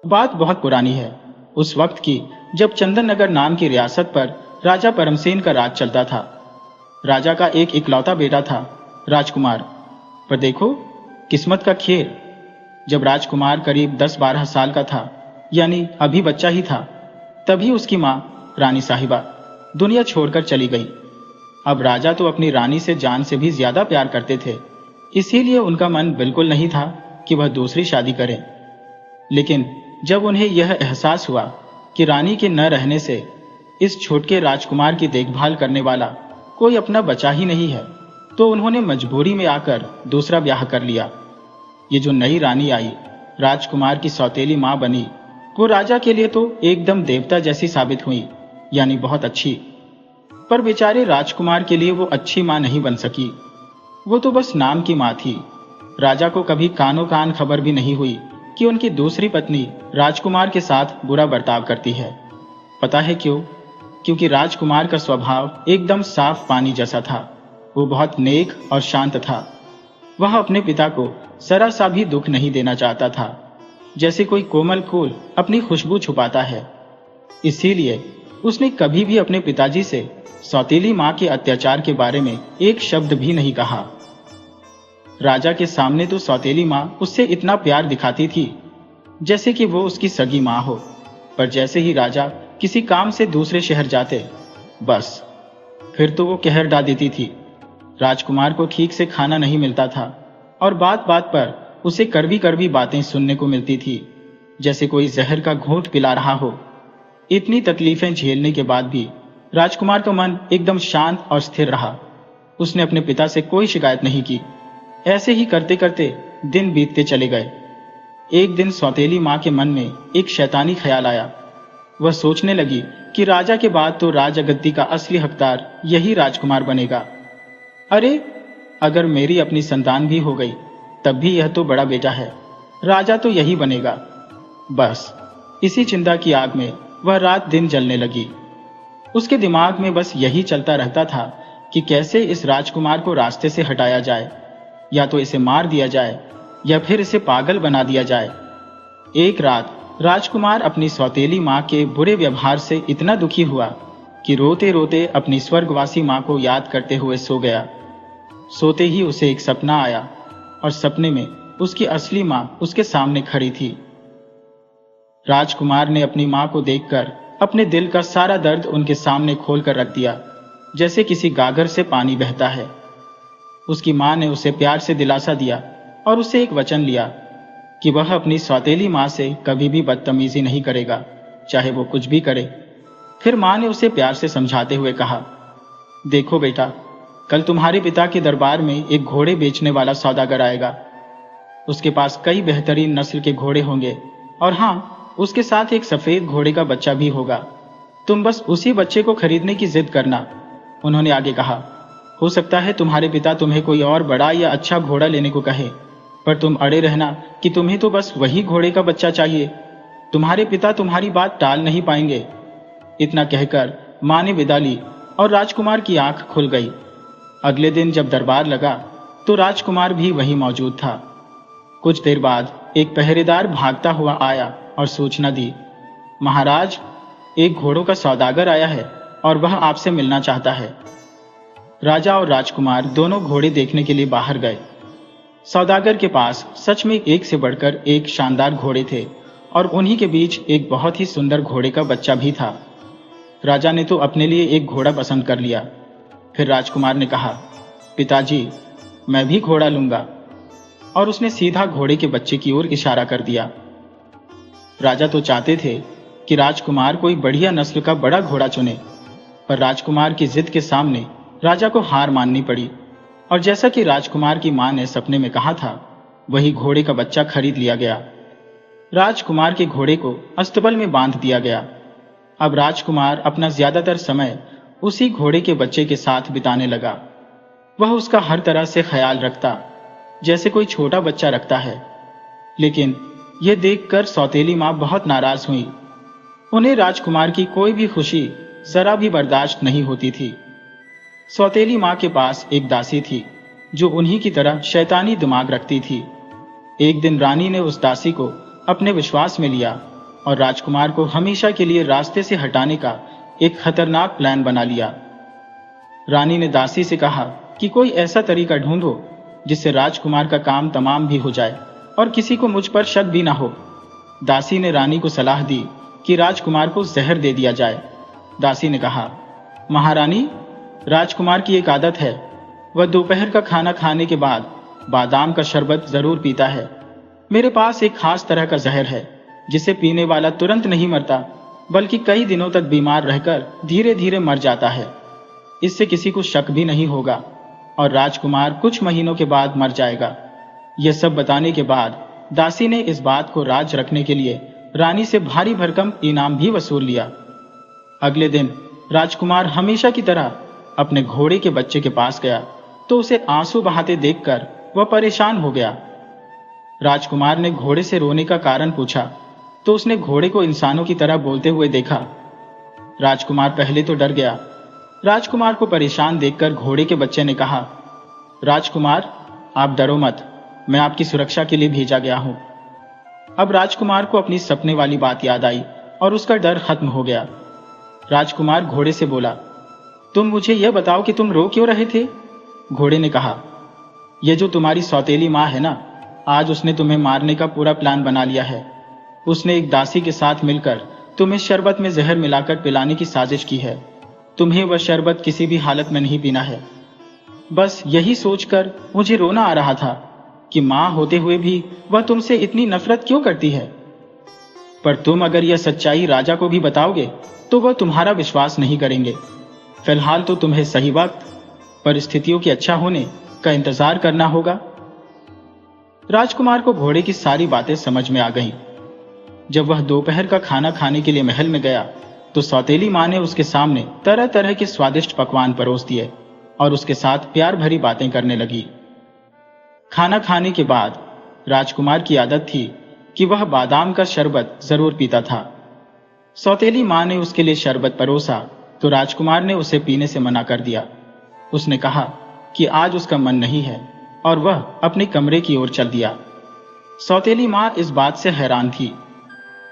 बात बहुत पुरानी है, उस वक्त की जब चंदन नगर नाम की रियासत पर राजा परमसेन का राज चलता था। राजा का एक इकलौता बेटा था, राजकुमार। पर देखो किस्मत का खेल, जब राजकुमार करीब 10-12 साल का था, यानी अभी बच्चा ही था, तभी उसकी माँ रानी साहिबा दुनिया छोड़कर चली गई। अब राजा तो अपनी रानी से जान से भी ज्यादा प्यार करते थे, इसीलिए उनका मन बिल्कुल नहीं था कि वह दूसरी शादी करें। लेकिन जब उन्हें यह एहसास हुआ कि रानी के न रहने से इस छोटे राजकुमार की देखभाल करने वाला कोई अपना बचा ही नहीं है, तो उन्होंने मजबूरी में आकर दूसरा ब्याह कर लिया। ये जो नई रानी आई, राजकुमार की सौतेली माँ बनी, वो राजा के लिए तो एकदम देवता जैसी साबित हुई, यानी बहुत अच्छी। पर बेचारे राजकुमार के लिए वो अच्छी माँ नहीं बन सकी, वो तो बस नाम की माँ थी। राजा को कभी कानों कान खबर भी नहीं हुई कि उनकी दूसरी पत्नी राजकुमार के साथ बुरा बर्ताव करती है। पता है क्यों? क्योंकि राजकुमार का स्वभाव एकदम साफ पानी जैसा था। वो बहुत नेक और शांत था। वह अपने पिता को जरा सा भी दुख नहीं देना चाहता था, जैसे कोई कोमल फूल अपनी खुशबू छुपाता है। इसीलिए उसने कभी भी अपने पिताजी से सौतेली माँ के अत्याचार के बारे में एक शब्द भी नहीं कहा। राजा के सामने तो सौतेली माँ उससे इतना प्यार दिखाती थी जैसे कि वो उसकी सगी माँ हो, पर जैसे ही राजा किसी काम से दूसरे शहर जाते, बस फिर तो वो कहर ढा देती थी। राजकुमार को ठीक से खाना नहीं मिलता था और बात बात पर उसे कड़वी कड़वी बातें सुनने को मिलती थी, जैसे कोई जहर का घूंट पिला रहा हो। इतनी तकलीफें झेलने के बाद भी राजकुमार का मन एकदम शांत और स्थिर रहा। उसने अपने पिता से कोई शिकायत नहीं की। ऐसे ही करते करते दिन बीतते चले गए। एक दिन सौतेली माँ के मन में एक शैतानी ख्याल आया। वह सोचने लगी कि राजा के बाद तो राजगद्दी का असली हकदार यही राजकुमार बनेगा। अरे, अगर मेरी अपनी संतान भी हो गई तब भी यह तो बड़ा बेटा है, राजा तो यही बनेगा। बस इसी चिंता की आग में वह रात दिन जलने लगी। उसके दिमाग में बस यही चलता रहता था कि कैसे इस राजकुमार को रास्ते से हटाया जाए, या तो इसे मार दिया जाए या फिर इसे पागल बना दिया जाए। एक रात राजकुमार अपनी सौतेली माँ के बुरे व्यवहार से इतना दुखी हुआ कि रोते रोते अपनी स्वर्गवासी माँ को याद करते हुए सो गया। सोते ही उसे एक सपना आया और सपने में उसकी असली माँ उसके सामने खड़ी थी। राजकुमार ने अपनी माँ को देखकर अपने दिल का सारा दर्द उनके सामने खोल कर रख दिया, जैसे किसी गागर से पानी बहता है। उसकी माँ ने उसे प्यार से दिलासा दिया और उससे एक वचन लिया कि वह अपनी सौतेली माँ से कभी भी बदतमीजी नहीं करेगा, चाहे वो कुछ भी करे। फिर माँ ने उसे प्यार से समझाते हुए कहा, देखो बेटा, कल तुम्हारे पिता के दरबार में एक घोड़े बेचने वाला सौदागर आएगा। उसके पास कई बेहतरीन नस्ल के घोड़े होंगे और हाँ, उसके साथ एक सफेद घोड़े का बच्चा भी होगा। तुम बस उसी बच्चे को खरीदने की जिद करना। उन्होंने आगे कहा, हो सकता है तुम्हारे पिता तुम्हें कोई और बड़ा या अच्छा घोड़ा लेने को कहे, पर तुम अड़े रहना कि तुम्हें तो बस वही घोड़े का बच्चा चाहिए। तुम्हारे पिता तुम्हारी बात टाल नहीं पाएंगे। इतना कहकर माँ ने विदा ली और राजकुमार की आंख खुल गई। अगले दिन जब दरबार लगा तो राजकुमार भी वहीं मौजूद था। कुछ देर बाद एक पहरेदार भागता हुआ आया और सूचना दी, महाराज, एक घोड़ों का सौदागर आया है और वह आपसे मिलना चाहता है। राजा और राजकुमार दोनों घोड़े देखने के लिए बाहर गए। सौदागर के पास सच में एक से बढ़कर एक शानदार घोड़े थे और उन्हीं के बीच एक बहुत ही सुंदर घोड़े का बच्चा भी था। राजा ने तो अपने लिए एक घोड़ा पसंद कर लिया। फिर राजकुमार ने कहा, पिताजी, मैं भी घोड़ा लूंगा, और उसने सीधा घोड़े के बच्चे की ओर इशारा कर दिया। राजा तो चाहते थे कि राजकुमार कोई बढ़िया नस्ल का बड़ा घोड़ा चुने, पर राजकुमार की जिद के सामने राजा को हार माननी पड़ी और जैसा कि राजकुमार की मां ने सपने में कहा था, वही घोड़े का बच्चा खरीद लिया गया। राजकुमार के घोड़े को अस्तबल में बांध दिया गया। अब राजकुमार अपना ज्यादातर समय उसी घोड़े के बच्चे के साथ बिताने लगा। वह उसका हर तरह से ख्याल रखता, जैसे कोई छोटा बच्चा रखता है। लेकिन यह देखकर सौतेली माँ बहुत नाराज हुई। उन्हें राजकुमार की कोई भी खुशी जरा भी बर्दाश्त नहीं होती थी। सौतेली माँ के पास एक दासी थी जो उन्हीं की तरह शैतानी दिमाग रखती थी। एक दिन रानी ने उस दासी को अपने विश्वास में लिया और राजकुमार को हमेशा के लिए रास्ते से हटाने का एक खतरनाक प्लान बना लिया। रानी ने दासी से कहा कि कोई ऐसा तरीका ढूंढो जिससे राजकुमार का काम तमाम भी हो जाए और किसी को मुझ पर शक भी ना हो। दासी ने रानी को सलाह दी कि राजकुमार को जहर दे दिया जाए। दासी ने कहा, महारानी, राजकुमार की एक आदत है, वह दोपहर का खाना खाने के बाद बादाम का शरबत जरूर पीता है। मेरे पास एक खास तरह का जहर है जिसे पीने वाला तुरंत नहीं मरता, बल्कि कई दिनों तक बीमार रहकर धीरे धीरे मर जाता है। इससे किसी को शक भी नहीं होगा और राजकुमार कुछ महीनों के बाद मर जाएगा। यह सब बताने के बाद दासी ने इस बात को राज रखने के लिए रानी से भारी भरकम इनाम भी वसूल लिया। अगले दिन राजकुमार हमेशा की तरह अपने घोड़े के बच्चे के पास गया तो उसे आंसू बहाते देखकर वह परेशान हो गया। राजकुमार ने घोड़े से रोने का कारण पूछा तो उसने घोड़े को इंसानों की तरह बोलते हुए देखा। राजकुमार पहले तो डर गया। राजकुमार को परेशान देखकर घोड़े के बच्चे ने कहा, राजकुमार, आप डरो मत, मैं आपकी सुरक्षा के लिए भेजा गया हूं। अब राजकुमार को अपनी सपने वाली बात याद आई और उसका डर खत्म हो गया। राजकुमार घोड़े से बोला, तुम मुझे यह बताओ कि तुम रो क्यों रहे थे? घोड़े ने कहा, यह जो तुम्हारी सौतेली माँ है ना, आज उसने तुम्हें मारने का पूरा प्लान बना लिया है। उसने एक दासी के साथ मिलकर तुम्हें शरबत में जहर मिलाकर पिलाने की साजिश की है। तुम्हें वह शरबत किसी भी हालत में नहीं पीना है। बस यही सोचकर मुझे रोना आ रहा था कि मां होते हुए भी वह तुमसे इतनी नफरत क्यों करती है। पर तुम अगर यह सच्चाई राजा को भी बताओगे तो वह तुम्हारा विश्वास नहीं करेंगे। फिलहाल तो तुम्हें सही वक्त, परिस्थितियों के अच्छा होने का इंतजार करना होगा। राजकुमार को घोड़े की सारी बातें समझ में आ गईं। जब वह दोपहर का खाना खाने के लिए महल में गया तो सौतेली मां ने उसके सामने तरह तरह के स्वादिष्ट पकवान परोस दिए और उसके साथ प्यार भरी बातें करने लगी। खाना खाने के बाद राजकुमार की आदत थी कि वह बादाम का शरबत जरूर पीता था। सौतेली मां ने उसके लिए शरबत परोसा तो राजकुमार ने उसे पीने से मना कर दिया। उसने कहा कि आज उसका मन नहीं है और वह अपने कमरे की ओर चल दिया। सौतेली मां इस बात से हैरान थी।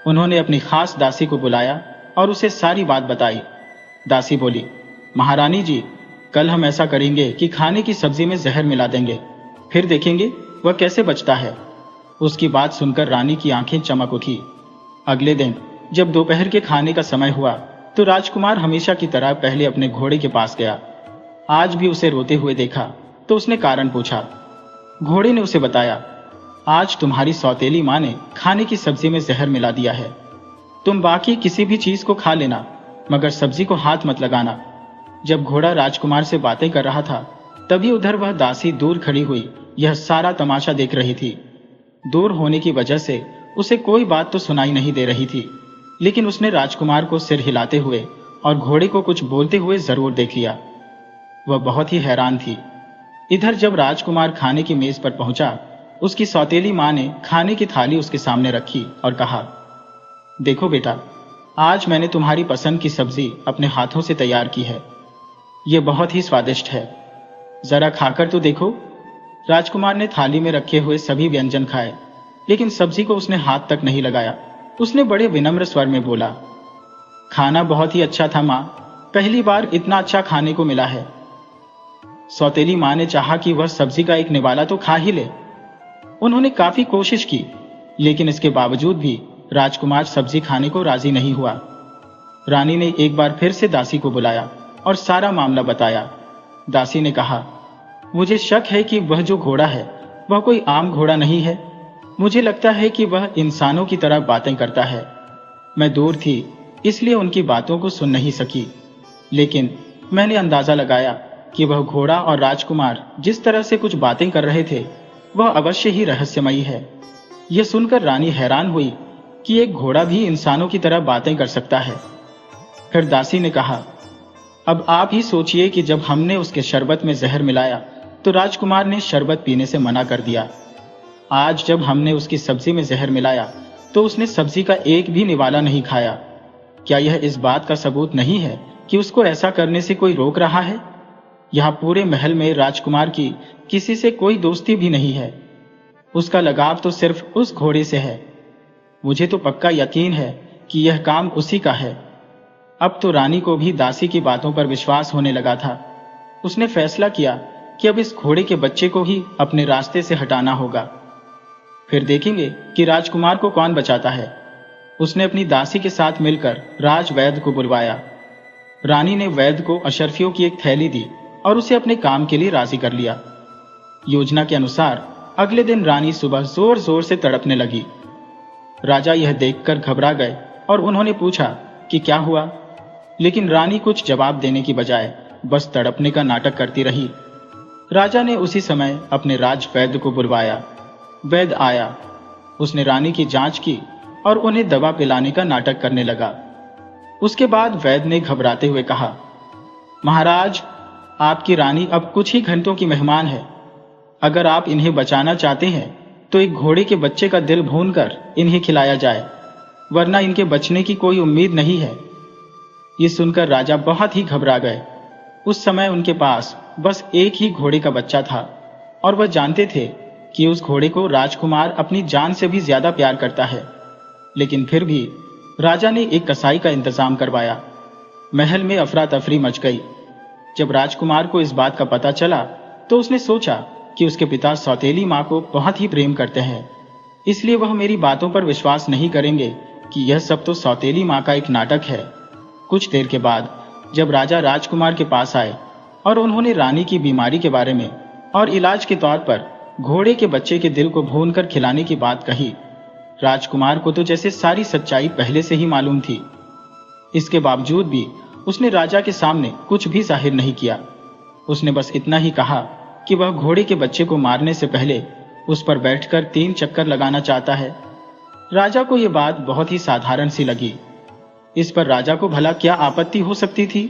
उन्होंने अपनी खास दासी को बुलाया और उसे सारी बात बताई। दासी बोली, महारानी जी, कल हम ऐसा करेंगे कि खाने की सब्जी में जहर मिला देंगे, फिर देखेंगे वह कैसे बचता है। उसकी बात सुनकर रानी की आंखें चमक उठी। अगले दिन जब दोपहर के खाने का समय हुआ तो राजकुमार हमेशा की तरह पहले अपने घोड़े के पास गया। आज भी उसे रोते हुए देखा तो उसने कारण पूछा। घोड़े ने उसे बताया, आज तुम्हारी सौतेली मां ने खाने की सब्जी में जहर मिला दिया है। तुम बाकी किसी भी चीज को खा लेना, मगर सब्जी को हाथ मत लगाना। जब घोड़ा राजकुमार से बातें कर रहा था तभी उधर वह दासी दूर खड़ी हुई यह सारा तमाशा देख रही थी। दूर होने की वजह से उसे कोई बात तो सुनाई नहीं दे रही थी, लेकिन उसने राजकुमार को सिर हिलाते हुए और घोड़े को कुछ बोलते हुए जरूर देख लिया। वह बहुत ही हैरान थी। इधर जब राजकुमार खाने की मेज पर पहुंचा, उसकी सौतेली मां ने खाने की थाली उसके सामने रखी और कहा, देखो बेटा, आज मैंने तुम्हारी पसंद की सब्जी अपने हाथों से तैयार की है। यह बहुत ही स्वादिष्ट है, जरा खाकर तो देखो। राजकुमार ने थाली में रखे हुए सभी व्यंजन खाए, लेकिन सब्जी को उसने हाथ तक नहीं लगाया। उसने बड़े विनम्र स्वर में बोला, खाना बहुत ही अच्छा था मां, पहली बार इतना अच्छा खाने को मिला है। सौतेली मां ने चाहा कि वह सब्जी का एक निवाला तो खा ही ले। उन्होंने काफी कोशिश की, लेकिन इसके बावजूद भी राजकुमार सब्जी खाने को राजी नहीं हुआ। रानी ने एक बार फिर से दासी को बुलाया और सारा मामला बताया। दासी ने कहा, मुझे शक है कि वह जो घोड़ा है वह कोई आम घोड़ा नहीं है। मुझे लगता है कि वह इंसानों की तरह बातें करता है। मैं दूर थी इसलिए उनकी बातों को सुन नहीं सकी, लेकिन मैंने अंदाजा लगाया कि वह घोड़ा और राजकुमार जिस तरह से कुछ बातें कर रहे थे वह अवश्य ही रहस्यमयी है। यह सुनकर रानी हैरान हुई कि एक घोड़ा भी इंसानों की तरह बातें कर सकता है। फिर दासी ने कहा, अब आप ही सोचिए कि जब हमने उसके शरबत में जहर मिलाया तो राजकुमार ने शरबत पीने से मना कर दिया। आज जब हमने उसकी सब्जी में जहर मिलाया तो उसने सब्जी का एक भी निवाला नहीं खाया। क्या यह इस बात का सबूत नहीं है कि उसको ऐसा करने से कोई रोक रहा है? यहाँ पूरे महल में राजकुमार की किसी से कोई दोस्ती भी नहीं है। उसका लगाव तो सिर्फ उस घोड़े से है। मुझे तो पक्का यकीन है कि यह काम उसी का है। अब तो रानी को भी दासी की बातों पर विश्वास होने लगा था। उसने फैसला किया कि अब इस घोड़े के बच्चे को ही अपने रास्ते से हटाना होगा, फिर देखेंगे कि राजकुमार को कौन बचाता है। उसने अपनी दासी के साथ मिलकर राज वैद्य को बुलवाया। रानी ने वैद्य को अशर्फियों की एक थैली दी और उसे अपने काम के लिए राजी कर लिया। योजना के अनुसार अगले दिन रानी सुबह जोर जोर से तड़पने लगी। राजा यह देखकर घबरा गए और उन्होंने पूछा कि क्या हुआ, लेकिन रानी कुछ जवाब देने की बजाय बस तड़पने का नाटक करती रही। राजा ने उसी समय अपने राज वैद्य को बुलवाया। वैद्य आया, उसने रानी की जांच की और उन्हें दवा पिलाने का नाटक करने लगा। उसके बाद वैद्य ने घबराते हुए कहा, महाराज, आपकी रानी अब कुछ ही घंटों की मेहमान है। अगर आप इन्हें बचाना चाहते हैं तो एक घोड़े के बच्चे का दिल भूनकर इन्हें खिलाया जाए, वरना इनके बचने की कोई उम्मीद नहीं है। ये सुनकर राजा बहुत ही घबरा गए। उस समय उनके पास बस एक ही घोड़े का बच्चा था और वह जानते थे कि उस घोड़े को राजकुमार अपनी जान से भी ज्यादा प्यार करता है। लेकिन फिर भी राजा ने एक कसाई का इंतजाम करवाया। महल में अफरा तफरी मच गई। जब राजकुमार को इस बात का पता चला तो उसने सोचा कि उसके पिता सौतेली माँ को बहुत ही प्रेम करते हैं, इसलिए वह मेरी बातों पर विश्वास नहीं करेंगे कि यह सब तो सौतेली माँ का एक नाटक है। कुछ देर के बाद जब राजा राजकुमार के पास आए और उन्होंने रानी की बीमारी के बारे में और इलाज के तौर पर घोड़े के बच्चे के दिल को भूनकर खिलाने की बात कही, राजकुमार को तो जैसे सारी सच्चाई पहले से ही मालूम थी। इसके बावजूद भी उसने राजा के सामने कुछ भी जाहिर नहीं किया। उसने बस इतना ही कहा कि वह घोड़े के बच्चे को मारने से पहले उस पर बैठकर 3 चक्कर लगाना चाहता है। राजा को यह बात बहुत ही साधारण सी लगी। इस पर राजा को भला क्या आपत्ति हो सकती थी।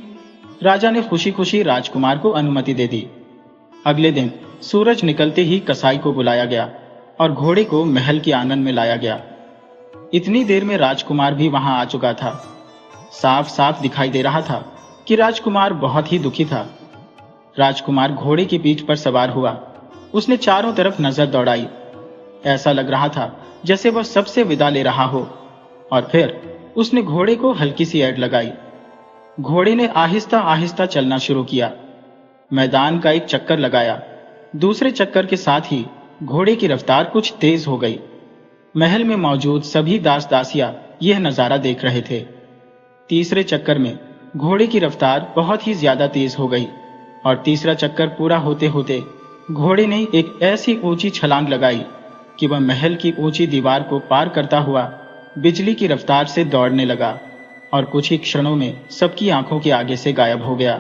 राजा ने खुशी खुशी राजकुमार को अनुमति दे दी। अगले दिन सूरज निकलते ही कसाई को बुलाया गया और घोड़े को महल के आंगन में लाया गया। इतनी देर में राजकुमार भी वहां आ चुका था। साफ साफ दिखाई दे रहा था कि राजकुमार बहुत ही दुखी था। राजकुमार घोड़े की पीठ पर सवार हुआ। उसने चारों तरफ नजर दौड़ाई। ऐसा लग रहा था जैसे वह सबसे विदा ले रहा हो। और फिर उसने घोड़े को हल्की सी ऐड लगाई। घोड़े ने आहिस्ता आहिस्ता चलना शुरू किया। मैदान का एक चक्कर लगाया। दूसरे चक्कर के साथ ही घोड़े की रफ्तार कुछ तेज हो गई। महल में मौजूद सभी दास दासियां यह नजारा देख रहे थे। तीसरे चक्कर में घोड़े की रफ्तार बहुत ही ज्यादा तेज हो गई और तीसरा चक्कर पूरा होते होते घोड़े ने एक ऐसी ऊंची छलांग लगाई कि वह महल की ऊंची दीवार को पार करता हुआ बिजली की रफ्तार से दौड़ने लगा और कुछ ही क्षणों में सबकी आंखों के आगे से गायब हो गया।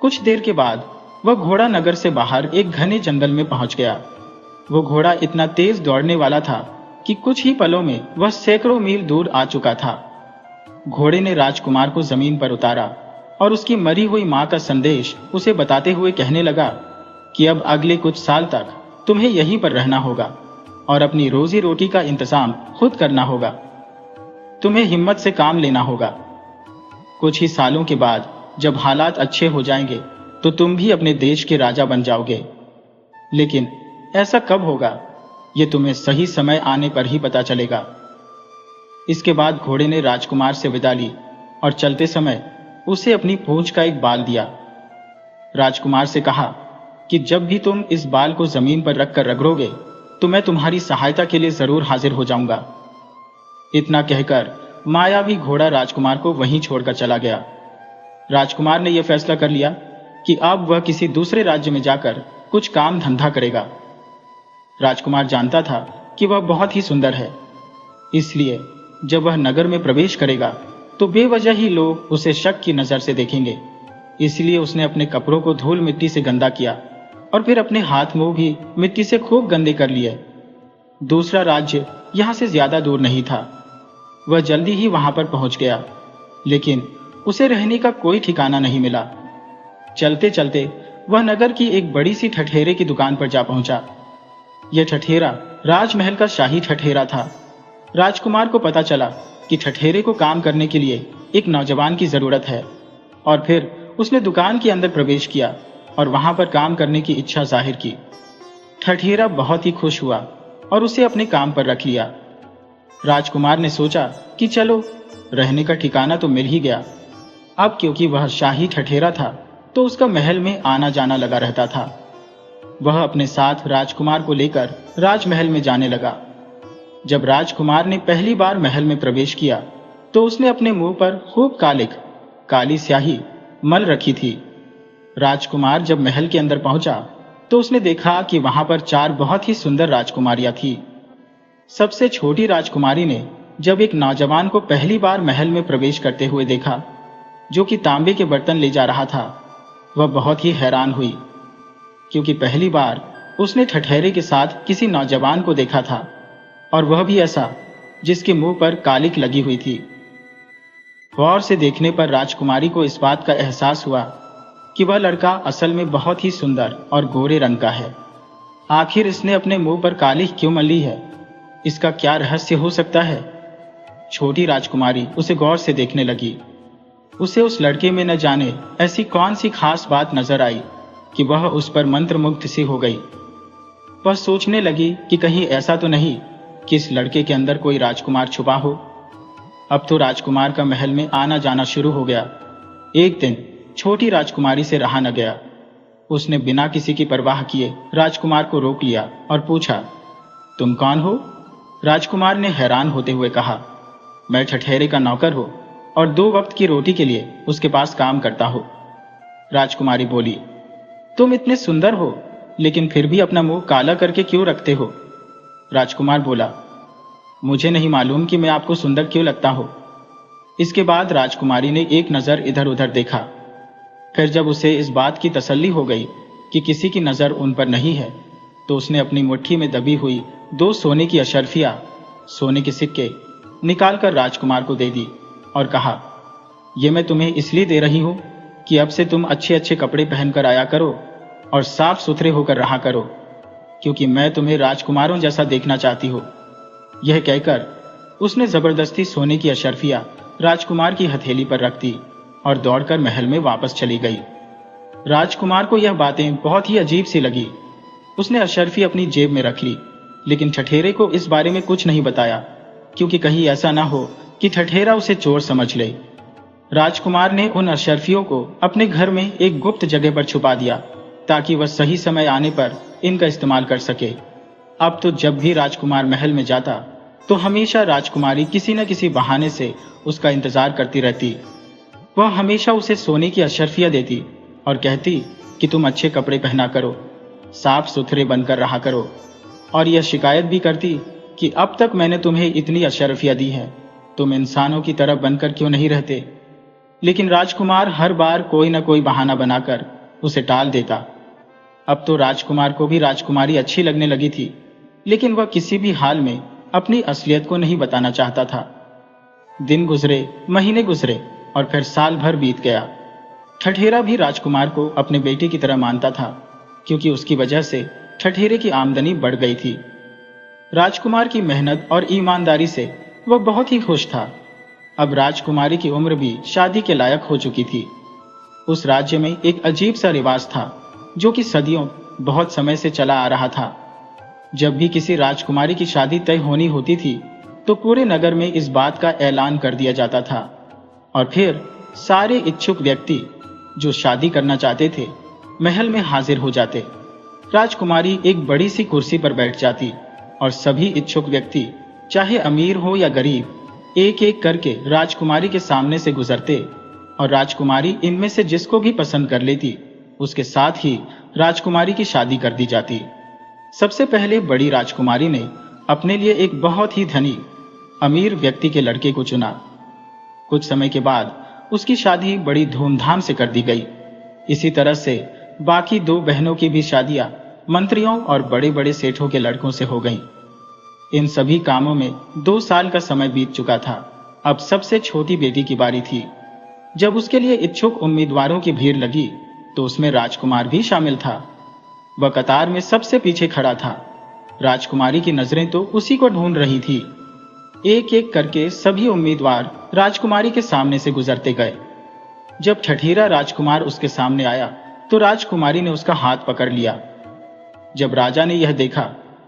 कुछ देर के बाद वह घोड़ा नगर से बाहर एक घने जंगल में पहुंच गया। वो घोड़ा इतना तेज दौड़ने वाला था कि कुछ ही पलों में वह सैकड़ों मील दूर आ चुका था। घोड़े ने राजकुमार को जमीन पर उतारा और उसकी मरी हुई मां का संदेश उसे बताते हुए कहने लगा कि अब अगले कुछ साल तक तुम्हें यहीं पर रहना होगा और अपनी रोजी रोटी का इंतजाम खुद करना होगा। तुम्हें हिम्मत से काम लेना होगा। कुछ ही सालों के बाद जब हालात अच्छे हो जाएंगे तो तुम भी अपने देश के राजा बन जाओगे। लेकिन ऐसा कब होगा, ये तुम्हें सही समय आने पर ही पता चलेगा। इसके बाद घोड़े ने राजकुमार से विदा ली और चलते समय उसे अपनी पूंछ का एक बाल दिया। राजकुमार से कहा कि जब भी तुम इस बाल को जमीन पर रखकर रगड़ोगे तो मैं तुम्हारी सहायता के लिए जरूर हाजिर हो जाऊंगा। इतना कहकर मायावी घोड़ा राजकुमार को वहीं छोड़कर चला गया। राजकुमार ने यह फैसला कर लिया कि अब वह किसी दूसरे राज्य में जाकर कुछ काम धंधा करेगा। राजकुमार जानता था कि वह बहुत ही सुंदर है, इसलिए जब वह नगर में प्रवेश करेगा तो बेवजह ही लोग उसे शक की नजर से देखेंगे। इसलिए उसने अपने कपड़ों को धूल मिट्टी से गंदा किया और फिर अपने हाथ मुंह भी मिट्टी से खूब गंदे कर लिए। दूसरा राज्य यहां से ज्यादा दूर नहीं था। वह जल्दी ही वहां पर पहुंच गया, लेकिन उसे रहने का कोई ठिकाना नहीं मिला। चलते चलते वह नगर की एक बड़ी सी ठठेरे की दुकान पर जा पहुंचा। यह ठठेरा राजमहल का शाही ठठेरा था। राजकुमार को पता चला कि ठठेरे को काम करने के लिए एक नौजवान की जरूरत है और फिर उसने दुकान के अंदर प्रवेश किया और वहां पर काम करने की इच्छा जाहिर की। ठठेरा बहुत ही खुश हुआ और उसे अपने काम पर रख लिया। राजकुमार ने सोचा कि चलो रहने का ठिकाना तो मिल ही गया। अब क्योंकि वह शाही ठठेरा था तो उसका महल में आना जाना लगा रहता था। वह अपने साथ राजकुमार को लेकर राजमहल में जाने लगा। जब राजकुमार ने पहली बार महल में प्रवेश किया तो उसने अपने मुंह पर खूब काली स्याही मल रखी थी। राजकुमार जब महल के अंदर पहुंचा तो उसने देखा कि वहां पर 4 बहुत ही सुंदर राजकुमारियां थी। सबसे छोटी राजकुमारी ने जब एक नौजवान को पहली बार महल में प्रवेश करते हुए देखा, जो कि तांबे के बर्तन ले जा रहा था, वह बहुत ही हैरान हुई, क्योंकि पहली बार उसने ठठेरे के साथ किसी नौजवान को देखा था, और वह भी ऐसा जिसके मुंह पर कालिक लगी हुई थी। गौर से देखने पर राजकुमारी को इस बात का एहसास हुआ कि वह लड़का असल में बहुत ही सुंदर और गोरे रंग का है। आखिर इसने अपने मुंह पर कालिक क्यों मली है? इसका क्या रहस्य हो सकता है? छोटी राजकुमारी उसे गौर से देखने लगी। उसे उस लड़के में न जाने ऐसी कौन सी खास बात नजर आई कि वह उस पर मंत्रमुग्ध सी हो गई। वह सोचने लगी कि कहीं ऐसा तो नहीं कि इस लड़के के अंदर कोई राजकुमार छुपा हो। अब तो राजकुमार का महल में आना जाना शुरू हो गया। एक दिन छोटी राजकुमारी से रहा न गया। उसने बिना किसी की परवाह किए राजकुमार को रोक लिया और पूछा, तुम कौन हो? राजकुमार ने हैरान होते हुए कहा, मैं ठठेरे का नौकर हूं और 2 वक्त की रोटी के लिए उसके पास काम करता हूं। राजकुमारी बोली, तुम इतने सुंदर हो लेकिन फिर भी अपना मुंह काला करके क्यों रखते हो? राजकुमार बोला, मुझे नहीं मालूम कि मैं आपको सुंदर क्यों लगता हूं। इसके बाद राजकुमारी ने एक नजर इधर उधर देखा। फिर जब उसे इस बात की तसल्ली हो गई कि किसी की नजर उन पर नहीं है, तो उसने अपनी मुट्ठी में दबी हुई 2 सोने की अशर्फियां, सोने के सिक्के निकालकर राजकुमार को दे दी और कहा, यह मैं तुम्हें इसलिए दे रही हूं कि अब से तुम अच्छे अच्छे कपड़े पहनकर आया करो और साफ सुथरे होकर रहा करो, क्योंकि मैं तुम्हें राजकुमारों जैसा देखना चाहती हूं। यह कहकर उसने जबरदस्ती सोने की अशर्फियां राजकुमार की हथेली पर रख दी और दौड़कर महल में वापस चली गई। राजकुमार को यह बातें बहुत ही अजीब सी लगी। उसने अशर्फी अपनी जेब में रख ली, लेकिन ठठेरे को इस बारे में कुछ नहीं बताया, क्योंकि कहीं ऐसा ना हो कि ठठेरा उसे चोर समझ ले। राजकुमार ने उन अशर्फियों को अपने घर में एक गुप्त जगह पर छुपा दिया ताकि वह सही समय आने पर इनका इस्तेमाल कर सके। अब तो जब भी राजकुमार महल में जाता तो हमेशा राजकुमारी किसी न किसी बहाने से उसका इंतजार करती रहती। वह हमेशा उसे सोने की अशर्फियां देती और कहती कि तुम अच्छे कपड़े पहना करो, साफ सुथरे बनकर रहा करो, और यह शिकायत भी करती कि अब तक मैंने तुम्हें इतनी अशर्फियां दी हैं, तुम इंसानों की तरह बनकर क्यों नहीं रहते? लेकिन राजकुमार हर बार कोई न कोई बहाना बनाकर उसे टाल देता। अब तो राजकुमार को भी राजकुमारी अच्छी लगने लगी थी, लेकिन वह किसी भी हाल में अपनी असलियत को नहीं बताना चाहता था। दिन गुजरे, महीने गुजरे और फिर साल भर बीत गया। ठठेरा भी राजकुमार को अपने बेटे की तरह मानता था, क्योंकि उसकी वजह से ठठेरे की आमदनी बढ़ गई थी। राजकुमार की मेहनत और ईमानदारी से वह बहुत ही खुश था। अब राजकुमारी की उम्र भी शादी के लायक हो चुकी थी। उस राज्य में एक अजीब सा रिवाज था जो कि सदियों बहुत समय से चला आ रहा था। जब भी किसी राजकुमारी की शादी तय होनी होती थी तो पूरे नगर में इस बात का ऐलान कर दिया जाता था, और फिर सारे इच्छुक व्यक्ति जो शादी करना चाहते थे महल में हाजिर हो जाते। राजकुमारी एक बड़ी सी कुर्सी पर बैठ जाती और सभी इच्छुक व्यक्ति, चाहे अमीर हो या गरीब, एक एक करके राजकुमारी के सामने से गुजरते और राजकुमारी इनमें से जिसको भी पसंद कर लेती उसके साथ ही राजकुमारी की शादी कर दी जाती। सबसे पहले बड़ी राजकुमारी ने अपने लिए एक बहुत ही धनी अमीर व्यक्ति के लड़के को चुना। कुछ समय के बाद उसकी शादी बड़ी धूमधाम से कर दी गई। इसी तरह से बाकी 2 बहनों की भी शादियां मंत्रियों और बड़े बड़े सेठों के लड़कों से हो गईं। इन सभी कामों में 2 साल का समय बीत चुका था। अब सबसे छोटी बेटी की बारी थी। जब उसके लिए इच्छुक उम्मीदवारों की भीड़ लगी तो उसमें राजकुमार भी शामिल था। वह कतार में सबसे पीछे खड़ा था। राजकुमारी की नजरें तो उसी को ढूंढ रही थी। एक एक करके सभी उम्मीदवार राजकुमारी के सामने से गुजरते गए। जब ठठेरा राजकुमार उसके सामने आया तो राजकुमारी ने उसका हाथ पकड़ लिया। जब राजा ने यह देखा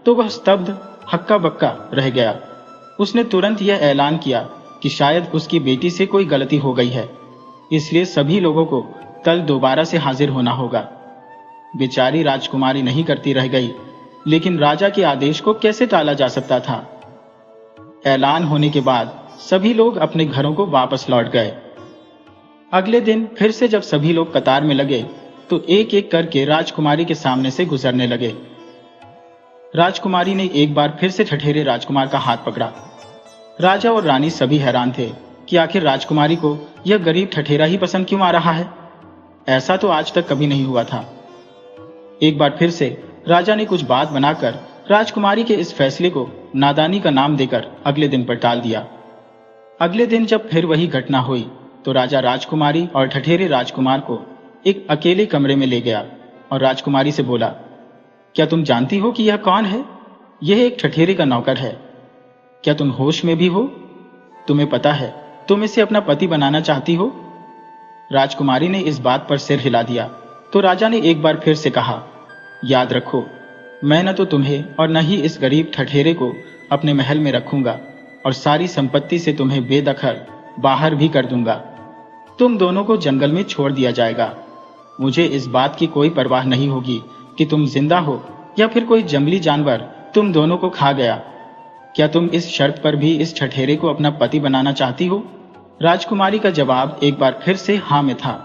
तो वह स्तब्ध हक्का बक्का रह गया। उसने तुरंत यह ऐलान किया कि शायद उसकी बेटी से कोई गलती हो गई है, इसलिए सभी लोगों को कल दोबारा से हाजिर होना होगा। बेचारी राजकुमारी नहीं करती रह गई, लेकिन राजा के आदेश को कैसे टाला जा सकता था। ऐलान होने के बाद सभी लोग अपने घरों को वापस लौट गए। अगले दिन फिर से जब सभी लोग कतार में लगे तो एक एक करके राजकुमारी के सामने से गुजरने लगे। राजकुमारी ने एक बार फिर से ठठेरे राजकुमार का हाथ पकड़ा। राजा और रानी सभी हैरान थे कि आखिर राजकुमारी को यह गरीब ठठेरा ही पसंद क्यों आ रहा है। ऐसा तो आज तक कभी नहीं हुआ था। एक बार फिर से राजा ने कुछ बात बनाकर राजकुमारी के इस फैसले को नादानी का नाम देकर अगले दिन पर टाल दिया। अगले दिन जब फिर वही घटना हुई तो राजा राजकुमारी और ठठेरे राजकुमार को एक अकेले कमरे में ले गया और राजकुमारी से बोला, क्या तुम जानती हो कि यह कौन है? यह एक ठठेरे का नौकर है। क्या तुम होश में भी हो? तुम्हें पता है तुम इसे अपना पति बनाना चाहती हो? राजकुमारी ने इस बात पर सिर हिला दिया तो राजा ने एक बार फिर से कहा, याद रखो, मैं न तो तुम्हें और न ही इस गरीब ठठेरे को अपने महल में रखूंगा और सारी संपत्ति से तुम्हें बेदखल बाहर भी कर दूंगा। तुम दोनों को जंगल में छोड़ दिया जाएगा। मुझे इस बात की कोई परवाह नहीं होगी कि तुम जिंदा हो या फिर कोई जंगली जानवर तुम दोनों को खा गया। क्या तुम इस शर्त पर भी इस ठठेरे को अपना पति बनाना चाहती हो? राजकुमारी का जवाब एक बार फिर से हाँ में था।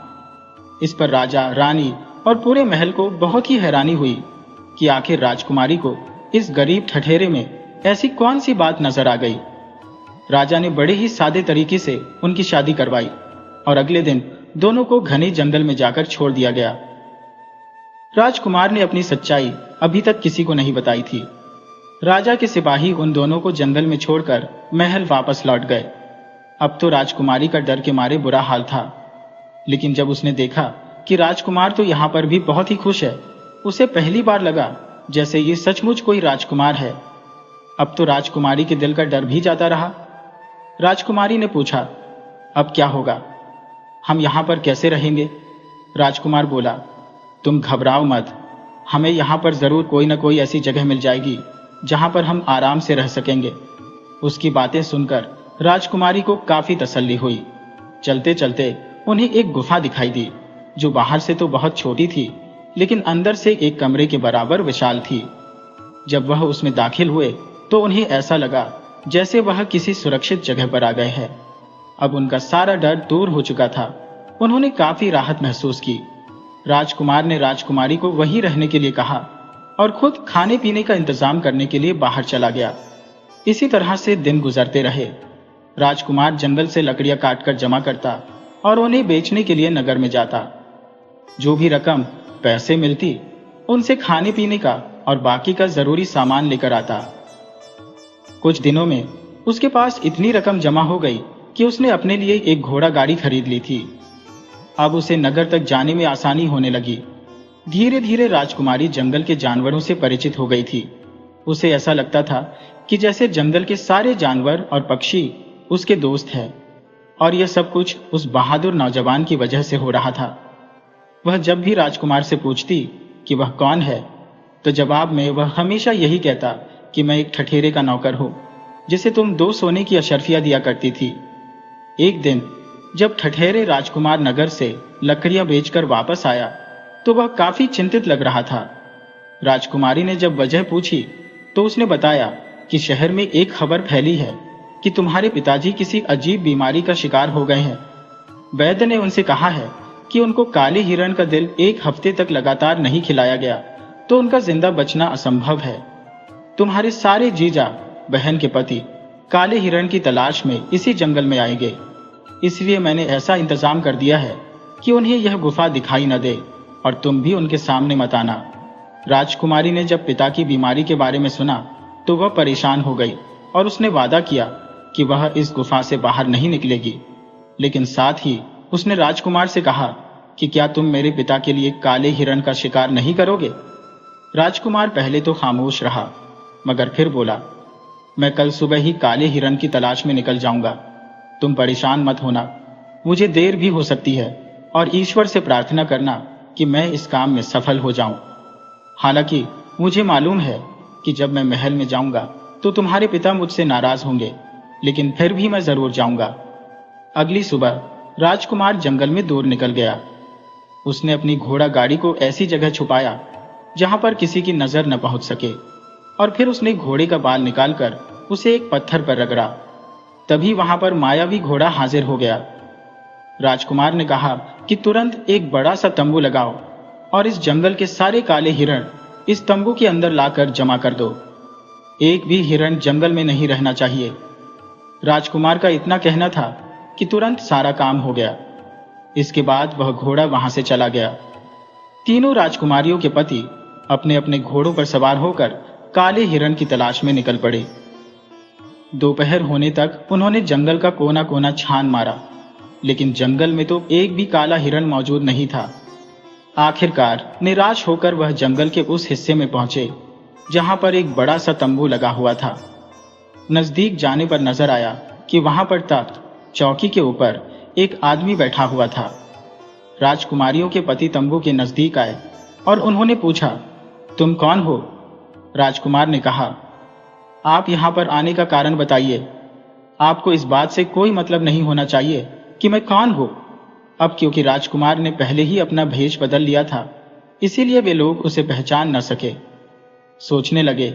इस पर राजा, रानी और पूरे महल को बहुत ही हैरानी हुई कि आखिर राजकुमारी को इस गरीब ठठेरे में ऐसी कौन सी बात नजर आ गई। राजा ने बड़े ही सादे तरीके से उनकी शादी करवाई और अगले दिन दोनों को घने जंगल में जाकर छोड़ दिया गया। राजकुमार ने अपनी सच्चाई अभी तक किसी को नहीं बताई थी। राजा के सिपाही उन दोनों को जंगल में छोड़कर महल वापस लौट गए। अब तो राजकुमारी का डर के मारे बुरा हाल था, लेकिन जब उसने देखा कि राजकुमार तो यहाँ पर भी बहुत ही खुश है, उसे पहली बार लगा जैसे ये सचमुच कोई राजकुमार है। अब तो राजकुमारी के दिल का डर भी जाता रहा। राजकुमारी ने पूछा, अब क्या होगा? हम यहाँ पर कैसे रहेंगे? राजकुमार बोला, तुम घबराओ मत, हमें यहाँ पर जरूर कोई न कोई ऐसी जगह मिल जाएगी जहाँ पर हम आराम से रह सकेंगे। उसकी बातें सुनकर राजकुमारी को काफी तसल्ली हुई। चलते चलते उन्हें एक गुफा दिखाई दी जो बाहर से तो बहुत छोटी थी, लेकिन अंदर से एक कमरे के बराबर विशाल थी। जब वह उसमें दाखिल हुए तो उन्हें ऐसा लगा जैसे वह किसी सुरक्षित जगह पर आ गए हैं। अब उनका सारा डर दूर हो चुका था। उन्होंने काफी राहत महसूस की। राजकुमार ने राजकुमारी को वहीं रहने के लिए कहा और खुद खाने पीने का इंतजाम करने के लिए बाहर चला गया। इसी तरह से दिन गुजरते रहे। राजकुमार जंगल से लकड़ियां काटकर जमा करता और उन्हें बेचने के लिए नगर में जाता। जो भी रकम पैसे मिलती उनसे खाने पीने का और बाकी का जरूरी सामान लेकर आता। कुछ दिनों में उसके पास इतनी रकम जमा हो गई कि उसने अपने लिए एक घोड़ा गाड़ी खरीद ली थी। अब उसे नगर तक जाने में आसानी होने लगी। धीरे धीरे राजकुमारी जंगल के जानवरों से परिचित हो गई थी। उसे ऐसा लगता था कि जैसे जंगल के सारे जानवर और पक्षी उसके दोस्त हैं, और यह सब कुछ उस बहादुर नौजवान की वजह से हो रहा था। वह जब भी राजकुमार से पूछती कि वह कौन है, तो जवाब में वह हमेशा यही कहता कि मैं एक ठठेरे का नौकर हूं, जिसे तुम 2 सोने की अशर्फियां दिया करती थी। एक दिन जब ठठेरे राजकुमार नगर से लकड़ियां बेचकर वापस आया तो वह काफी चिंतित लग रहा था। राजकुमारी ने जब वजह पूछी तो उसने बताया कि शहर में एक खबर फैली है कि तुम्हारे पिताजी किसी अजीब बीमारी का शिकार हो गए हैं। वैद्य ने उनसे कहा है कि उनको काले हिरण का दिल 1 हफ्ते तक लगातार नहीं खिलाया गया तो उनका जिंदा बचना असंभव है। तुम्हारे सारे जीजा बहन के पति काले हिरण की तलाश में इसी जंगल में आएंगे, इसलिए मैंने ऐसा इंतजाम कर दिया है कि उन्हें यह गुफा दिखाई न दे और तुम भी उनके सामने मत आना। राजकुमारी ने जब पिता की बीमारी के बारे में सुना तो वह परेशान हो गई और उसने वादा किया कि वह इस गुफा से बाहर नहीं निकलेगी, लेकिन साथ ही उसने राजकुमार से कहा कि क्या तुम मेरे पिता के लिए काले हिरण का शिकार नहीं करोगे? राजकुमार पहले तो खामोश रहा, मगर फिर बोला, मैं कल सुबह ही काले हिरण की तलाश में निकल जाऊंगा। तुम परेशान मत होना, मुझे देर भी हो सकती है और ईश्वर से प्रार्थना करना कि मैं इस काम में सफल हो जाऊं। हालांकि मुझे मालूम है कि जब मैं महल में जाऊंगा तो तुम्हारे पिता मुझसे नाराज होंगे, लेकिन फिर भी मैं जरूर जाऊंगा। अगली सुबह राजकुमार जंगल में दूर निकल गया। उसने अपनी घोड़ा गाड़ी को ऐसी जगह छुपाया जहां पर किसी की नजर न पहुंच सके, और फिर उसने घोड़े का बाल निकालकर उसे एक पत्थर पर रगड़ा। तभी वहां पर मायावी घोड़ा हाजिर हो गया। राजकुमार ने कहा कि तुरंत एक बड़ा सा तंबू लगाओ और इस जंगल के सारे काले हिरण इस तंबू के अंदर लाकर जमा कर दो। एक भी हिरण जंगल में नहीं रहना चाहिए। राजकुमार का इतना कहना था कि तुरंत सारा काम हो गया। इसके बाद वह घोड़ा वहां से चला गया। तीनों राजकुमारियों के पति अपने अपने घोड़ों पर सवार होकर काले हिरण की तलाश में निकल पड़े। दोपहर होने तक उन्होंने जंगल का कोना कोना छान मारा, लेकिन जंगल में तो एक भी काला हिरण मौजूद नहीं था। आखिरकार निराश होकर वह जंगल के उस हिस्से में पहुंचे जहां पर एक बड़ा सा तंबू लगा हुआ था। नजदीक जाने पर नजर आया कि वहां पर तख्त चौकी के ऊपर एक आदमी बैठा हुआ था। राजकुमारियों के पति तंबू के नजदीक आए और उन्होंने पूछा, तुम कौन हो? राजकुमार ने कहा, आप यहां पर आने का कारण बताइए। आपको इस बात से कोई मतलब नहीं होना चाहिए कि मैं कौन हूं। अब क्योंकि राजकुमार ने पहले ही अपना भेष बदल लिया था, इसीलिए वे लोग उसे पहचान न सके। सोचने लगे,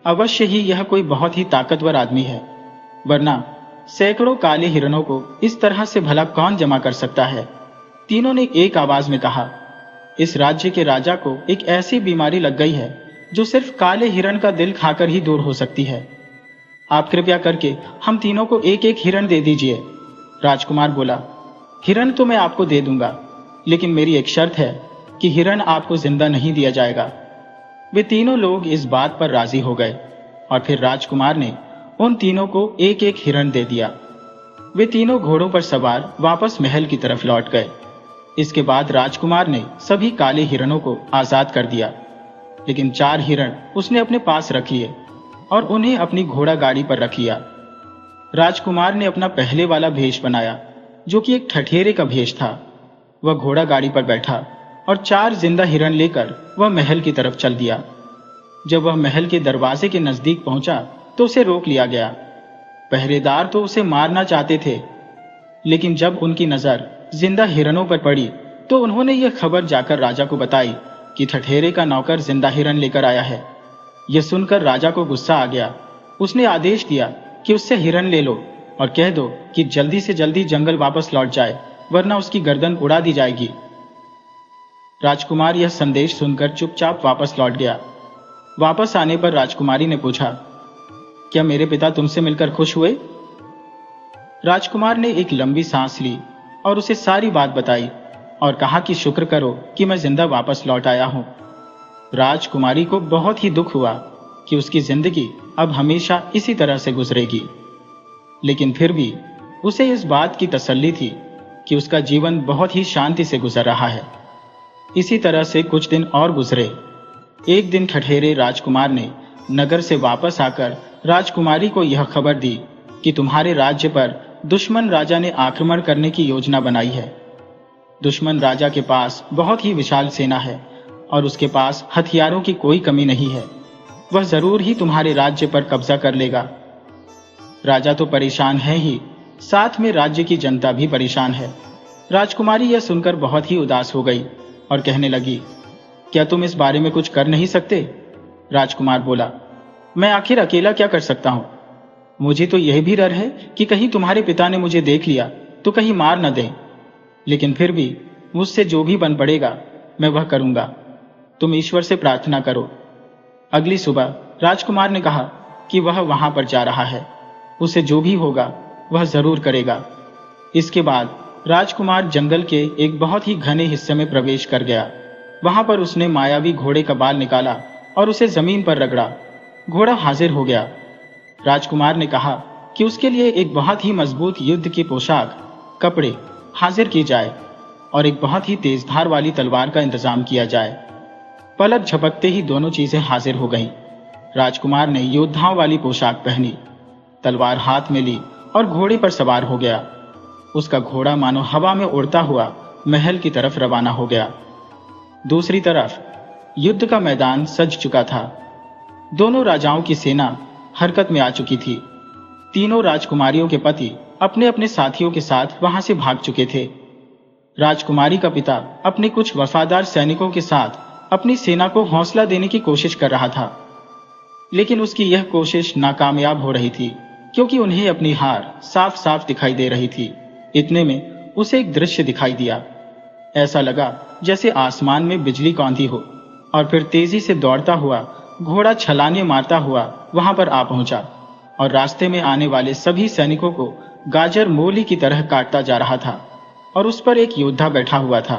अवश्य ही यह कोई बहुत ही ताकतवर आदमी है, वरना सैकड़ों काले हिरणों को इस तरह से भला कौन जमा कर सकता है। तीनों ने एक आवाज में कहा, इस राज्य के राजा को एक ऐसी बीमारी लग गई है जो सिर्फ काले हिरण का दिल खाकर ही दूर हो सकती है। आप कृपया करके हम तीनों को एक एक हिरण दे दीजिए। राजकुमार बोला, हिरण तो मैं आपको दे दूंगा, लेकिन मेरी एक शर्त है कि हिरण आपको जिंदा नहीं दिया जाएगा। वे तीनों लोग इस बात पर राजी हो गए और फिर राजकुमार ने उन तीनों को एक एक हिरण दे दिया। वे तीनों घोड़ों पर सवार वापस महल की तरफ लौट गए। इसके बाद राजकुमार ने सभी काले हिरणों को आजाद कर दिया, लेकिन 4 हिरण उसने अपने पास रख लिए और उन्हें अपनी घोड़ा गाड़ी पर रख लिया। राजकुमार ने अपना पहले वाला भेष बनाया, जो कि एक ठठेरे का भेष था। वह घोड़ा गाड़ी पर बैठा और 4 जिंदा हिरण लेकर वह महल की तरफ चल दिया। जब वह महल के दरवाजे के नजदीक पहुंचा तो उसे रोक लिया गया। पहरेदार तो उसे मारना चाहते थे, लेकिन जब उनकी नजर जिंदा हिरणों पर पड़ी तो उन्होंने यह खबर जाकर राजा को बताई कि ठठेरे का नौकर जिंदा हिरण लेकर आया है। यह सुनकर राजा को गुस्सा आ गया। उसने आदेश दिया कि उससे हिरण ले लो और कह दो कि जल्दी से जल्दी जंगल वापस लौट जाए, वरना उसकी गर्दन उड़ा दी जाएगी। राजकुमार यह संदेश सुनकर चुपचाप वापस लौट गया। वापस आने पर राजकुमारी ने पूछा, क्या मेरे पिता तुमसे मिलकर खुश हुए? राजकुमार ने एक लंबी सांस ली और उसे सारी बात बताई और कहा कि शुक्र करो कि मैं जिंदा वापस लौट आया हूं। राजकुमारी को बहुत ही दुख हुआ कि उसकी जिंदगी अब हमेशा इसी तरह से गुजरेगी, लेकिन फिर भी उसे इस बात की तसल्ली थी कि उसका जीवन बहुत ही शांति से गुजर रहा है। इसी तरह से कुछ दिन और गुजरे। एक दिन ठठेरे राजकुमार ने नगर से वापस आकर राजकुमारी को यह खबर दी कि तुम्हारे राज्य पर दुश्मन राजा ने आक्रमण करने की योजना बनाई है। दुश्मन राजा के पास बहुत ही विशाल सेना है और उसके पास हथियारों की कोई कमी नहीं है। वह जरूर ही तुम्हारे राज्य पर कब्जा कर लेगा। राजा तो परेशान है ही, साथ में राज्य की जनता भी परेशान है। राजकुमारी यह सुनकर बहुत ही उदास हो गई और कहने लगी, क्या तुम इस बारे में कुछ कर नहीं सकते? राजकुमार बोला, मैं आखिर अकेला क्या कर सकता हूं? मुझे तो यह भी डर है कि कहीं तुम्हारे पिता ने मुझे देख लिया तो कहीं मार न दें, लेकिन फिर भी मुझसे जो भी बन पड़ेगा मैं वह करूंगा। तुम ईश्वर से प्रार्थना करो। अगली सुबह राजकुमार ने कहा कि वह वहां पर जा रहा है, उसे जो भी होगा वह जरूर करेगा। इसके बाद राजकुमार जंगल के एक बहुत ही घने हिस्से में प्रवेश कर गया। वहां पर उसने मायावी घोड़े का बाल निकाला और उसे जमीन पर रगड़ा। घोड़ा हाजिर हो गया। राजकुमार ने कहा कि उसके लिए एक बहुत ही मजबूत युद्ध की पोशाक, कपड़े हाजिर की जाए और एक बहुत ही तेज धार वाली तलवार का इंतजाम किया जाए। पलक झपकते ही दोनों चीजें हाजिर हो गईं। राजकुमार ने योद्धाओं वाली पोशाक पहनी, तलवार हाथ में ली और घोड़े पर सवार हो गया। उसका घोड़ा मानो हवा में उड़ता हुआ महल की तरफ रवाना हो गया। दूसरी तरफ युद्ध का मैदान सज चुका था। दोनों राजाओं की सेना हरकत में आ चुकी थी। तीनों राजकुमारियों के पति अपने अपने साथियों के साथ वहां से भाग चुके थे। राजकुमारी का पिता अपने कुछ वफादार सैनिकों के साथ अपनी सेना को हौसला देने की कोशिश कर रहा था, लेकिन उसकी यह कोशिश नाकामयाब हो रही थी, क्योंकि उन्हें अपनी हार साफ साफ दिखाई दे रही थी। इतने में उसे एक दृश्य दिखाई दिया। ऐसा लगा जैसे आसमान में बिजली कौंधी हो, और फिर तेजी से दौड़ता हुआ घोड़ा छलांगे मारता हुआ वहां पर आ पहुंचा और रास्ते में आने वाले सभी सैनिकों को गाजर मूली की तरह काटता जा रहा था, और उस पर एक योद्धा बैठा हुआ था।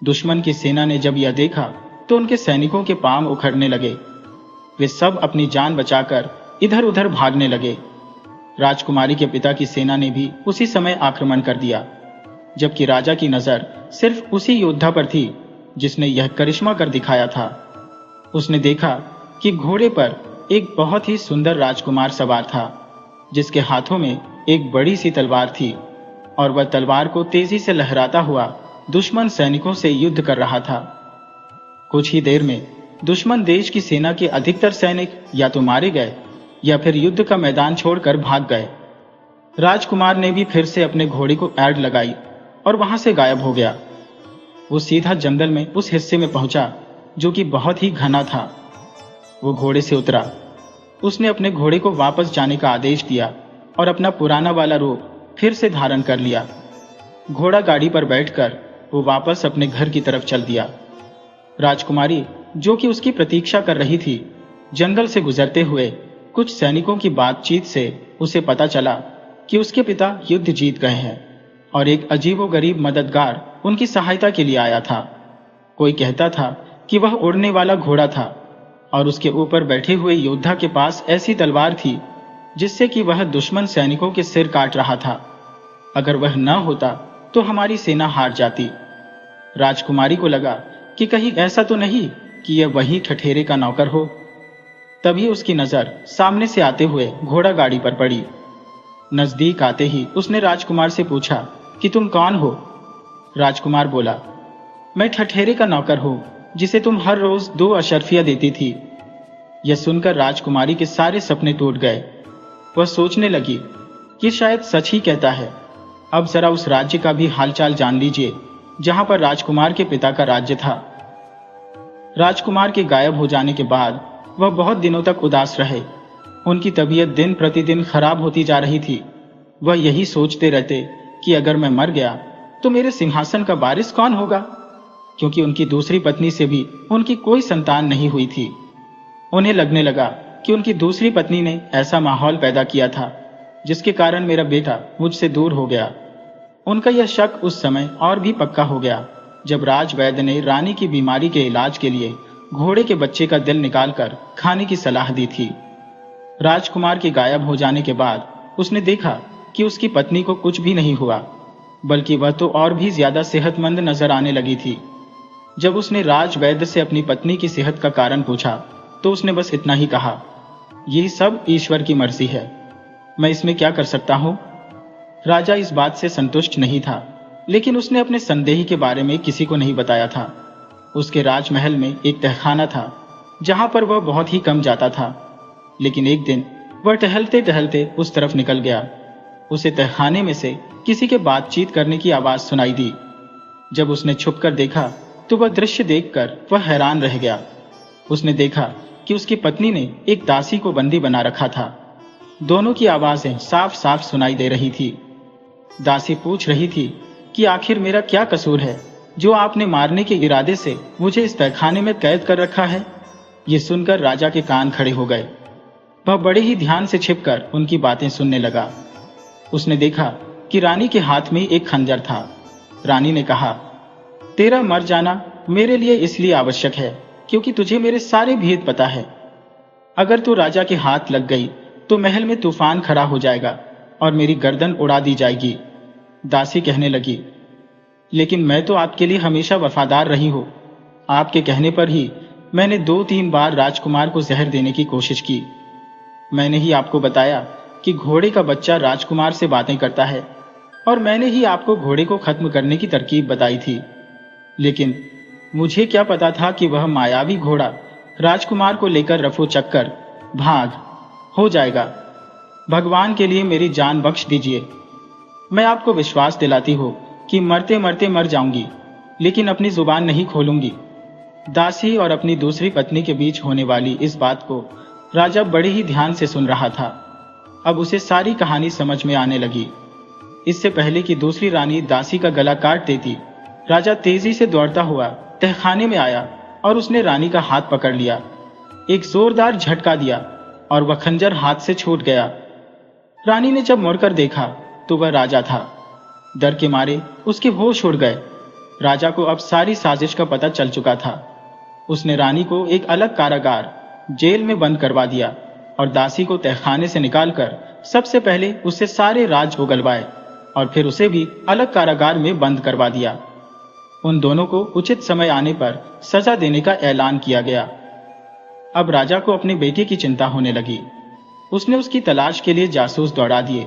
दुश्मन की सेना ने जब यह देखा तो उनके सैनिकों के पांव उखड़ने लगे। वे सब अपनी जान बचाकर इधर उधर भागने लगे। राजकुमारी के पिता की सेना ने भी उसी समय आक्रमण कर दिया, जबकि राजा की नजर सिर्फ उसी योद्धा पर थी जिसने यह करिश्मा कर दिखाया था। उसने देखा कि घोड़े पर एक बहुत ही सुंदर राजकुमार सवार था, जिसके हाथों में एक बड़ी सी तलवार थी, और वह तलवार को तेजी से लहराता हुआ दुश्मन सैनिकों से युद्ध कर रहा था। कुछ ही देर में दुश्मन देश की सेना के अधिकतर सैनिक या तो मारे गए या फिर युद्ध का मैदान छोड़कर भाग गए। राजकुमार ने भी फिर से अपने घोड़े को ऐड लगाई और वहां से गायब हो गया। वो सीधा जंगल में उस हिस्से में पहुंचा जो कि बहुत ही घना था। वो घोड़े से उतरा। उसने अपने घोड़े को वापस जाने का आदेश दिया और अपना पुराना वाला रूप फिर से धारण कर लिया। घोड़ा गाड़ी पर बैठकर वो वापस अपने घर की तरफ चल दिया। राजकुमारी, जो कि उसकी प्रतीक्षा कर रही थी, जंगल से गुजरते हुए कुछ सैनिकों की बातचीत से उसे पता चला कि उसके पिता युद्ध जीत गए हैं और एक अजीबोगरीब मददगार उनकी सहायता के लिए आया था। कोई कहता था कि वह उड़ने वाला घोड़ा था और उसके ऊपर बैठे हुए योद्धा के पास ऐसी तलवार थी जिससे कि वह दुश्मन सैनिकों के सिर काट रहा था। अगर वह न होता तो हमारी सेना हार जाती। राजकुमारी को लगा कि कहीं ऐसा तो नहीं कि यह वही ठठेरे का नौकर हो। तभी उसकी नजर सामने से आते हुए घोड़ा गाड़ी पर पड़ी। नजदीक आते ही उसने राजकुमार से पूछा कि तुम कौन हो? राजकुमार बोला, मैं ठठेरे का नौकर हूं जिसे तुम हर रोज 2 अशर्फियां देती थी। यह सुनकर राजकुमारी के सारे सपने टूट गए। वह सोचने लगी कि शायद सच ही कहता है। अब जरा उस राज्य का भी हालचाल जान लीजिए जहां पर राजकुमार के पिता का राज्य था। राजकुमार के गायब हो जाने के बाद वह बहुत दिनों तक उदास रहे। उनकी तबीयत दिन प्रतिदिन खराब होती जा रही थी। वह यही सोचते रहते कि अगर मैं मर गया तो मेरे सिंहासन का वारिस कौन होगा, क्योंकि उनकी दूसरी पत्नी से भी उनकी कोई संतान नहीं हुई थी। उन्हें लगने लगा कि उनकी दूसरी पत्नी ने ऐसा माहौल पैदा किया था जिसके कारण मेरा बेटा मुझसे दूर हो गया। उनका यह शक उस समय और भी पक्का हो गया जब राजवैद्य ने रानी की बीमारी के इलाज के लिए घोड़े के बच्चे का दिल निकालकर खाने की सलाह दी थी। राजकुमार के गायब हो जाने के बाद उसने देखा कि उसकी पत्नी को कुछ भी नहीं हुआ, बल्कि वह तो और भी ज्यादा सेहतमंद नजर आने लगी थी। जब उसने राजवैद्य से अपनी पत्नी की सेहत का कारण पूछा तो उसने बस इतना ही कहा, यही सब ईश्वर की मर्जी है, मैं इसमें क्या कर सकता हूं। राजा इस बात से संतुष्ट नहीं था, लेकिन उसने अपने संदेही के बारे में किसी को नहीं बताया था। उसके राजमहल में एक तहखाना था जहां पर वह बहुत ही कम जाता था, लेकिन एक दिन वह टहलते टहलते उस तरफ निकल गया। उसे तहखाने में से किसी के बातचीत करने की आवाज सुनाई दी। जब उसने छुपकर देखा तो वह दृश्य देखकर वह हैरान रह गया। उसने देखा कि उसकी पत्नी ने एक दासी को बंदी बना रखा था। दोनों की आवाजें साफ साफ सुनाई दे रही थी। दासी पूछ रही थी कि आखिर मेरा क्या कसूर है जो आपने मारने के इरादे से मुझे इस तहखाने में कैद कर रखा है। ये सुनकर राजा के कान खड़े हो गए। वह बड़े ही ध्यान से छिपकर उनकी बातें सुनने लगा। उसने देखा कि रानी के हाथ में एक खंजर था। रानी ने कहा, तेरा मर जाना मेरे लिए इसलिए आवश्यक है क्योंकि तुझे मेरे सारे भेद पता है। अगर तू राजा के हाथ लग गई तो महल में तूफान खड़ा हो जाएगा और मेरी गर्दन उड़ा दी जाएगी। दासी कहने लगी, लेकिन मैं तो आपके लिए हमेशा वफादार रही हूं। आपके कहने पर ही मैंने 2-3 बार राजकुमार को जहर देने की कोशिश की। मैंने ही आपको बताया कि घोड़े का बच्चा राजकुमार से बातें करता है, और मैंने ही आपको घोड़े को खत्म करने की तरकीब बताई थी। लेकिन मुझे क्या पता था कि वह मायावी घोड़ा राजकुमार को लेकर रफो चक्कर भाग हो जाएगा। भगवान के लिए मेरी जान बख्श दीजिए। मैं आपको विश्वास दिलाती हूँ कि मरते मरते मर जाऊंगी, लेकिन अपनी जुबान नहीं खोलूंगी। दासी और अपनी दूसरी पत्नी के बीच होने वाली इस बात को राजा बड़े ही ध्यान से सुन रहा था। अब उसे सारी कहानी समझ में आने लगी। इससे पहले कि दूसरी रानी दासी का गला काट देती, राजा तेजी से दौड़ता हुआ तहखाने में आया और उसने रानी का हाथ पकड़ लिया। एक जोरदार झटका दिया और वह खंजर हाथ से छूट गया। रानी ने जब मुड़कर देखा तो वह राजा था। डर के मारे उसके होश उड़ गए। राजा को अब सारी साजिश का पता चल चुका था। उसने रानी को एक अलग कारागार जेल में बंद करवा दिया और दासी को तहखाने से निकालकर सबसे पहले उससे सारे राज उगलवाए और फिर उसे भी अलग कारागार में बंद करवा दिया। उन दोनों को उचित समय आने पर सजा देने का ऐलान किया गया। अब राजा को अपने बेटे की चिंता होने लगी। उसने उसकी तलाश के लिए जासूस दौड़ा दिए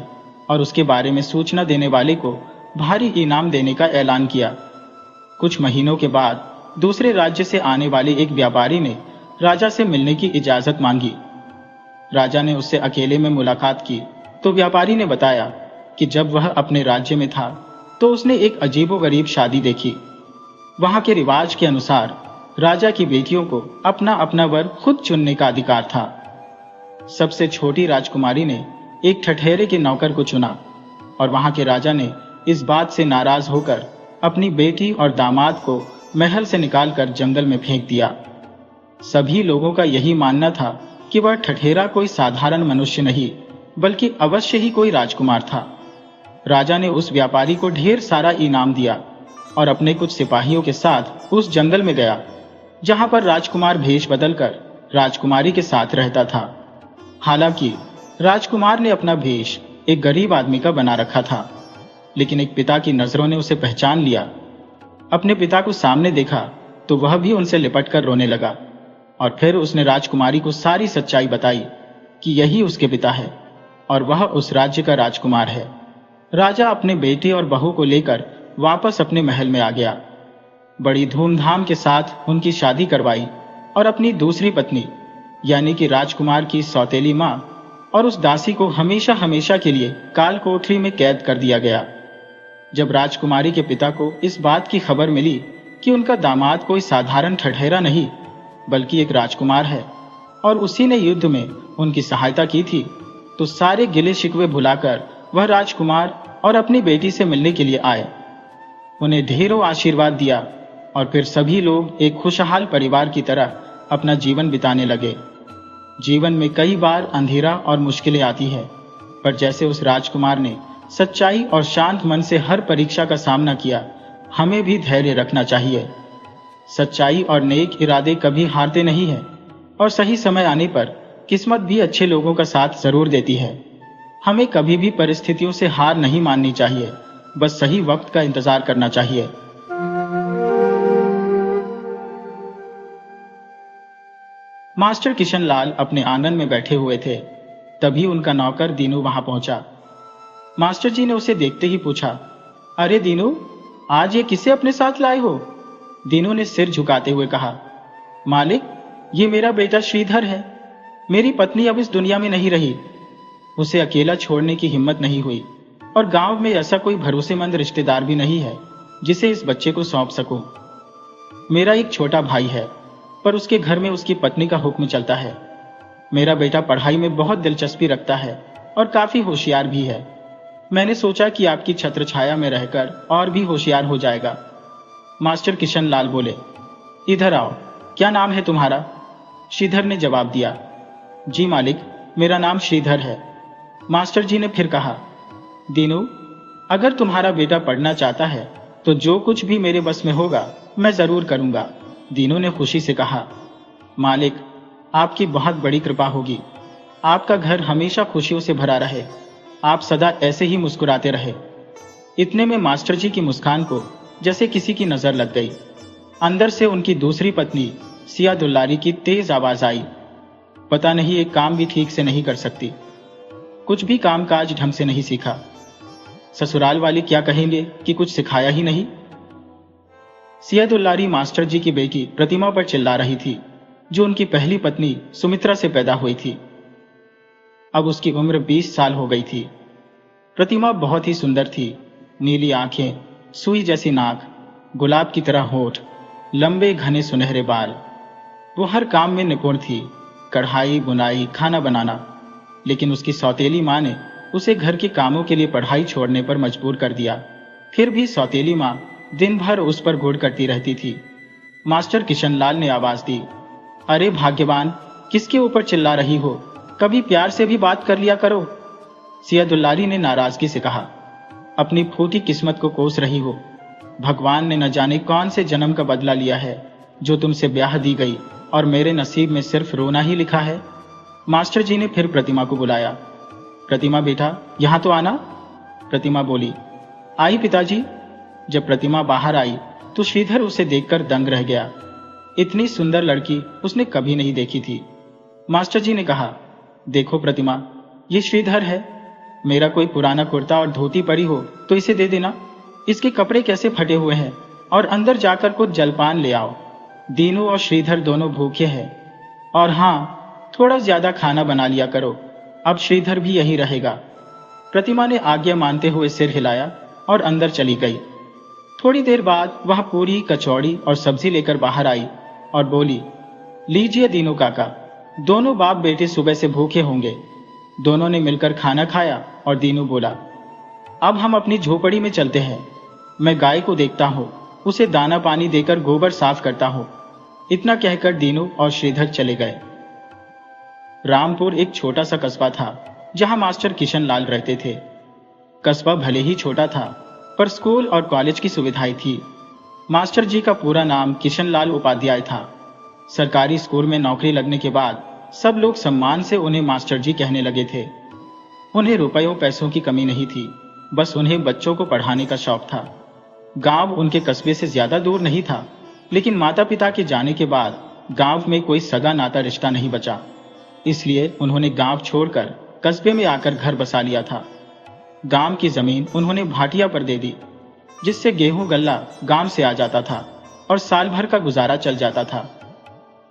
और उसके बारे में सूचना देने वाले को भारी इनाम देने का ऐलान किया। कुछ महीनों के बाद दूसरे राज्य से आने वाले एक व्यापारी ने राजा से मिलने की इजाजत मांगी। राजा ने उससे अकेले में मुलाकात की तो व्यापारी ने बताया कि जब वह अपने राज्य में था तो उसने एक अजीबोगरीब शादी देखी। वहां के रिवाज के अनुसार राजा की बेटियों को अपना अपना वर खुद चुनने का अधिकार था। सबसे छोटी राजकुमारी ने एक ठठेरे के नौकर को चुना और वहां के राजा ने इस बात से नाराज होकर अपनी बेटी और दामाद को महल से निकालकर जंगल में फेंक दिया। सभी लोगों का यही मानना था कि वह ठठेरा कोई साधारण मनुष्य नहीं बल्कि अवश्य ही कोई राजकुमार था। राजा ने उस व्यापारी को ढेर सारा इनाम दिया और अपने कुछ सिपाहियों के साथ उस जंगल में गया जहां पर राजकुमार भेष बदलकर राजकुमारी के साथ रहता था। हालांकि राजकुमार ने अपना भेष एक गरीब आदमी का बना रखा था, लेकिन एक पिता की नजरों ने उसे पहचान लिया। अपने पिता को सामने देखा तो वह भी उनसे लिपट कर रोने लगा और फिर उसने राजकुमारी को सारी सच्चाई बताई कि यही उसके पिता है और वह उस राज्य का राजकुमार है। राजा अपने बेटे और बहू को लेकर वापस अपने महल में आ गया। बड़ी धूमधाम के साथ उनकी शादी करवाई और अपनी दूसरी पत्नी यानी कि राजकुमार की सौतेली माँ और उस दासी को हमेशा हमेशा के लिए काल कोठरी में कैद कर दिया गया। जब राजकुमारी के पिता को इस बात की खबर मिली कि उनका दामाद कोई साधारण ठठेरा नहीं बल्कि एक राजकुमार है और उसी ने युद्ध में उनकी सहायता की थी, तो सारे गिले शिकवे भुलाकर वह राजकुमार और अपनी बेटी से मिलने के लिए आए। उन्हें ढेरों आशीर्वाद दिया और फिर सभी लोग एक खुशहाल परिवार की तरह अपना जीवन बिताने लगे। जीवन में कई बार अंधेरा और मुश्किलें आती है, पर जैसे उस राजकुमार ने सच्चाई और शांत मन से हर परीक्षा का सामना किया, हमें भी धैर्य रखना चाहिए। सच्चाई और नेक इरादे कभी हारते नहीं हैं और सही समय आने पर किस्मत भी अच्छे लोगों का साथ जरूर देती है। हमें कभी भी परिस्थितियों से हार नहीं माननी चाहिए, बस सही वक्त का इंतजार करना चाहिए। मास्टर किशनलाल अपने आंगन में बैठे हुए थे। तभी उनका नौकर दीनू वहां पहुंचा। मास्टर जी ने उसे देखते ही पूछा, अरे दीनू, आज ये किसे अपने साथ लाए हो? दीनू ने सिर झुकाते हुए कहा, मालिक, ये मेरा बेटा श्रीधर है। मेरी पत्नी अब इस दुनिया में नहीं रही। उसे अकेला छोड़ने की हिम्मत नहीं हुई और गांव में ऐसा कोई भरोसेमंद रिश्तेदार भी नहीं है जिसे इस बच्चे को सौंप सकूं। मेरा एक छोटा भाई है, पर उसके घर में उसकी पत्नी का हुक्म चलता है। मेरा बेटा पढ़ाई में बहुत दिलचस्पी रखता है और काफी होशियार भी है। मैंने सोचा कि आपकी छत्र छाया में रहकर और भी होशियार हो जाएगा। मास्टर किशनलाल बोले, इधर आओ, क्या नाम है तुम्हारा? श्रीधर ने जवाब दिया, जी मालिक, मेरा नाम श्रीधर है। मास्टर जी ने फिर कहा, दीनू, अगर तुम्हारा बेटा पढ़ना चाहता है तो जो कुछ भी मेरे बस में होगा मैं जरूर करूंगा। दीनू ने खुशी से कहा, मालिक, आपकी बहुत बड़ी कृपा होगी। आपका घर हमेशा खुशियों से भरा रहे। आप सदा ऐसे ही मुस्कुराते रहे। इतने में मास्टर जी की मुस्कान को जैसे किसी की नजर लग गई। अंदर से उनकी दूसरी पत्नी सिया दुल्लारी की तेज आवाज आई, पता नहीं एक काम भी ठीक से नहीं कर सकती, कुछ भी कामकाज ढंग से नहीं सीखा। ससुराल वाले क्या कहेंगे कि कुछ सिखाया ही नहीं। सिया दुल्लारी मास्टर जी की बेटी प्रतिमा पर चिल्ला रही थी, जो उनकी पहली पत्नी सुमित्रा से पैदा हुई थी। अब उसकी उम्र 20 साल हो गई थी। प्रतिमा बहुत ही सुंदर थी। नीली आंखें, सुई जैसी नाक, गुलाब की तरह होठ, लंबे घने सुनहरे बाल। वो हर काम में निपुण थी, कढ़ाई, बुनाई, खाना बनाना। लेकिन उसकी सौतेली माँ ने उसे घर के कामों के लिए पढ़ाई छोड़ने पर मजबूर कर दिया। फिर भी सौतेली माँ दिन भर उस पर घूर करती रहती थी। मास्टर किशनलाल ने आवाज दी, अरे भाग्यवान, किसके ऊपर चिल्ला रही हो? कभी प्यार से भी बात कर लिया करो। सियादुल्लारी ने नाराजगी से कहा, अपनी फूटी किस्मत को कोस रही हो। भगवान ने न जाने कौन से जन्म का बदला लिया है जो तुमसे ब्याह दी गई और मेरे नसीब में सिर्फ रोना ही लिखा है। मास्टर जी ने फिर प्रतिमा को बुलाया। प्रतिमा बेटा, यहां तो आना। प्रतिमा बोली, आई पिताजी। जब प्रतिमा बाहर आई तो श्रीधर उसे देखकर दंग रह गया। इतनी सुंदर लड़की उसने कभी नहीं देखी थी। मास्टर जी ने कहा, देखो प्रतिमा, ये श्रीधर है। मेरा कोई पुराना कुर्ता और धोती पड़ी हो तो इसे दे देना। इसके कपड़े कैसे फटे हुए हैं, और अंदर जाकर कुछ जलपान ले आओ। दीनू और श्रीधर दोनों भूखे हैं। और हाँ, थोड़ा ज्यादा खाना बना लिया करो। अब श्रीधर भी यहीं रहेगा। प्रतिमा ने आज्ञा मानते हुए सिर हिलाया और अंदर चली गई। थोड़ी देर बाद वह पूरी, कचौड़ी और सब्जी लेकर बाहर आई और बोली, लीजिए दीनू काका, दोनों बाप बेटे सुबह से भूखे होंगे। दोनों ने मिलकर खाना खाया और दीनू बोला, अब हम अपनी झोपड़ी में चलते हैं। मैं गाय को देखता हूँ, उसे दाना पानी देकर गोबर साफ करता हूँ। इतना कहकर दीनू और श्रीधर चले गए। रामपुर एक छोटा सा कस्बा था जहां मास्टर किशनलाल रहते थे। कस्बा भले ही छोटा था, पर स्कूल और कॉलेज की सुविधाएं थी। मास्टर जी का पूरा नाम किशनलाल उपाध्याय था। सरकारी स्कूल में नौकरी लगने के बाद सब लोग सम्मान से उन्हें मास्टर जी कहने लगे थे। उन्हें रुपयों पैसों की कमी नहीं थी, बस उन्हें बच्चों को पढ़ाने का शौक था। गांव उनके कस्बे से ज्यादा दूर नहीं था, लेकिन माता पिता के जाने के बाद गांव में कोई सगा नाता रिश्ता नहीं बचा। इसलिए उन्होंने गांव छोड़कर कस्बे में आकर घर बसा लिया था। गांव की जमीन उन्होंने भाटिया पर दे दी, जिससे गेहूं गल्ला गांव से आ जाता था और साल भर का गुजारा चल जाता था।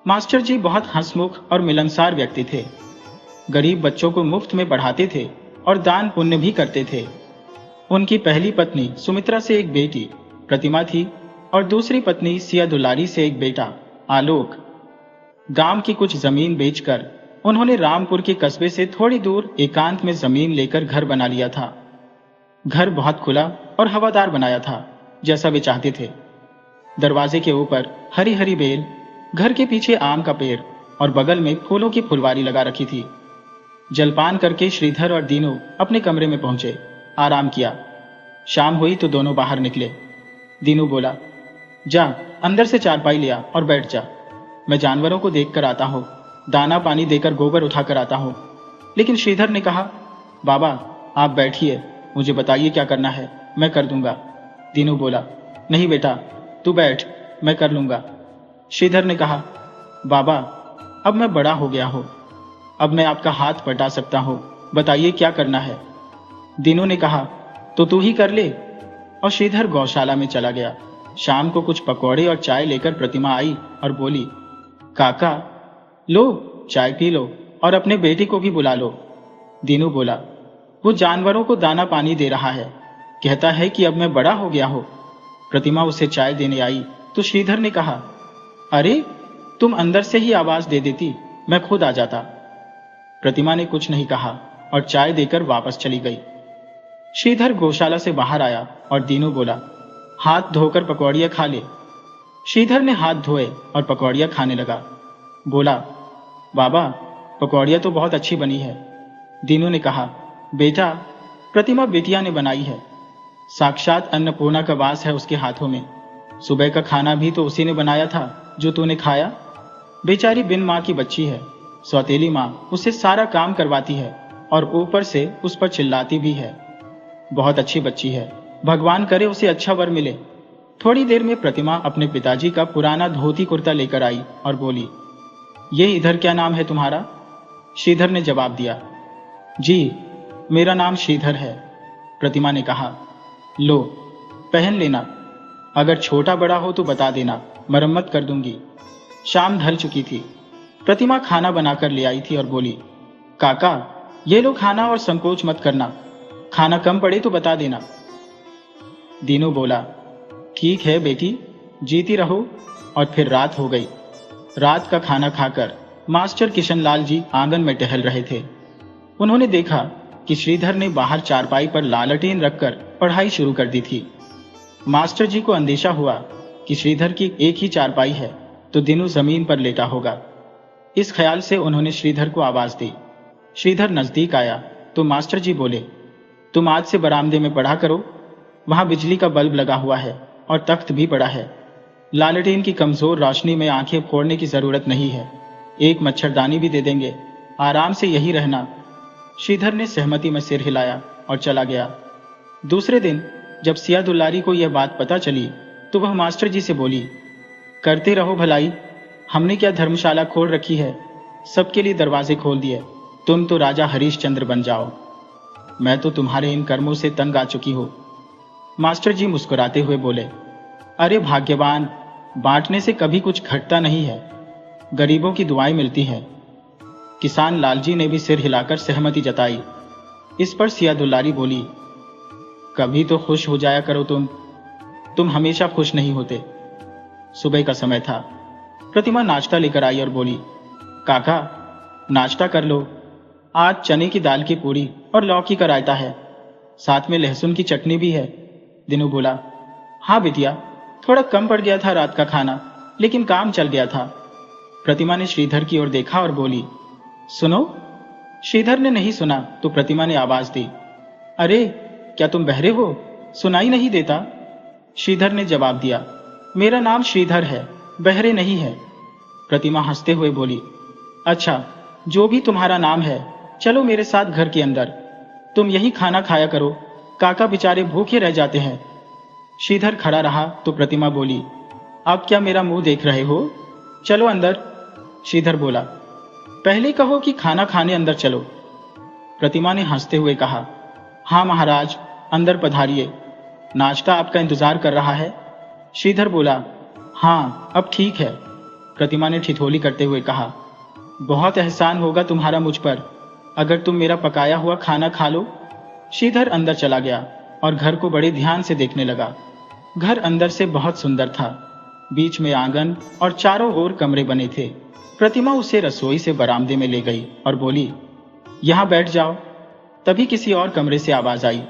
मास्टर जी बहुत हंसमुख और मिलनसार व्यक्ति थे। गरीब बच्चों को मुफ्त में पढ़ाते थे और दान पुण्य भी करते थे। उनकी पहली पत्नी सुमित्रा से एक बेटी प्रतिमा थी और दूसरी पत्नी सियादुल्लारी से एक बेटा आलोक। गांव की कुछ जमीन बेचकर उन्होंने रामपुर के कस्बे से थोड़ी दूर एकांत में जमीन लेकर घर बना लिया था। घर बहुत खुला और हवादार बनाया था, जैसा वे चाहते थे। दरवाजे के ऊपर हरी हरी बेल, घर के पीछे आम का पेड़ और बगल में फूलों की फुलवारी लगा रखी थी। जलपान करके श्रीधर और दीनू अपने कमरे में पहुंचे, आराम किया। शाम हुई तो दोनों बाहर निकले। दीनू बोला, जा अंदर से चारपाई लिया और बैठ जा। मैं जानवरों को देखकर आता हूँ, दाना पानी देकर गोबर उठाकर आता हूँ। लेकिन श्रीधर ने कहा, बाबा आप बैठिए, मुझे बताइए क्या करना है, मैं कर दूंगा। दीनू बोला, नहीं बेटा, तू बैठ, मैं कर लूंगा। श्रीधर ने कहा, बाबा अब मैं बड़ा हो गया हूँ, अब मैं आपका हाथ पटा सकता हूँ, बताइए क्या करना है। दीनू ने कहा, तो तू ही कर ले। और श्रीधर गौशाला में चला गया। शाम को कुछ पकौड़े और चाय लेकर प्रतिमा आई और बोली, काका लो चाय पी लो और अपने बेटी को भी बुला लो। दीनू बोला, वो जानवरों को दाना पानी दे रहा है, कहता है कि अब मैं बड़ा हो गया हूँ। प्रतिमा उसे चाय देने आई तो श्रीधर ने कहा, अरे तुम अंदर से ही आवाज दे देती, मैं खुद आ जाता। प्रतिमा ने कुछ नहीं कहा और चाय देकर वापस चली गई। श्रीधर गौशाला से बाहर आया और दीनू बोला, हाथ धोकर पकौड़ियाँ खा ले। श्रीधर ने हाथ धोए और पकौड़ियाँ खाने लगा। बोला, बाबा पकौड़ियाँ तो बहुत अच्छी बनी है। दीनू ने कहा, बेटा प्रतिमा बिटिया ने बनाई है, साक्षात अन्नपूर्णा का वास है उसके हाथों में। सुबह का खाना भी तो उसी ने बनाया था जो तूने खाया। बेचारी बिन माँ की बच्ची है, सौतेली माँ उससे सारा काम करवाती है और ऊपर से उस पर चिल्लाती भी है। बहुत अच्छी बच्ची है, भगवान करे उसे अच्छा वर मिले। थोड़ी देर में प्रतिमा अपने पिताजी का पुराना धोती कुर्ता लेकर आई और बोली, ये इधर क्या नाम है तुम्हारा? श्रीधर ने जवाब दिया, जी मेरा नाम श्रीधर है। प्रतिमा ने कहा, लो पहन लेना, अगर छोटा बड़ा हो तो बता देना, मरम्मत कर दूंगी। शाम ढल चुकी थी। प्रतिमा खाना बनाकर ले आई थी और बोली, काका ये लो खाना और संकोच मत करना, खाना कम पड़े तो बता देना। दीनू बोला, ठीक है बेटी, जीती रहो। और फिर रात हो गई। रात का खाना खाकर मास्टर किशनलाल जी आंगन में टहल रहे थे। उन्होंने देखा कि श्रीधर ने बाहर चारपाई पर लालटेन रखकर पढ़ाई शुरू कर दी थी। मास्टर जी को अंदेशा हुआ कि श्रीधर की एक ही चारपाई है तो दीनू जमीन पर लेटा होगा। इस ख्याल से उन्होंने श्रीधर को आवाज दी। श्रीधर नजदीक आया तो मास्टर जी बोले, तुम आज से बरामदे में पढ़ा करो, वहां बिजली का बल्ब लगा हुआ है और तख्त भी पड़ा है। लालटेन की कमजोर रोशनी में आंखें फोड़ने की जरूरत नहीं है, एक मच्छरदानी भी दे देंगे, आराम से यही रहना। श्रीधर ने सहमति में सिर हिलाया और चला गया। दूसरे दिन जब सिया दुलारी को यह बात पता चली तो वह मास्टर जी से बोली, करते रहो भलाई, हमने क्या धर्मशाला खोल रखी है, सबके लिए दरवाजे खोल दिए, तुम तो राजा हरीशचंद्र बन जाओ। मैं तो तुम्हारे इन कर्मों से तंग आ चुकी हूं। मास्टर जी मुस्कुराते हुए बोले, अरे भाग्यवान, बांटने से कभी कुछ घटता नहीं है, गरीबों की दुआएं मिलती है। किसान लालजी ने भी सिर हिलाकर सहमति जताई। इस पर सिया दुलारी बोली, कभी तो खुश हो जाया करो तुम हमेशा खुश नहीं होते। सुबह का समय था। प्रतिमा नाश्ता लेकर आई और बोली, काका नाश्ता कर लो, आज चने की दाल की पूरी और लौकी का रायता है, साथ में लहसुन की चटनी भी है। दिनू बोला, हाँ बिटिया, थोड़ा कम पड़ गया था रात का खाना, लेकिन काम चल गया था। प्रतिमा ने श्रीधर की ओर देखा और बोली, सुनो। श्रीधर ने नहीं सुना तो प्रतिमा ने आवाज दी, अरे क्या तुम बहरे हो, सुनाई नहीं देता? श्रीधर ने जवाब दिया, मेरा नाम श्रीधर है, बहरे नहीं है। प्रतिमा हंसते हुए बोली, अच्छा जो भी तुम्हारा नाम है, चलो मेरे साथ घर के अंदर, तुम यही खाना खाया करो, काका बेचारे भूखे रह जाते हैं। श्रीधर खड़ा रहा तो प्रतिमा बोली, अब क्या मेरा मुंह देख रहे हो, चलो अंदर। श्रीधर बोला, पहले कहो कि खाना खाने अंदर चलो। प्रतिमा ने हंसते हुए कहा, हाँ महाराज, अंदर पधारिए, नाश्ता आपका इंतजार कर रहा है। श्रीधर बोला, हाँ अब ठीक है। प्रतिमा ने ठिठोली करते हुए कहा, बहुत एहसान होगा तुम्हारा मुझ पर, अगर तुम मेरा पकाया हुआ खाना खा लो। श्रीधर अंदर चला गया और घर को बड़े ध्यान से देखने लगा। घर अंदर से बहुत सुंदर था, बीच में आंगन और चारों ओर कमरे बने थे। प्रतिमा उसे रसोई से बरामदे में ले गई और बोली, यहां बैठ जाओ। तभी किसी और कमरे से आवाज आई,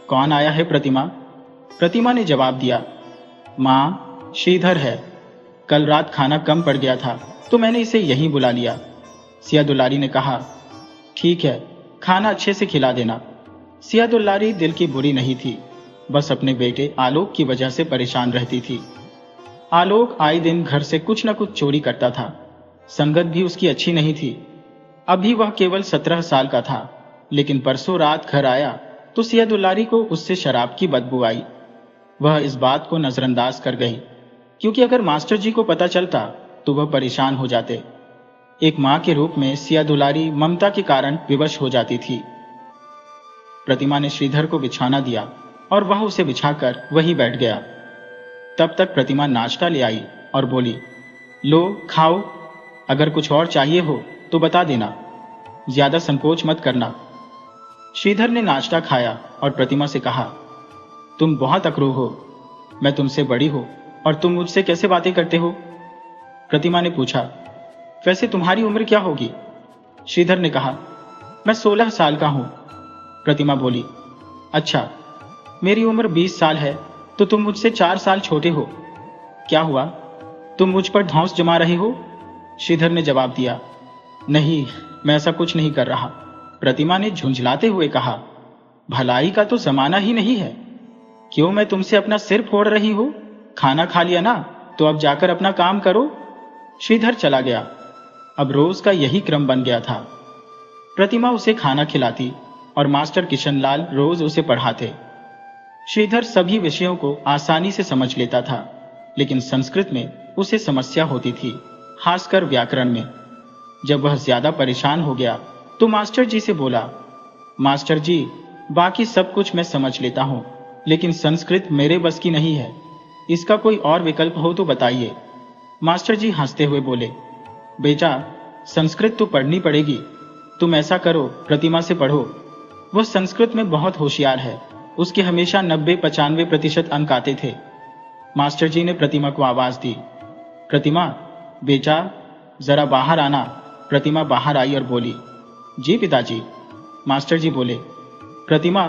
कौन आया है प्रतिमा? प्रतिमा ने जवाब दिया, मां श्रीधर है, कल रात खाना कम पड़ गया था तो मैंने इसे यहीं बुला लिया। सिया दुलारी ने कहा, ठीक है, खाना अच्छे से खिला देना। सिया दुलारी दिल की बुरी नहीं थी, बस अपने बेटे आलोक की वजह से परेशान रहती थी। आलोक आए दिन घर से कुछ न कुछ चोरी करता था, संगत भी उसकी अच्छी नहीं थी। अभी वह केवल 17 साल का था, लेकिन परसों रात घर आया तो सिया दुलारी को उससे शराब की बदबू आई। वह इस बात को नजरअंदाज कर गई, क्योंकि अगर मास्टर जी को पता चलता तो वह परेशान हो जाते। एक मां के रूप में सिया दुलारी ममता के कारण विवश हो जाती थी। प्रतिमा ने श्रीधर को बिछाना दिया और वह उसे बिछाकर वहीं बैठ गया। तब तक प्रतिमा नाश्ता ले आई और बोली, लो खाओ, अगर कुछ और चाहिए हो तो बता देना, ज्यादा संकोच मत करना। श्रीधर ने नाश्ता खाया और प्रतिमा से कहा, तुम बहुत अकरू हो, मैं तुमसे बड़ी हूं और तुम मुझसे कैसे बातें करते हो? प्रतिमा ने पूछा, वैसे तुम्हारी उम्र क्या होगी? श्रीधर ने कहा, मैं 16 साल का हूं। प्रतिमा बोली, अच्छा, मेरी उम्र 20 साल है तो तुम मुझसे 4 साल छोटे हो। क्या हुआ, तुम मुझ पर धौंस जमा रहे हो? श्रीधर ने जवाब दिया, नहीं, मैं ऐसा कुछ नहीं कर रहा। प्रतिमा ने झुंझलाते हुए कहा, भलाई का तो जमाना ही नहीं है, क्यों मैं तुमसे अपना सिर फोड़ रही हूं? खाना खा लिया ना, तो अब जाकर अपना काम करो। श्रीधर चला गया। अब रोज का यही क्रम बन गया था। प्रतिमा उसे खाना खिलाती और मास्टर किशनलाल रोज उसे पढ़ाते। श्रीधर सभी विषयों को आसानी से समझ लेता था, लेकिन संस्कृत में उसे समस्या होती थी, खासकर व्याकरण में। जब वह ज्यादा परेशान हो गया तो मास्टर जी से बोला, मास्टर जी, बाकी सब कुछ मैं समझ लेता हूं, लेकिन संस्कृत मेरे बस की नहीं है, इसका कोई और विकल्प हो तो बताइए। मास्टर जी हंसते हुए बोले, बेटा, संस्कृत तो पढ़नी पड़ेगी, तुम ऐसा करो, प्रतिमा से पढ़ो, वह संस्कृत में बहुत होशियार है, उसके हमेशा 90-95% अंक आते थे। मास्टर जी ने प्रतिमा को आवाज दी, प्रतिमा बेटा जरा बाहर आना। प्रतिमा बाहर आई और बोली, जी पिताजी। मास्टर जी बोले, प्रतिमा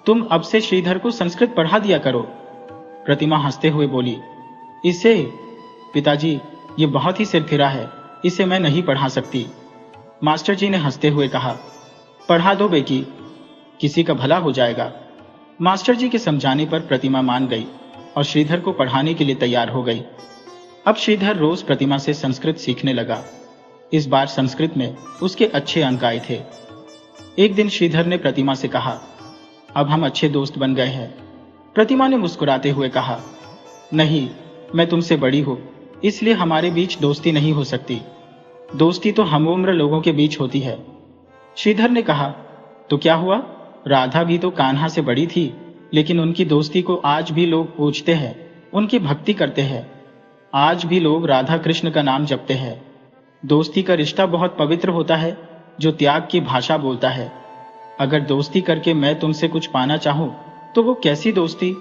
तुम अब से श्रीधर को संस्कृत पढ़ा दिया करो। प्रतिमा हंसते हुए बोली, इसे पिताजी ये बहुत ही सिरफिरा है, इसे मैं नहीं पढ़ा सकती। मास्टर जी ने हंसते हुए कहा, पढ़ा दो बेटी, किसी का भला हो जाएगा। मास्टर जी के समझाने पर प्रतिमा मान गई और श्रीधर को पढ़ाने के लिए तैयार हो गई। अब श्रीधर रोज प्रतिमा से संस्कृत सीखने लगा। इस बार संस्कृत में उसके अच्छे अंक आए थे। एक दिन श्रीधर ने प्रतिमा से कहा, अब हम अच्छे दोस्त बन गए हैं। प्रतिमा ने मुस्कुराते हुए कहा, नहीं, मैं तुमसे बड़ी हूं, इसलिए हमारे बीच दोस्ती नहीं हो सकती। दोस्ती तो हम उम्र लोगों के बीच होती है। श्रीधर ने कहा, तो क्या हुआ, राधा भी तो कान्हा से बड़ी थी, लेकिन उनकी दोस्ती को आज भी लोग पूछते हैं, उनकी भक्ति करते हैं। आज भी लोग राधा कृष्ण का नाम जपते हैं। दोस्ती का रिश्ता बहुत पवित्र होता है, जो त्याग की भाषा बोलता है। अगर दोस्ती करके मैं तुमसे कुछ पाना चाहूं, तो वो कैसी दोस्ती?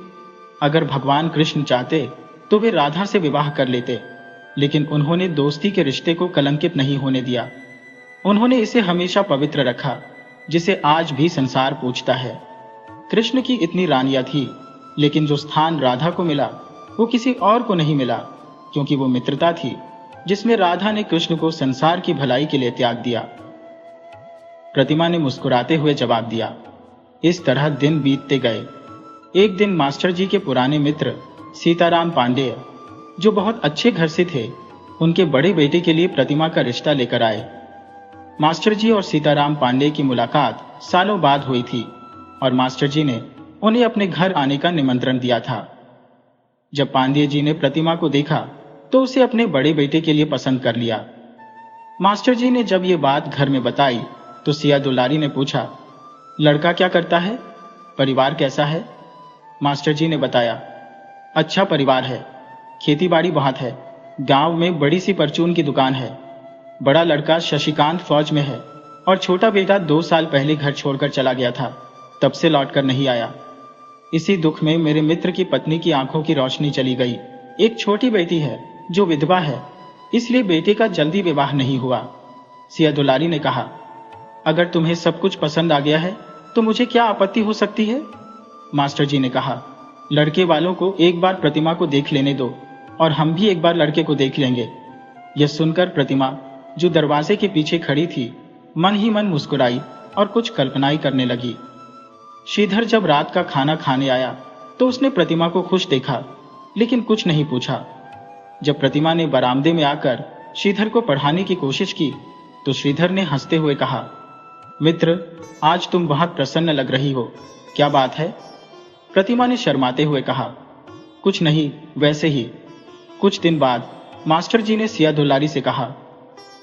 अगर भगवान कृष्ण चाहते तो वे राधा से विवाह कर लेते, लेकिन उन्होंने दोस्ती के रिश्ते को कलंकित नहीं होने दिया। उन्होंने इसे हमेशा पवित्र रखा, जिसे आज भी संसार पूछता है। कृष्ण की इतनी रानियां थी, लेकिन जो स्थान राधा को मिला वो किसी और को नहीं मिला, क्योंकि वो मित्रता थी जिसमें राधा ने कृष्ण को संसार की भलाई के लिए त्याग दिया। प्रतिमा ने मुस्कुराते हुए जवाब दिया। इस तरह दिन बीतते गए। एक दिन मास्टर जी के पुराने मित्र सीताराम पांडेय, जो बहुत अच्छे घर से थे, उनके बड़े बेटे के लिए प्रतिमा का रिश्ता लेकर आए। मास्टर जी और सीताराम पांडेय की मुलाकात सालों बाद हुई थी और मास्टर जी ने उन्हें अपने घर आने का निमंत्रण दिया था। जब पांडेय जी ने प्रतिमा को देखा तो उसे अपने बड़े बेटे के लिए पसंद कर लिया। मास्टर जी ने जब ये बात घर में बताई तो सिया दुलारी ने पूछा, लड़का क्या करता है, परिवार कैसा है? मास्टर जी ने बताया, अच्छा परिवार है, खेती बाड़ी बहुत है, गांव में बड़ी सी परचून की दुकान है। बड़ा लड़का शशिकांत फौज में है और छोटा बेटा 2 साल पहले घर छोड़कर चला गया था, तब से लौटकर नहीं आया। इसी दुख में मेरे मित्र की पत्नी की आंखों की रोशनी चली गई। एक छोटी बेटी है जो विधवा है, इसलिए बेटे का जल्दी विवाह नहीं हुआ। सिया दुलारी ने कहा, अगर तुम्हें सब कुछ पसंद आ गया है तो मुझे क्या आपत्ति हो सकती है? मास्टर जी ने कहा, लड़के वालों को एक बार प्रतिमा को देख लेने दो और हम भी एक बार लड़के को देख लेंगे। यह सुनकर प्रतिमा, जो दरवाजे के पीछे खड़ी थी, मन ही मन मुस्कुराई और कुछ कल्पनाएं करने लगी। श्रीधर जब रात का खाना खाने आया तो उसने प्रतिमा को खुश देखा, लेकिन कुछ नहीं पूछा। जब प्रतिमा ने बरामदे में आकर श्रीधर को पढ़ाने की कोशिश की तो श्रीधर ने हंसते हुए कहा, मित्र, आज तुम बहुत प्रसन्न लग रही हो, क्या बात है? प्रतिमा ने शर्माते हुए कहा, कुछ नहीं, वैसे ही। कुछ दिन बाद मास्टर जी ने सिया दुलारी से कहा,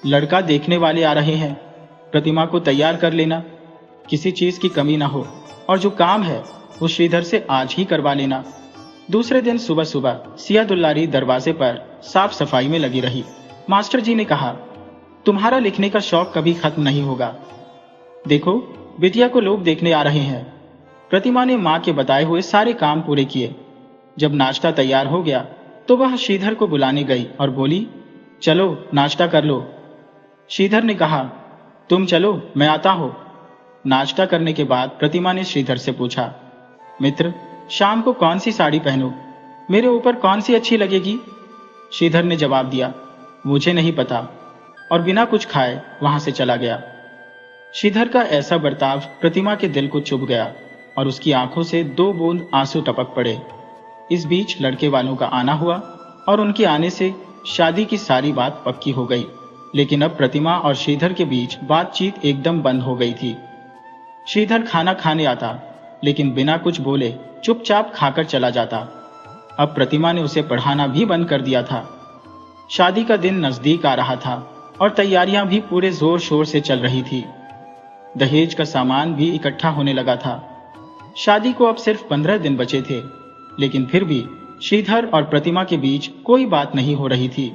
लड़का देखने वाले आ रहे हैं, प्रतिमा को तैयार कर लेना, किसी चीज की कमी ना हो, और जो काम है वो श्रीधर से आज ही करवा लेना। दूसरे दिन सुबह सुबह सिया दुलारी दरवाजे पर साफ सफाई में लगी रही। मास्टर जी ने कहा, तुम्हारा लिखने का शौक कभी खत्म नहीं होगा। देखो, बिटिया को लोग देखने आ रहे हैं। प्रतिमा ने मां के बताए हुए सारे काम पूरे किए। जब नाश्ता तैयार हो गया तो वह श्रीधर को बुलाने गई और बोली, चलो नाश्ता कर लो। श्रीधर ने कहा, तुम चलो, मैं आता हूं। नाश्ता करने के बाद प्रतिमा ने श्रीधर से पूछा, मित्र, शाम को कौन सी साड़ी पहनूं? मेरे ऊपर कौन सी अच्छी लगेगी? श्रीधर ने जवाब दिया, मुझे नहीं पता, और बिना कुछ खाए वहां से चला गया। श्रीधर का ऐसा बर्ताव प्रतिमा के दिल को चुभ गया और उसकी आंखों से 2 बूंद आंसू टपक पड़े। इस बीच लड़के वालों का आना हुआ और उनके आने से शादी की सारी बात पक्की हो गई। लेकिन अब प्रतिमा और श्रीधर के बीच बातचीत एकदम बंद हो गई थी। श्रीधर खाना खाने आता, लेकिन बिना कुछ बोले चुपचाप खाकर चला जाता। अब प्रतिमा ने उसे पढ़ाना भी बंद कर दिया था। शादी का दिन नजदीक आ रहा था और तैयारियां भी पूरे जोर शोर से चल रही थी। दहेज का सामान भी इकट्ठा होने लगा था। शादी को अब सिर्फ 15 दिन बचे थे, लेकिन फिर भी श्रीधर और प्रतिमा के बीच कोई बात नहीं हो रही थी।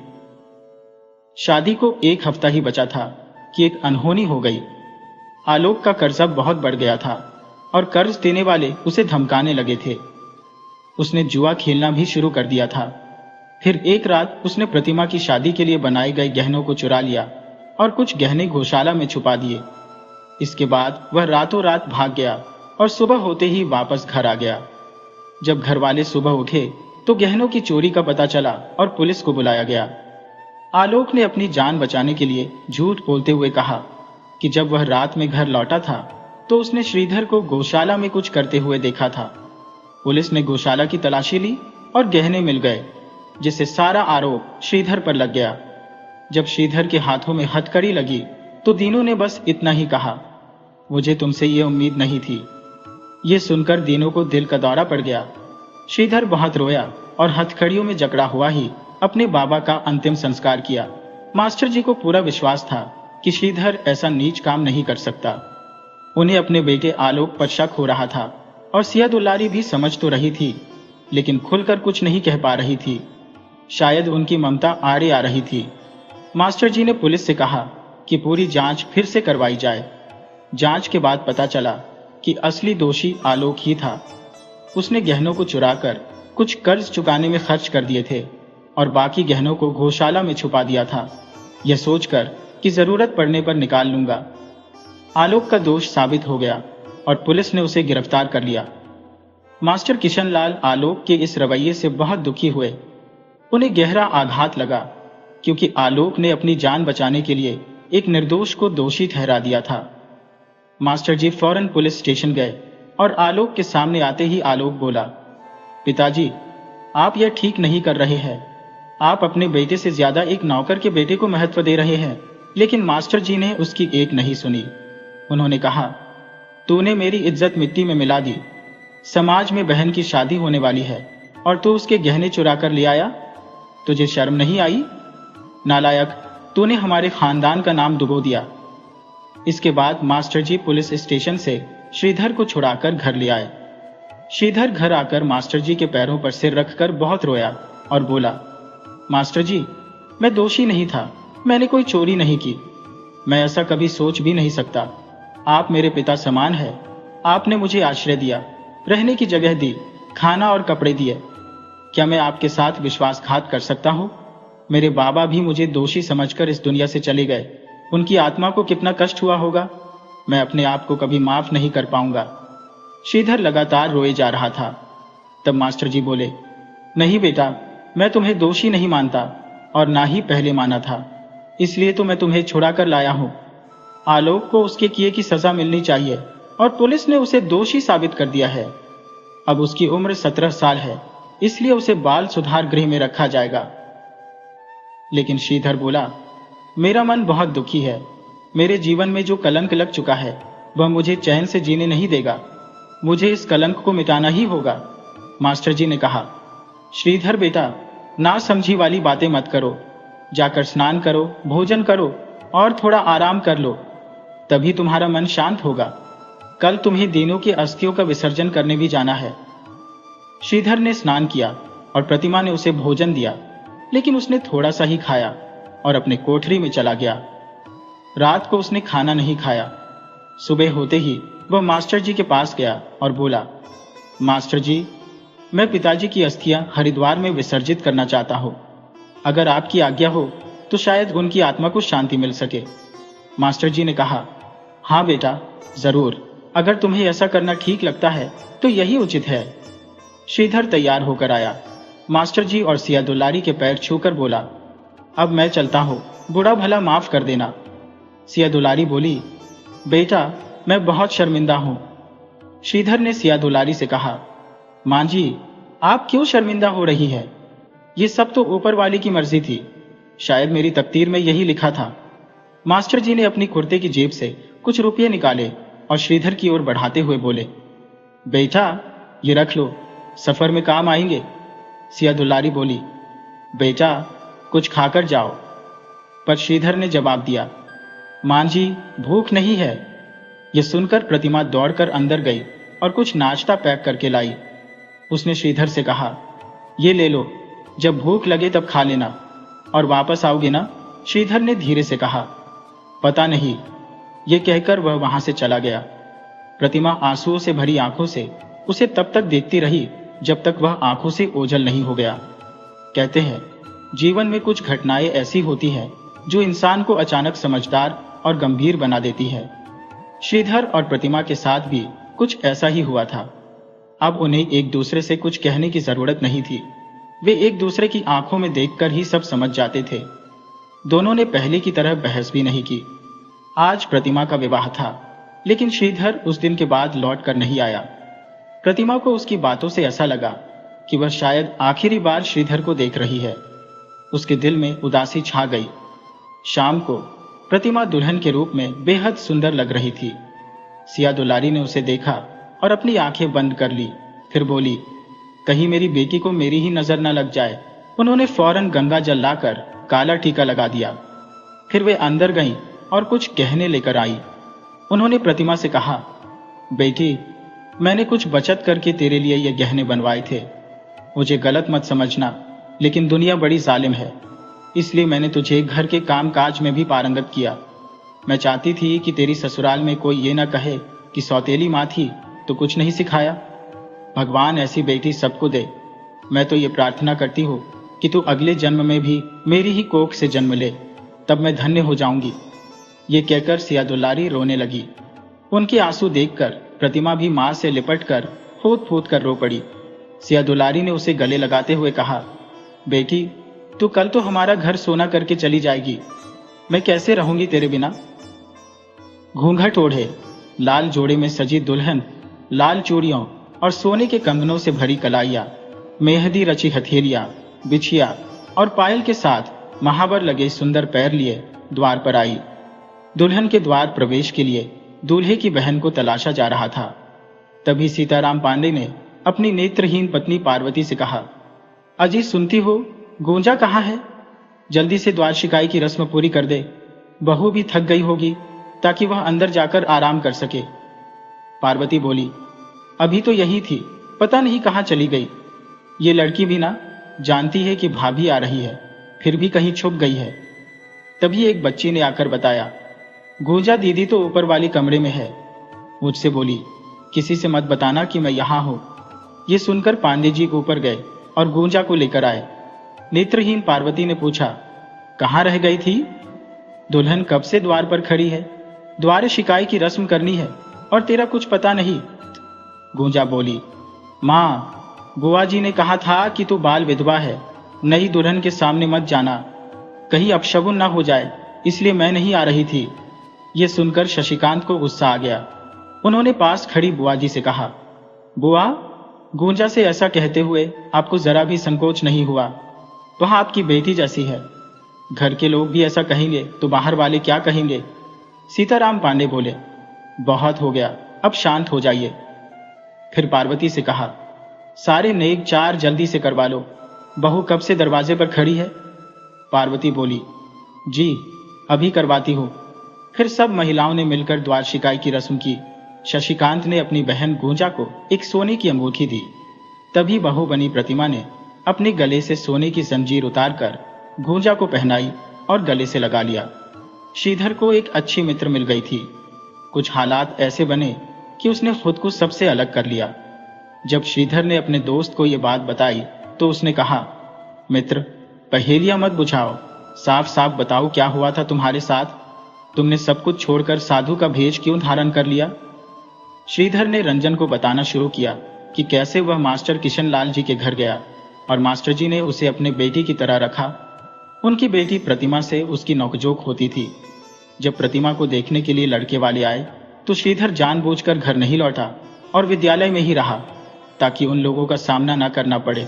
शादी को 1 हफ्ता ही बचा था कि एक अनहोनी हो गई। आलोक का कर्जा बहुत बढ़ गया था और कर्ज देने वाले उसे धमकाने लगे थे। उसने जुआ खेलना भी शुरू कर दिया था। फिर एक रात उसने प्रतिमा की शादी के लिए बनाए गए गहनों को चुरा लिया और कुछ गहने गौशाला में छुपा दिए। इसके बाद वह रातों रात भाग गया और सुबह होते ही वापस घर आ गया। जब घर वाले सुबह उठे तो गहनों की चोरी का पता चला और पुलिस को बुलाया गया। आलोक ने अपनी जान बचाने के लिए झूठ बोलते हुए कहा कि जब वह रात में घर लौटा था तो उसने श्रीधर को गौशाला में कुछ करते हुए देखा था। पुलिस ने गौशाला की तलाशी ली और गहने मिल गए, जिससे सारा आरोप श्रीधर पर लग गया। जब श्रीधर के हाथों में हथकड़ी लगी तो दीनू ने बस इतना ही कहा, मुझे तुमसे ये उम्मीद नहीं थी। ये सुनकर दीनू को दिल का दौरा पड़ गया। श्रीधर बहुत रोया और हथकड़ियों में जकड़ा हुआ ही अपने बाबा का अंतिम संस्कार किया। मास्टर जी को पूरा विश्वास था कि श्रीधर ऐसा नीच काम नहीं कर सकता। उन्हें अपने बेटे आलोक पर शक हो रहा था और सिया दुलारी भी समझ तो रही थी, लेकिन खुलकर कुछ नहीं कह पा रही थी। शायद उनकी ममता आड़े आ रही थी। मास्टर जी ने पुलिस से कहा कि पूरी जांच फिर से करवाई जाए। जांच के बाद पता चला कि असली दोषी आलोक ही था। उसने गहनों को चुराकर कुछ कर्ज चुकाने में खर्च कर दिए थे और बाकी गहनों को गौशाला में छुपा दिया था, यह सोचकर कि जरूरत पड़ने पर निकाल लूंगा। आलोक का दोष साबित हो गया और पुलिस ने उसे गिरफ्तार कर लिया। मास्टर किशनलाल आलोक के इस रवैये से बहुत दुखी हुए। उन्हें गहरा आघात लगा, क्योंकि आलोक ने अपनी जान बचाने के लिए एक निर्दोष को दोषी ठहरा दिया था। मास्टर जी फौरन पुलिस स्टेशन गए और आलोक के सामने आते ही आलोक बोला, पिताजी, आप यह ठीक नहीं कर रहे हैं। आप अपने बेटे से ज्यादा एक नौकर के बेटे को महत्व दे रहे हैं। लेकिन मास्टर जी ने उसकी एक नहीं सुनी। उन्होंने कहा, तूने मेरी इज्जत मिट्टी में मिला दी। समाज में बहन की शादी होने वाली है और तू उसके गहने चुरा कर ले आया। तुझे शर्म नहीं आई? नालायक, तूने हमारे खानदान का नाम डुबो दिया। इसके बाद मास्टर जी पुलिस स्टेशन से श्रीधर को छुड़ाकर घर ले आए। श्रीधर घर आकर मास्टर जी के पैरों पर सिर रखकर बहुत रोया और बोला, मास्टर जी, मैं दोषी नहीं था। मैंने कोई चोरी नहीं की। मैं ऐसा कभी सोच भी नहीं सकता। आप मेरे पिता समान हैं। आपने मुझे आश्रय दिया, रहने की जगह दी, खाना और कपड़े दिए। क्या मैं आपके साथ विश्वासघात कर सकता हूँ? मेरे बाबा भी मुझे दोषी समझकर इस दुनिया से चले गए। उनकी आत्मा को कितना कष्ट हुआ होगा। मैं अपने आप को कभी माफ नहीं कर पाऊंगा। श्रीधर लगातार रोए जा रहा था। तब मास्टर जी बोले, नहीं बेटा, मैं तुम्हें दोषी नहीं मानता और ना ही पहले माना था। इसलिए तो मैं तुम्हें छुड़ा कर लाया हूं। आलोक को उसके किए की सजा मिलनी चाहिए और पुलिस ने उसे दोषी साबित कर दिया है। अब उसकी उम्र 17 साल है, इसलिए उसे बाल सुधार गृह में रखा जाएगा। लेकिन श्रीधर बोला, मेरा मन बहुत दुखी है। मेरे जीवन में जो कलंक लग चुका है वह मुझे चैन से जीने नहीं देगा। मुझे इस कलंक को मिटाना ही होगा। मास्टर जी ने कहा, श्रीधर बेटा, ना समझी वाली बातें मत करो। जाकर स्नान करो, भोजन करो और थोड़ा आराम कर लो, तभी तुम्हारा मन शांत होगा। कल तुम्हें दीनों की अस्थियों का विसर्जन करने भी जाना है। श्रीधर ने स्नान किया और प्रतिमा ने उसे भोजन दिया, लेकिन उसने थोड़ा सा ही खाया और अपने कोठरी में चला गया। रात को उसने खाना नहीं खाया। सुबह होते ही वह मास्टर जी के पास गया और बोला, मास्टर जी, मैं पिताजी की अस्थियां हरिद्वार में विसर्जित करना चाहता हूं। अगर आपकी आज्ञा हो तो शायद उनकी आत्मा को शांति मिल सके। मास्टर जी ने कहा, हाँ बेटा, जरूर। अगर तुम्हें ऐसा करना ठीक लगता है तो यही उचित है। श्रीधर तैयार होकर आया। मास्टर जी और सिया दुलारी के पैर छूकर बोला, अब मैं चलता हूं, बुरा भला माफ कर देना। सिया दुलारी बोली, बेटा, मैं बहुत शर्मिंदा हूं। श्रीधर ने सिया दुलारी से कहा, मां जी, आप क्यों शर्मिंदा हो रही है? ये सब तो ऊपर वाले की मर्जी थी। शायद मेरी तकदीर में यही लिखा था। मास्टर जी ने अपनी कुर्ते की जेब से कुछ रुपये निकाले और श्रीधर की ओर बढ़ाते हुए बोले, बेटा, ये रख लो, सफर में काम आएंगे। सिया दुलारी बोली, बेटा, कुछ खाकर जाओ। पर श्रीधर ने जवाब दिया, मां जी, भूख नहीं है। यह सुनकर प्रतिमा दौड़कर अंदर गई और कुछ नाश्ता पैक करके लाई। उसने श्रीधर से कहा, ये ले लो, जब भूख लगे तब खा लेना और वापस आओगे ना? श्रीधर ने धीरे से कहा, पता नहीं। ये कहकर वह वहां से चला गया। प्रतिमा आंसुओं से भरी आंखों से उसे तब तक देखती रही जब तक वह आंखों से ओझल नहीं हो गया। कहते हैं जीवन में कुछ घटनाएं ऐसी होती हैं जो इंसान को अचानक समझदार और गंभीर बना देती है। श्रीधर और प्रतिमा के साथ भी कुछ ऐसा ही हुआ था। अब उन्हें एक दूसरे से कुछ कहने की जरूरत नहीं थी। वे एक दूसरे की आंखों में देखकर ही सब समझ जाते थे। दोनों ने पहले की तरह बहस भी नहीं की। आज प्रतिमा का विवाह था, लेकिन श्रीधर उस दिन के बाद लौट कर नहीं आया। प्रतिमा को उसकी बातों से ऐसा लगा कि वह शायद आखिरी बार श्रीधर को देख रही है। उसके दिल में उदासी छा गई। शाम को प्रतिमा दुल्हन के रूप में बेहद सुंदर लग रही थी। सिया दुलारी ने उसे देखा और अपनी आंखें बंद कर ली। फिर बोली, कहीं मेरी बेटी को मेरी ही नजर न लग जाए। उन्होंने फौरन गंगा जल लाकर काला टीका लगा दिया। फिर वे अंदर गईं और कुछ गहने लेकर आई। उन्होंने प्रतिमा से कहा, बेटी, मैंने कुछ बचत करके तेरे लिए ये गहने बनवाए थे। मुझे गलत मत समझना, लेकिन दुनिया बड़ी जालिम है, इसलिए मैंने तुझे घर के काम काज में भी पारंगत किया। मैं चाहती थी कि तेरी ससुराल में कोई ये न कहे कि सौतेली माँ थी तो कुछ नहीं सिखाया। भगवान ऐसी बेटी सबको दे। मैं तो ये प्रार्थना करती हूँ कि तू अगले जन्म में भी मेरी ही कोख से जन्म ले, तब मैं धन्य हो जाऊंगी। ये कहकर सिया दुलारी रोने लगी। उनके आंसू देखकर प्रतिमा भी मां से लिपटकर फूट फूट कर रो पड़ी। सिया दुलारी ने उसे गले लगाते हुए कहा, बेटी, तू कल तो हमारा घर सोना करके चली जाएगी। मैं कैसे रहूंगी तेरे बिना। घूंघट ओढ़े, लाल जोड़े में सजी दुल्हन, लाल चूड़ियों और सोने के कंगनों से भरी कलाइयां, मेहंदी रची हथेलियां, बिछिया और पायल के साथ महावर लगे सुंदर पैर लिए द्वार पर आई। दुल्हन के द्वार प्रवेश के लिए दूल्हे की बहन को तलाशा जा रहा था। तभी सीताराम पांडे ने अपनी नेत्रहीन पत्नी पार्वती से कहा, अजी सुनती हो, गोंजा कहाँ है? जल्दी से द्वार शिकाई की रस्म पूरी कर दे। बहू भी थक गई होगी, ताकि वह अंदर जाकर आराम कर सके। पार्वती बोली, अभी तो यही थी, पता नहीं कहाँ चली गई। ये लड़की भी ना जानती है कि भाभी आ रही है, फिर भी कहीं छुप गई है। तभी एक बच्ची ने आकर बताया, गोंजा दीदी तो ऊपर वाली कमरे में है। मुझसे बोली, किसी से मत बताना कि मैं यहाँ हूँ। ये सुनकर पांडे जी ऊपर गए और गोंजा को लेकर आए। नेत्रहीन पार्वती ने पूछा, कहाँ रह गई थी? दुल्हन कब से द्वार पर खड़ी है, द्वार शिकाई की रस्म करनी है और तेरा कुछ पता नहीं। गोंजा बोली, माँ, बुआ जी ने कहा था कि तू बाल विधवा है, नई दुल्हन के सामने मत जाना, कहीं अपशगुन ना हो जाए, इसलिए मैं नहीं आ रही थी। यह सुनकर शशिकांत को गुस्सा आ गया। उन्होंने पास खड़ी बुआ जी से कहा, बुआ, गोंजा से ऐसा कहते हुए आपको जरा भी संकोच नहीं हुआ? वह आपकी बेटी जैसी है। घर के लोग भी ऐसा कहेंगे तो बाहर वाले क्या कहेंगे? सीताराम पांडे बोले, बहुत हो गया, अब शांत हो जाइए। फिर पार्वती से कहा, सारे नेक चार जल्दी से करवा लो। बहू कब से दरवाजे पर खड़ी है? पार्वती बोली, जी अभी करवाती हूँ। फिर सब महिलाओं ने मिलकर द्वार शिकाई की रस्म की। शशिकांत ने अपनी बहन गोंजा को एक सोने की अंगूठी दी। तभी बहू बनी प्रतिमा ने अपने गले से सोने की जंजीर उतारकर गोंजा को पहनाई और गले से लगा लिया। श्रीधर को एक अच्छी मित्र मिल गई थी। कुछ हालात ऐसे बने कि उसने खुद को सबसे अलग कर लिया। जब श्रीधर ने अपने दोस्त को यह बात बताई तो उसने कहा, मित्र, पहेलियां मत बुझाओ, साफ साफ बताओ क्या हुआ था तुम्हारे साथ? तुमने सब कुछ छोड़कर साधु का भेष क्यों धारण कर लिया? श्रीधर ने रंजन को बताना शुरू किया कि कैसे वह मास्टर किशन लाल जी के घर गया और मास्टर जी ने उसे अपने बेटी की तरह रखा। उनकी बेटी प्रतिमा से उसकी नोकझोंक होती थी। जब प्रतिमा को देखने के लिए लड़के वाले आए तो श्रीधर जानबूझकर घर नहीं लौटा और विद्यालय में ही रहा, ताकि उन लोगों का सामना न करना पड़े।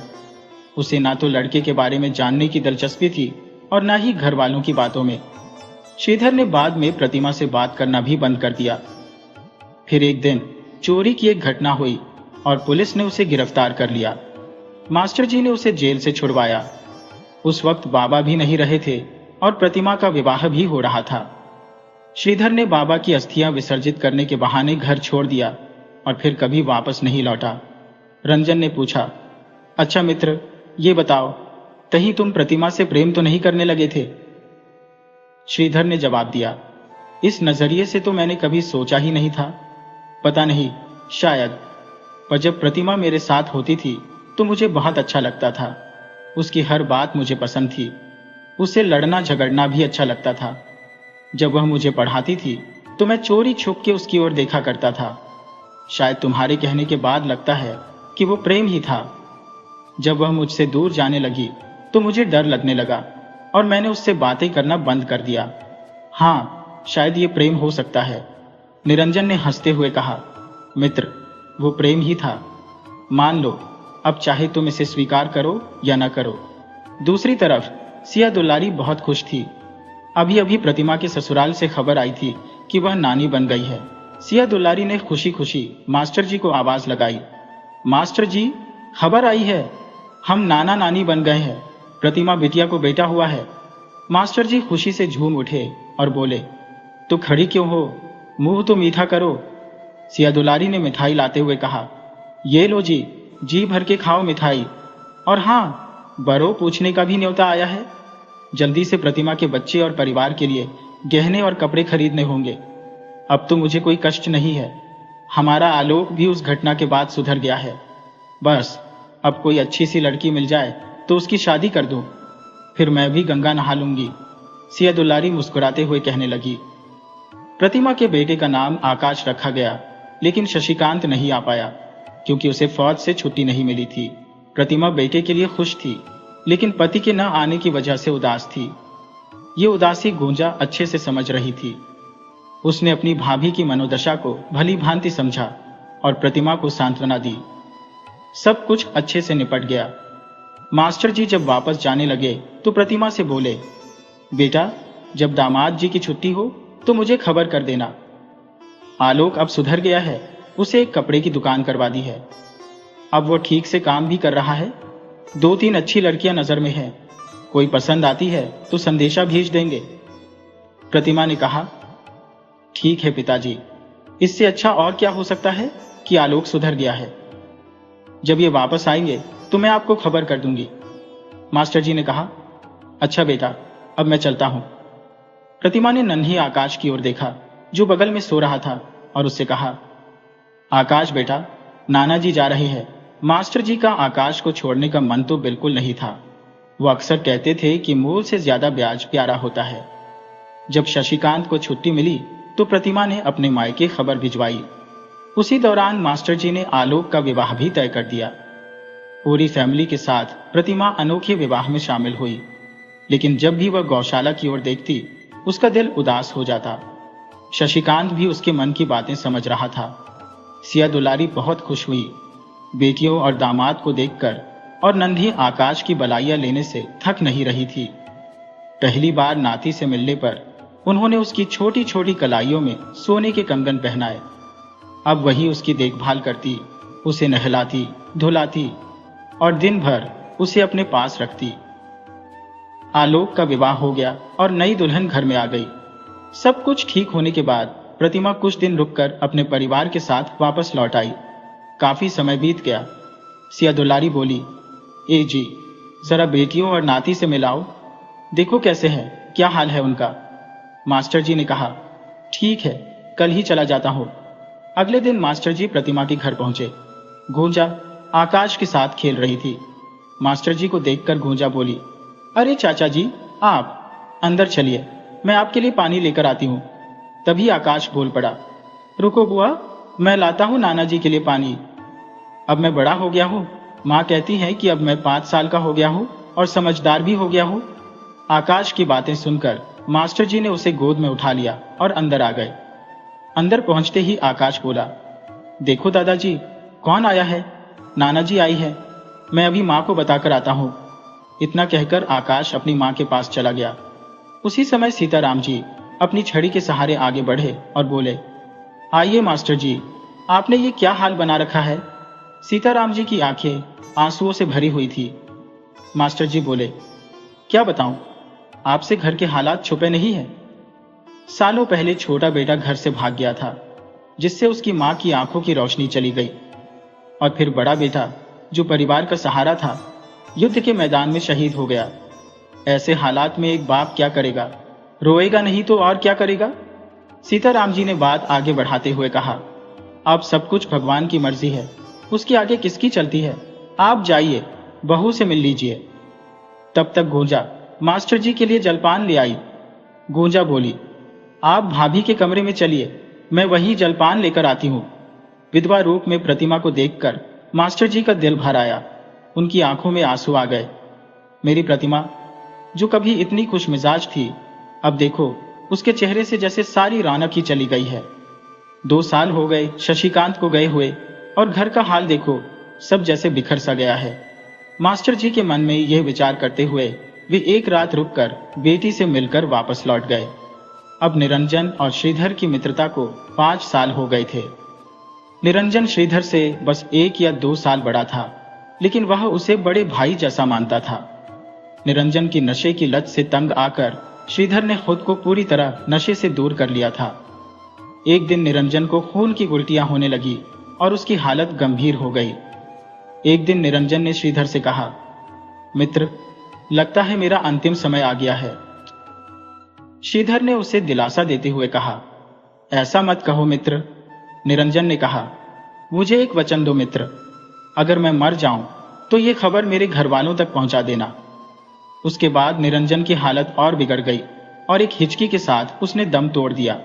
उसे ना तो लड़के के बारे में जानने की दिलचस्पी थी और ना ही घर वालों की बातों में। श्रीधर ने बाद में प्रतिमा से बात करना भी बंद कर दिया। फिर एक दिन चोरी की एक घटना हुई और पुलिस ने उसे गिरफ्तार कर लिया। मास्टर जी ने उसे जेल से छुड़वाया। उस वक्त बाबा भी नहीं रहे थे और प्रतिमा का विवाह भी हो रहा था। श्रीधर ने बाबा की अस्थियां विसर्जित करने के बहाने घर छोड़ दिया और फिर कभी वापस नहीं लौटा। रंजन ने पूछा, अच्छा मित्र, ये बताओ, कहीं तुम प्रतिमा से प्रेम तो नहीं करने लगे थे? श्रीधर ने जवाब दिया, इस नजरिए से तो मैंने कभी सोचा ही नहीं था। पता नहीं, शायद। पर जब प्रतिमा मेरे साथ होती थी तो मुझे बहुत अच्छा लगता था। उसकी हर बात मुझे पसंद थी। उससे लड़ना झगड़ना भी अच्छा लगता था। जब वह मुझे पढ़ाती थी तो मैं चोरी छुप के उसकी ओर देखा करता था। शायद तुम्हारे कहने के बाद लगता है कि वो प्रेम ही था। जब वह मुझसे दूर जाने लगी तो मुझे डर लगने लगा और मैंने उससे बातें करना बंद कर दिया। हाँ, शायद ये प्रेम हो सकता है। निरंजन ने हंसते हुए कहा। मित्र, वो प्रेम ही था। मान लो, अब चाहे तुम इसे स्वीकार करो या न करो। दूसरी तरफ सिया दुलारी बहुत खुश थी। अभी अभी प्रतिमा के ससुराल से खबर आई थी कि वह नानी बन गई है। सिया दुलारी ने खुशी खुशी मास्टर जी को आवाज लगाई। मास्टर जी, खबर आई है, हम नाना नानी बन गए हैं। प्रतिमा बिटिया को बेटा हुआ है। मास्टर जी खुशी से झूम उठे और बोले, तो खड़ी क्यों हो, मुंह तो मीठा करो। सिया दुलारी ने मिठाई लाते हुए कहा, ये लो जी भर के खाओ मिठाई। और हाँ, बड़ों पूछने का भी न्योता आया है। जल्दी से प्रतिमा के बच्चे और परिवार के लिए गहने और कपड़े खरीदने होंगे। अब तो मुझे कोई कष्ट नहीं है। हमारा आलोक भी उस घटना के बाद सुधर गया है। बस अब कोई अच्छी सी लड़की मिल जाए तो उसकी शादी कर दूं, फिर मैं भी गंगा नहा लूंगी। सिया दुलारी मुस्कुराते हुए कहने लगी। प्रतिमा के बेटे का नाम आकाश रखा गया, लेकिन शशिकांत नहीं आ पाया क्योंकि उसे फौज से छुट्टी नहीं मिली थी। प्रतिमा बेटे के लिए खुश थी, लेकिन पति के न आने की वजह से उदास थी। ये उदासी गूंजा अच्छे से समझ रही थी। उसने अपनी भाभी की मनोदशा को भली भांति समझा और प्रतिमा को सांत्वना दी। सब कुछ अच्छे से निपट गया। मास्टर जी जब वापस जाने लगे तो प्रतिमा से बोले, बेटा, जब दामाद जी की छुट्टी हो तो मुझे खबर कर देना। आलोक अब सुधर गया है, उसे एक कपड़े की दुकान करवा दी है। अब वो ठीक से काम भी कर रहा है। 2-3 अच्छी लड़कियां नजर में हैं। कोई पसंद आती है तो संदेशा भेज देंगे। प्रतिमा ने कहा, ठीक है पिताजी, इससे अच्छा और क्या हो सकता है कि आलोक सुधर गया है। जब ये वापस आएंगे तो मैं आपको खबर कर दूंगी। मास्टर जी ने कहा, अच्छा बेटा, अब मैं चलता हूं। प्रतिमा ने नन्ही आकाश की ओर देखा जो बगल में सो रहा था और उससे कहा, आकाश बेटा, नाना जी जा रहे हैं। मास्टर जी का आकाश को छोड़ने का मन तो बिल्कुल नहीं था। वो अक्सर कहते थे कि मूल से ज्यादा ब्याज प्यारा होता है। जब शशिकांत को छुट्टी मिली तो प्रतिमा ने अपने मायके खबर भिजवाई। उसी दौरान मास्टर जी ने आलोक का विवाह भी तय कर दिया। पूरी फैमिली के साथ प्रतिमा अनोखे विवाह में शामिल हुई, लेकिन जब भी वह गौशाला की ओर देखती उसका दिल उदास हो जाता। शशिकांत भी उसके मन की बातें समझ रहा था। सिया दुलारी बहुत खुश हुई। बेटियों और दामाद को देखकर और नन्ही आकाश की बलाइयां लेने से थक नहीं रही थी। पहली बार नाती से मिलने पर उन्होंने उसकी छोटी छोटी कलाइयों में सोने के कंगन पहनाए। अब वही उसकी देखभाल करती, उसे नहलाती धुलाती और दिन भर उसे अपने पास रखती। आलोक का विवाह हो गया और नई दुल्हन घर में आ गई। सब कुछ ठीक होने के बाद प्रतिमा कुछ दिन रुककर अपने परिवार के साथ वापस लौट आई। काफी समय बीत गया। सिया दुलारी बोली, ए जी, जरा बेटियों और नाती से मिलाओ, देखो कैसे हैं, क्या हाल है उनका। मास्टर जी ने कहा, ठीक है, कल ही चला जाता हूं। अगले दिन मास्टर जी प्रतिमा के घर पहुंचे। गूंजा आकाश के साथ खेल रही थी। मास्टर जी को देखकर गूंजा बोली, अरे चाचा जी, आप अंदर चलिए, मैं आपके लिए पानी लेकर आती हूं। तभी आकाश बोल पड़ा, रुको बुआ, मैं लाता हूं नाना जी के लिए पानी। अब मैं बड़ा हो गया हूं। माँ कहती है कि अब मैं 5 साल का हो गया हूं और समझदार भी हो गया हूं। आकाश की बातें सुनकर मास्टर जी ने उसे गोद में उठा लिया और अंदर आ गए। अंदर पहुंचते ही आकाश बोला, देखो दादाजी, कौन आया है। नाना जी आई है, मैं अभी माँ को बताकर आता हूँ। इतना कहकर आकाश अपनी माँ के पास चला गया। उसी समय सीताराम जी अपनी छड़ी के सहारे आगे बढ़े और बोले, आइए मास्टर जी, आपने ये क्या हाल बना रखा है। सीताराम जी की आंखें आंसुओं से भरी हुई थी। मास्टर जी बोले, क्या बताऊं, आपसे घर के हालात छुपे नहीं है। सालों पहले छोटा बेटा घर से भाग गया था, जिससे उसकी मां की आंखों की रोशनी चली गई। और फिर बड़ा बेटा, जो परिवार का सहारा था, युद्ध के मैदान में शहीद हो गया। ऐसे हालात में एक बाप क्या करेगा, रोएगा नहीं तो और क्या करेगा। सीताराम जी ने बात आगे बढ़ाते हुए कहा, अब सब कुछ भगवान की मर्जी है, उसके आगे किसकी चलती है। आप जाइए, बहू से मिल लीजिए। तब तक गूंजा मास्टर जी के लिए जलपान ले आई। गूंजा बोली, आप भाभी के कमरे में चलिए, मैं वही जलपान लेकर आती हूँ। विधवा रूप में प्रतिमा को देखकर मास्टर जी का दिल भर आया। उनकी आंखों में आंसू आ गए। मेरी प्रतिमा, जो कभी इतनी खुश मिजाज थी, अब देखो उसके चेहरे से जैसे सारी रौनक ही चली गई है। 2 साल हो गए शशिकांत को गए हुए, और घर का हाल देखो, सब जैसे बिखर सा गया है। मास्टर जी के मन में यह विचार करते हुए वे एक रात रुककर बेटी से मिलकर वापस लौट गए। अब निरंजन और श्रीधर की मित्रता को 5 साल हो गए थे। निरंजन श्रीधर से बस 1 या 2 साल बड़ा था, लेकिन वह उसे बड़े भाई जैसा मानता था। निरंजन की नशे की लत से तंग आकर श्रीधर ने खुद को पूरी तरह नशे से दूर कर लिया था। एक दिन निरंजन को खून की उल्टियां होने लगी और उसकी हालत गंभीर हो गई। एक दिन निरंजन ने श्रीधर से कहा, मित्र, लगता है मेरा अंतिम समय आ गया है। श्रीधर ने उसे दिलासा देते हुए कहा, ऐसा मत कहो मित्र। निरंजन ने कहा, मुझे एक वचन दो मित्र, अगर मैं मर जाऊं तो ये खबर मेरे घर वालों तक पहुंचा देना। उसके बाद निरंजन की हालत और बिगड़ गई और एक हिचकी के साथ उसने दम तोड़ दिया।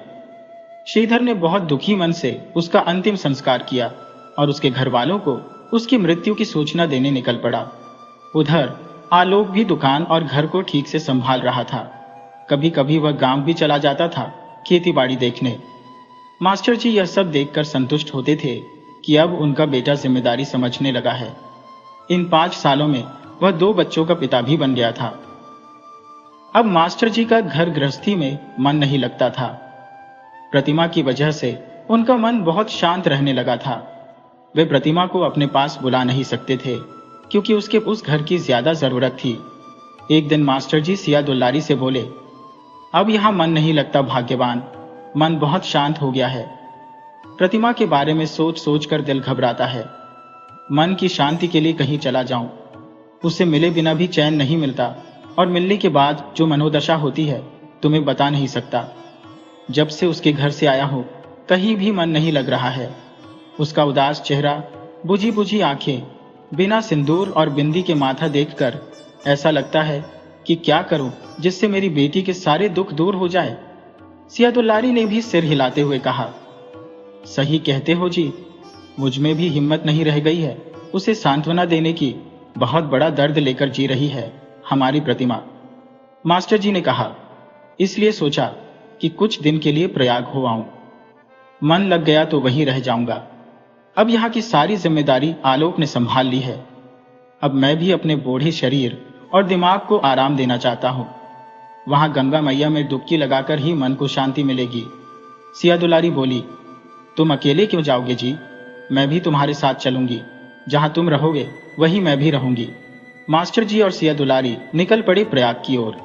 श्रीधर ने बहुत दुखी मन से उसका अंतिम संस्कार किया और उसके घर वालों को उसकी मृत्यु की सूचना देने निकल पड़ा। उधर आलोक भी दुकान और घर को ठीक से संभाल रहा था। कभी कभी वह गांव भी चला जाता था खेतीबाड़ी देखने। मास्टर जी यह सब देखकर संतुष्ट होते थे कि अब उनका बेटा जिम्मेदारी समझने लगा है। इन 5 सालों में वह 2 बच्चों का पिता भी बन गया था। अब मास्टर जी का घर गृहस्थी में मन नहीं लगता था। प्रतिमा की वजह से उनका मन बहुत शांत रहने लगा था। वे प्रतिमा को अपने पास बुला नहीं सकते थे, क्योंकि उसके उस घर की ज्यादा जरूरत थी। एक दिन मास्टर जी सिया दुल्लारी से बोले, अब यहां मन नहीं लगता भाग्यवान, मन बहुत शांत हो गया है। प्रतिमा के बारे में सोच सोच कर दिल घबराता है। मन की शांति के लिए कहीं चला जाऊं, उससे मिले बिना भी चैन नहीं मिलता, और मिलने के बाद जो मनोदशा होती है तुम्हें बता नहीं सकता। जब से उसके घर से आया हूं, कहीं भी मन नहीं लग रहा है। उसका उदास चेहरा, बुझी बुझी आंखें, बिना सिंदूर और बिंदी के माथा देखकर ऐसा लगता है कि क्या करूं जिससे मेरी बेटी के सारे दुख दूर हो जाए। सिया दुल्लारी ने भी सिर हिलाते हुए कहा, सही कहते हो जी, मुझ में भी हिम्मत नहीं रह गई है उसे सांत्वना देने की। बहुत बड़ा दर्द लेकर जी रही है हमारी प्रतिमा। मास्टर जी ने कहा, इसलिए सोचा कि कुछ दिन के लिए प्रयाग हो आऊं। मन लग गया तो वहीं रह जाऊंगा। अब यहाँ की सारी जिम्मेदारी आलोक ने संभाल ली है। अब मैं भी अपने बूढ़े शरीर और दिमाग को आराम देना चाहता हूँ। वहां गंगा मैया में डुबकी लगाकर ही मन को शांति मिलेगी। सिया दुलारी बोली, तुम अकेले क्यों जाओगे जी, मैं भी तुम्हारे साथ चलूंगी। जहां तुम रहोगे वहीं मैं भी रहूंगी। मास्टर जी और सिया दुलारी निकल पड़े प्रयाग की ओर।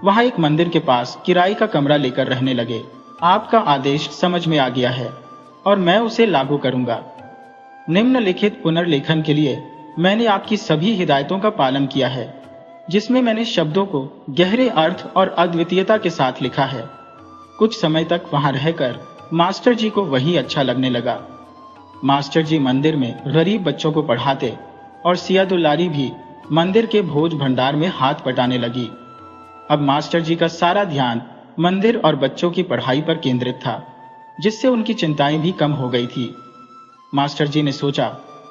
वहां एक मंदिर के पास किराए का कमरा लेकर रहने लगे। आपका आदेश समझ में आ गया है और मैं उसे लागू करूंगा। निम्नलिखित पुनर्लेखन के लिए मैंने आपकी सभी हिदायतों का पालन किया है, जिसमें मैंने शब्दों को गहरे अर्थ और अद्वितीयता के साथ लिखा है। कुछ समय तक वहां रहकर मास्टर जी को वही अच्छा लगने लगा। मास्टर जी मंदिर में गरीब बच्चों को पढ़ाते और सिया दुल्लारी भी मंदिर के भोज भंडार में हाथ बटाने लगी। अब मास्टर जी का सारा ध्यान मंदिर और बच्चों की पढ़ाई पर केंद्रित था, जिससे उनकी चिंताएं भी कम हो गई थी। मास्टर जी ने सोचा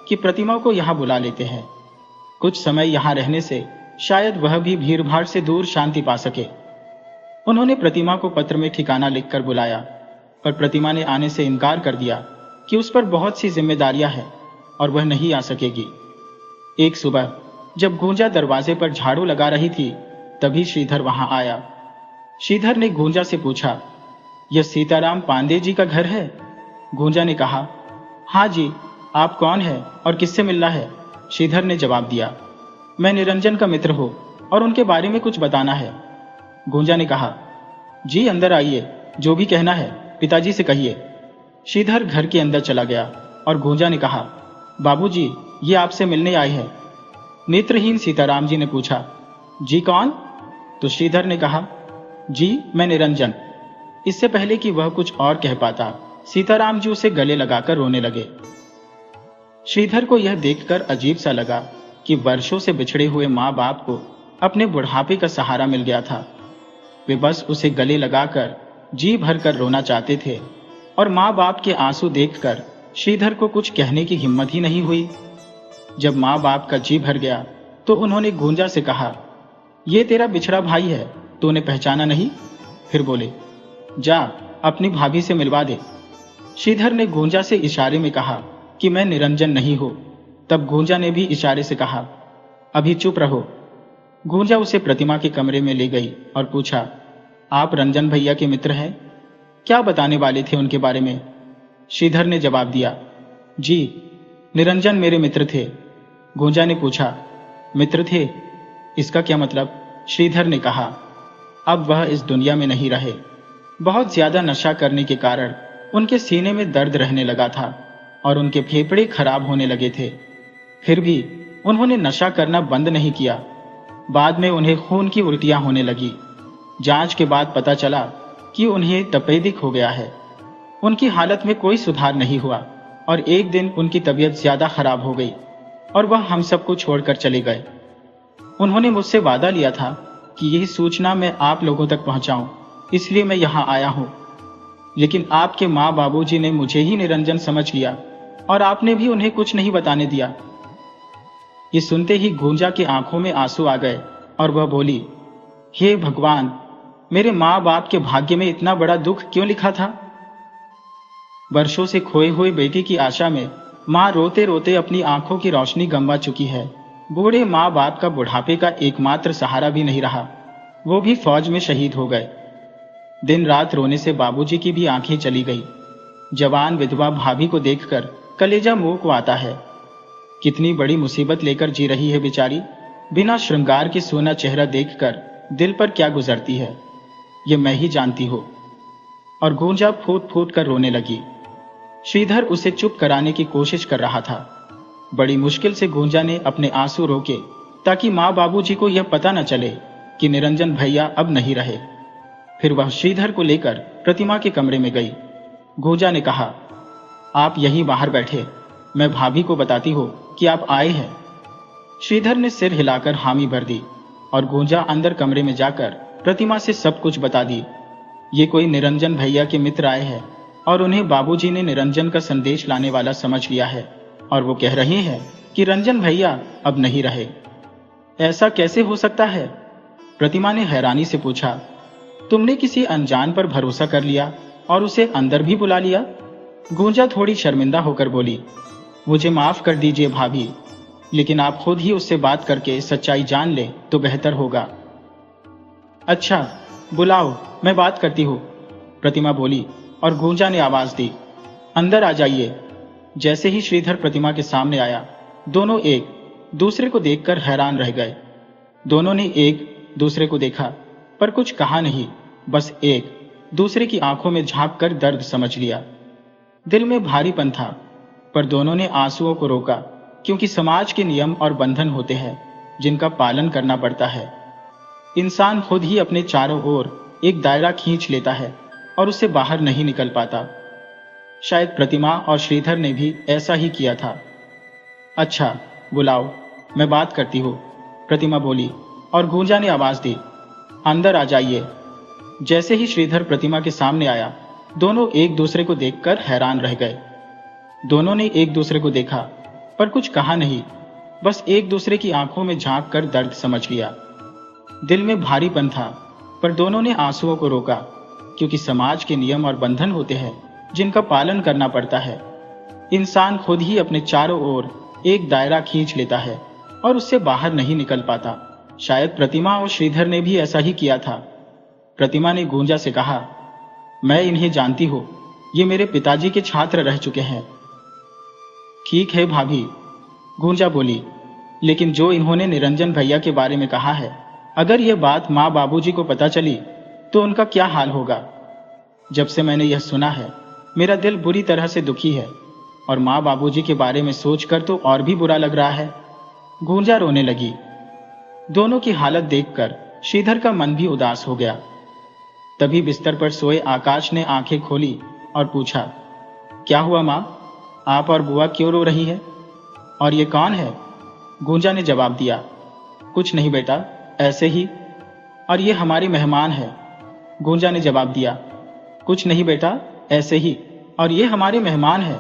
कि प्रतिमा को यहाँ बुला लेते हैं। कुछ समय यहाँ रहने से शायद वह भी भीड़-भाड़ से दूर शांति पा सके। उन्होंने प्रतिमा को पत्र में ठिकाना लिखकर बुलाया, पर प्रतिमा ने आने से इनकार कर दिया कि उस पर बहुत सी जिम्मेदारियां हैं और वह नहीं आ सकेगी। एक सुबह जब गूंजा दरवाजे पर झाड़ू लगा रही थी, तभी श्रीधर वहां आया। श्रीधर ने गूंजा से पूछा, यह सीताराम पांडे जी का घर है? गूंजा ने कहा, हाँ जी, आप कौन है और किससे मिलना है? श्रीधर ने जवाब दिया, मैं निरंजन का मित्र हूं और उनके बारे में कुछ बताना है। गूंजा ने कहा, जी अंदर आइए, जो भी कहना है पिताजी से कहिए। श्रीधर घर के अंदर चला गया और गूंजा ने कहा, बाबूजी, ये आपसे मिलने आए हैं। नेत्रहीन सीताराम जी ने पूछा, जी कौन? तो श्रीधर ने कहा, जी मैं निरंजन। इससे पहले कि वह कुछ और कह पाता, सीताराम जी उसे गले लगाकर रोने लगे। श्रीधर को यह देखकर अजीब सा लगा कि वर्षों से बिछड़े हुए माँ बाप को अपने बुढ़ापे का सहारा मिल गया था। वे बस उसे गले लगाकर जी भरकर रोना चाहते थे और माँ बाप के आंसू देखकर श्रीधर को कुछ कहने की हिम्मत ही नहीं हुई। जब माँ बाप का जी भर गया तो उन्होंने गूंजा से कहा, ये तेरा बिछड़ा भाई है, तूने पहचाना नहीं? फिर बोले, जा अपनी भाभी से मिलवा दे। श्रीधर ने गूंजा से इशारे में कहा कि मैं निरंजन नहीं हूं। तब गूंजा ने भी इशारे से कहा, अभी चुप रहो। गूंजा उसे प्रतिमा के कमरे में ले गई और पूछा, आप रंजन भैया के मित्र हैं? क्या बताने वाले थे उनके बारे में? श्रीधर ने जवाब दिया, जी निरंजन मेरे मित्र थे। गूंजा ने पूछा, मित्र थे, इसका क्या मतलब? श्रीधर ने कहा, अब वह इस दुनिया में नहीं रहे। बहुत ज्यादा नशा करने के कारण उनके सीने में दर्द रहने लगा था और उनके फेफड़े खराब होने लगे थे। फिर भी उन्होंने नशा करना बंद नहीं किया। बाद में उन्हें खून की उल्टियां होने लगी। जांच के बाद पता चला कि उन्हें तपेदिक हो गया है। उनकी हालत में कोई सुधार नहीं हुआ और एक दिन उनकी तबीयत ज्यादा खराब हो गई और वह हम सबको छोड़कर चले गए। उन्होंने मुझसे वादा लिया था कि यही सूचना मैं आप लोगों तक पहुंचाऊं, इसलिए मैं यहां आया हूं। लेकिन आपके माँ बाबूजी ने मुझे ही निरंजन समझ लिया और आपने भी उन्हें कुछ नहीं बताने दिया। ये सुनते ही गूंजा की आंखों में आंसू आ गए और वह बोली, हे भगवान, मेरे माँ बाप के भाग्य में इतना बड़ा दुख क्यों लिखा था? वर्षों से खोए हुए बेटी की आशा में माँ रोते रोते अपनी आंखों की रोशनी गंवा चुकी है। बूढ़े माँ बाप का बुढ़ापे का एकमात्र सहारा भी नहीं रहा, वो भी फौज में शहीद हो गए। दिन रात रोने से बाबूजी की भी आंखें चली गई। जवान विधवा भाभी को देखकर कलेजा मुंह को आता है। कितनी बड़ी मुसीबत लेकर जी रही है बेचारी। बिना श्रृंगार के सोना चेहरा देखकर दिल पर क्या गुजरती है, ये मैं ही जानती हूँ। और गूंजा फूट फूट कर रोने लगी। श्रीधर उसे चुप कराने की कोशिश कर रहा था। बड़ी मुश्किल से गूंजा ने अपने आंसू रोके ताकि माँ बाबूजी को यह पता न चले कि निरंजन भैया अब नहीं रहे। फिर वह श्रीधर को लेकर प्रतिमा के कमरे में गई। गूंजा ने कहा, आप यहीं बाहर बैठे, मैं भाभी को बताती हूँ कि आप आए हैं। श्रीधर ने सिर हिलाकर हामी भर दी और गूंजा अंदर कमरे में जाकर प्रतिमा से सब कुछ बता दी। ये कोई निरंजन भैया के मित्र आए हैं और उन्हें बाबूजी ने निरंजन का संदेश लाने वाला समझ लिया है और वो कह रहे हैं कि रंजन भैया अब नहीं रहे। ऐसा कैसे हो सकता है? प्रतिमा ने हैरानी से पूछा, तुमने किसी अनजान पर भरोसा कर लिया और उसे अंदर भी बुला लिया? गूंजा थोड़ी शर्मिंदा होकर बोली, मुझे माफ कर दीजिए भाभी, लेकिन आप खुद ही उससे बात करके सच्चाई जान ले तो बेहतर होगा। अच्छा बुलाओ, मैं बात करती हूँ, प्रतिमा बोली और गूंजा ने आवाज दी, अंदर आ जाइए। जैसे ही श्रीधर प्रतिमा के सामने आया, दोनों एक दूसरे को देखकर हैरान रह गए। दोनों ने एक दूसरे को देखा पर कुछ कहा नहीं, बस एक दूसरे की आंखों में झांक कर दर्द समझ लिया। दिल में भारीपन था पर दोनों ने आंसुओं को रोका, क्योंकि समाज के नियम और बंधन होते हैं जिनका पालन करना पड़ता है। इंसान खुद ही अपने चारों ओर एक दायरा खींच लेता है और उससे बाहर नहीं निकल पाता। शायद प्रतिमा और श्रीधर ने भी ऐसा ही किया था। अच्छा बुलाओ, मैं बात करती हूँ, प्रतिमा बोली और गूंजा ने आवाज दी, अंदर आ जाइए। जैसे ही श्रीधर प्रतिमा के सामने आया, दोनों एक दूसरे को देखकर हैरान रह गए। दोनों ने एक दूसरे को देखा पर कुछ कहा नहीं, बस एक दूसरे की आंखों में झांक कर दर्द समझ लिया। दिल में भारीपन था पर दोनों ने आंसुओं को रोका, क्योंकि समाज के नियम और बंधन होते हैं जिनका पालन करना पड़ता है। इंसान खुद ही अपने चारों ओर एक दायरा खींच लेता है और उससे बाहर नहीं निकल पाता। शायद प्रतिमा और श्रीधर ने भी ऐसा ही किया था। प्रतिमा ने गूंजा से कहा, मैं इन्हें जानती हूँ, ये मेरे पिताजी के छात्र रह चुके हैं। ठीक है भाभी, गूंजा बोली, लेकिन जो इन्होंने निरंजन भैया के बारे में कहा है, अगर यह बात माँ बाबूजी को पता चली तो उनका क्या हाल होगा। जब से मैंने यह सुना है, मेरा दिल बुरी तरह से दुखी है और माँ बाबूजी के बारे में सोचकर तो और भी बुरा लग रहा है। गूंजा रोने लगी। दोनों की हालत देखकर श्रीधर का मन भी उदास हो गया। तभी बिस्तर पर सोए आकाश ने आंखें खोली और पूछा, क्या हुआ माँ? आप और बुआ क्यों रो रही है? और ये कौन है? गूंजा ने जवाब दिया, कुछ नहीं बेटा, ऐसे ही। और ये हमारे मेहमान है। गूंजा ने जवाब दिया, कुछ नहीं बेटा, ऐसे ही। और ये हमारे मेहमान है।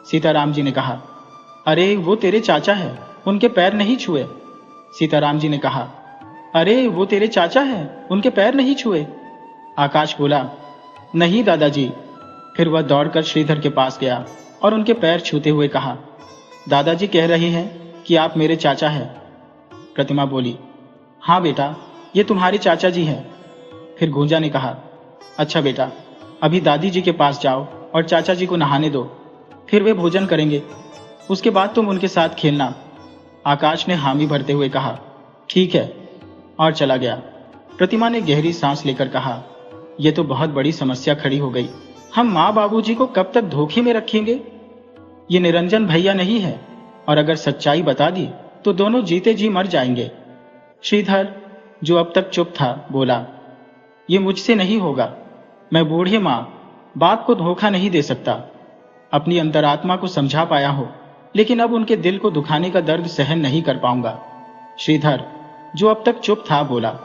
सीताराम जी ने कहा, अरे वो तेरे चाचा है, उनके पैर नहीं छुए। सीताराम जी ने कहा, अरे वो तेरे चाचा है, उनके पैर नहीं छुए। आकाश बोला, नहीं दादाजी। फिर वह दौड़कर श्रीधर के पास गया और उनके पैर छूते हुए कहा, दादाजी कह रहे हैं कि आप मेरे चाचा हैं। प्रतिमा बोली, हाँ बेटा, ये तुम्हारे चाचा जी हैं। फिर गूंजा ने कहा, अच्छा बेटा, अभी दादी जी के पास जाओ और चाचा जी को नहाने दो, फिर वे भोजन करेंगे, उसके बाद तुम उनके साथ खेलना। आकाश ने हामी भरते हुए कहा, ठीक है, और चला गया। प्रतिमा ने गहरी सांस लेकर कहा, यह तो बहुत बड़ी समस्या खड़ी हो गई। हम माँ बाबूजी को कब तक धोखे में रखेंगे? ये निरंजन भैया नहीं है, और अगर सच्चाई बता दी तो दोनों जीते जी मर जाएंगे। श्रीधर, जो अब तक चुप था, बोला, ये मुझसे नहीं होगा। मैं बूढ़े माँ बाप को धोखा नहीं दे सकता। अपनी अंतरात्मा को समझा पाया हो, लेकिन अब उनके दिल को दुखाने का दर्द सहन नहीं कर पाऊंगा। श्रीधर, जो अब तक चुप था, बोला,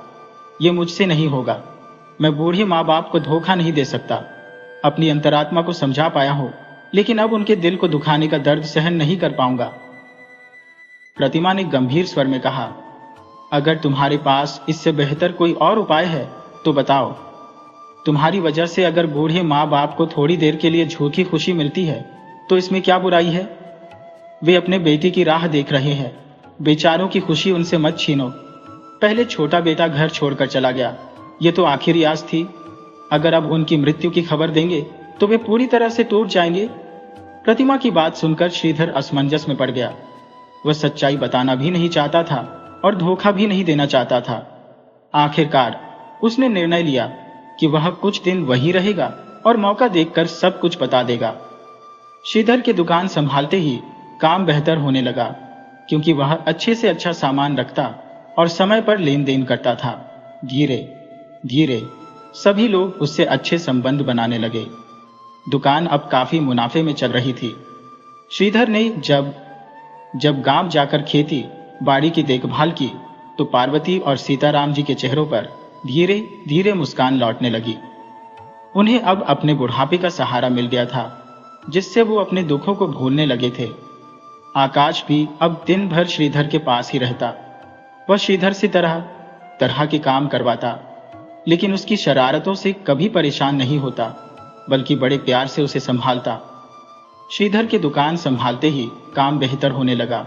ये मुझसे नहीं होगा। मैं बूढ़े माँ बाप को धोखा नहीं दे सकता। अपनी अंतरात्मा को समझा पाया हो, लेकिन अब उनके दिल को दुखाने का दर्द सहन नहीं कर पाऊंगा। प्रतिमा ने गंभीर स्वर में कहा, अगर तुम्हारे पास इससे बेहतर कोई और उपाय है तो बताओ। तुम्हारी वजह से अगर बूढ़े माँ बाप को थोड़ी देर के लिए झूठी खुशी मिलती है तो इसमें क्या बुराई है? वे अपने बेटी की राह देख रहे हैं, बेचारों की खुशी उनसे मत छीनो। पहले छोटा बेटा घर छोड़कर चला गया, ये तो आखिरी आस थी। अगर अब उनकी मृत्यु की खबर देंगे तो वे पूरी तरह से टूट जाएंगे। प्रतिमा की बात सुनकर श्रीधर असमंजस में पड़ गया। वह सच्चाई बताना भी नहीं चाहता था और धोखा भी नहीं देना चाहता था। आखिरकार उसने निर्णय लिया कि वह कुछ दिन वहीं रहेगा और मौका देखकर सब कुछ बता देगा। श्रीधर की दुकान संभालते ही काम बेहतर होने लगा, क्योंकि वह अच्छे से अच्छा सामान रखता और समय पर लेन देन करता था। धीरे धीरे सभी लोग उससे अच्छे संबंध बनाने लगे। दुकान अब काफी मुनाफे में चल रही थी। श्रीधर ने जब गांव जाकर खेती बाड़ी की देखभाल की तो पार्वती और सीताराम जी के चेहरों पर धीरे धीरे मुस्कान लौटने लगी। उन्हें अब अपने बुढ़ापे का सहारा मिल गया था, जिससे वो अपने दुखों को भूलने लगे थे। आकाश भी अब दिन भर श्रीधर के पास ही रहता। वह श्रीधर से तरह तरह के काम करवाता, लेकिन उसकी शरारतों से कभी परेशान नहीं होता, बल्कि बड़े प्यार से उसे संभालता। श्रीधर की दुकान संभालते ही काम बेहतर होने लगा,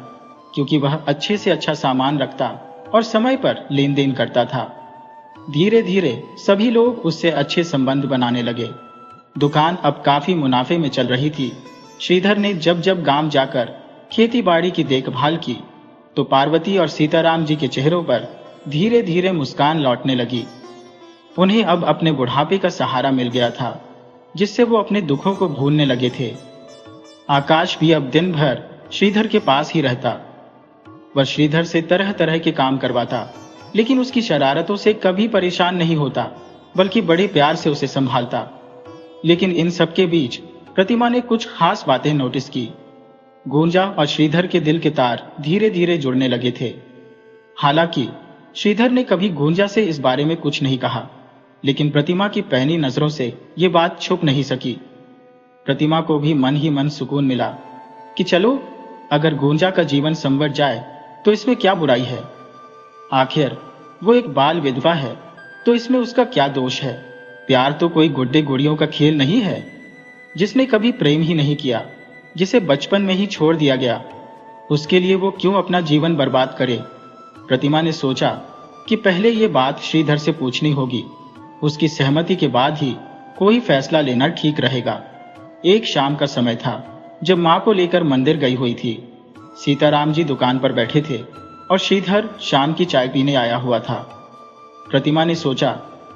क्योंकि वह अच्छे से अच्छा सामान रखता और समय पर लेन देन करता था। धीरे धीरे सभी लोग उससे अच्छे संबंध बनाने लगे। दुकान अब काफी मुनाफे में चल रही थी। श्रीधर ने जब जब गांव जाकर खेती बाड़ी की देखभाल की तो पार्वती और सीताराम जी के चेहरों पर धीरे धीरे मुस्कान लौटने लगी। उन्हें अब अपने बुढ़ापे का सहारा मिल गया था, जिससे वो अपने दुखों को भूलने लगे थे। आकाश भी अब दिन भर श्रीधर के पास ही रहता। वह श्रीधर से तरह तरह के काम करवाता, लेकिन उसकी शरारतों से कभी परेशान नहीं होता, बल्कि बड़े प्यार से उसे संभालता। लेकिन इन सबके बीच प्रतिमा ने कुछ खास बातें नोटिस की। गूंजा और श्रीधर के दिल के तार धीरे धीरे जुड़ने लगे थे। हालांकि श्रीधर ने कभी गूंजा से इस बारे में कुछ नहीं कहा, लेकिन प्रतिमा की पैनी नजरों से ये बात छुप नहीं सकी। प्रतिमा को भी मन ही मन सुकून मिला कि चलो, अगर गूंजा का जीवन संवर जाए तो इसमें क्या बुराई है। आखिर वो एक बाल विधवा है, तो इसमें उसका क्या दोष है। प्यार तो कोई गुड्डे गुड़ियों का खेल नहीं है। जिसने कभी प्रेम ही नहीं किया, जिसे बचपन में ही छोड़ दिया गया, उसके लिए वो क्यों अपना जीवन बर्बाद करे। प्रतिमा ने सोचा कि पहले ये बात श्रीधर से पूछनी होगी। उसकी सहमति के बाद ही कोई फैसला लेना ठीक रहेगा। एक शाम का समय था जब मां को लेकर मंदिर गई हुई थी। सीताराम जी दुकान पर बैठे थे और श्रीधर शाम की चाय पीने आया हुआ था। प्रतिमा ने सोचा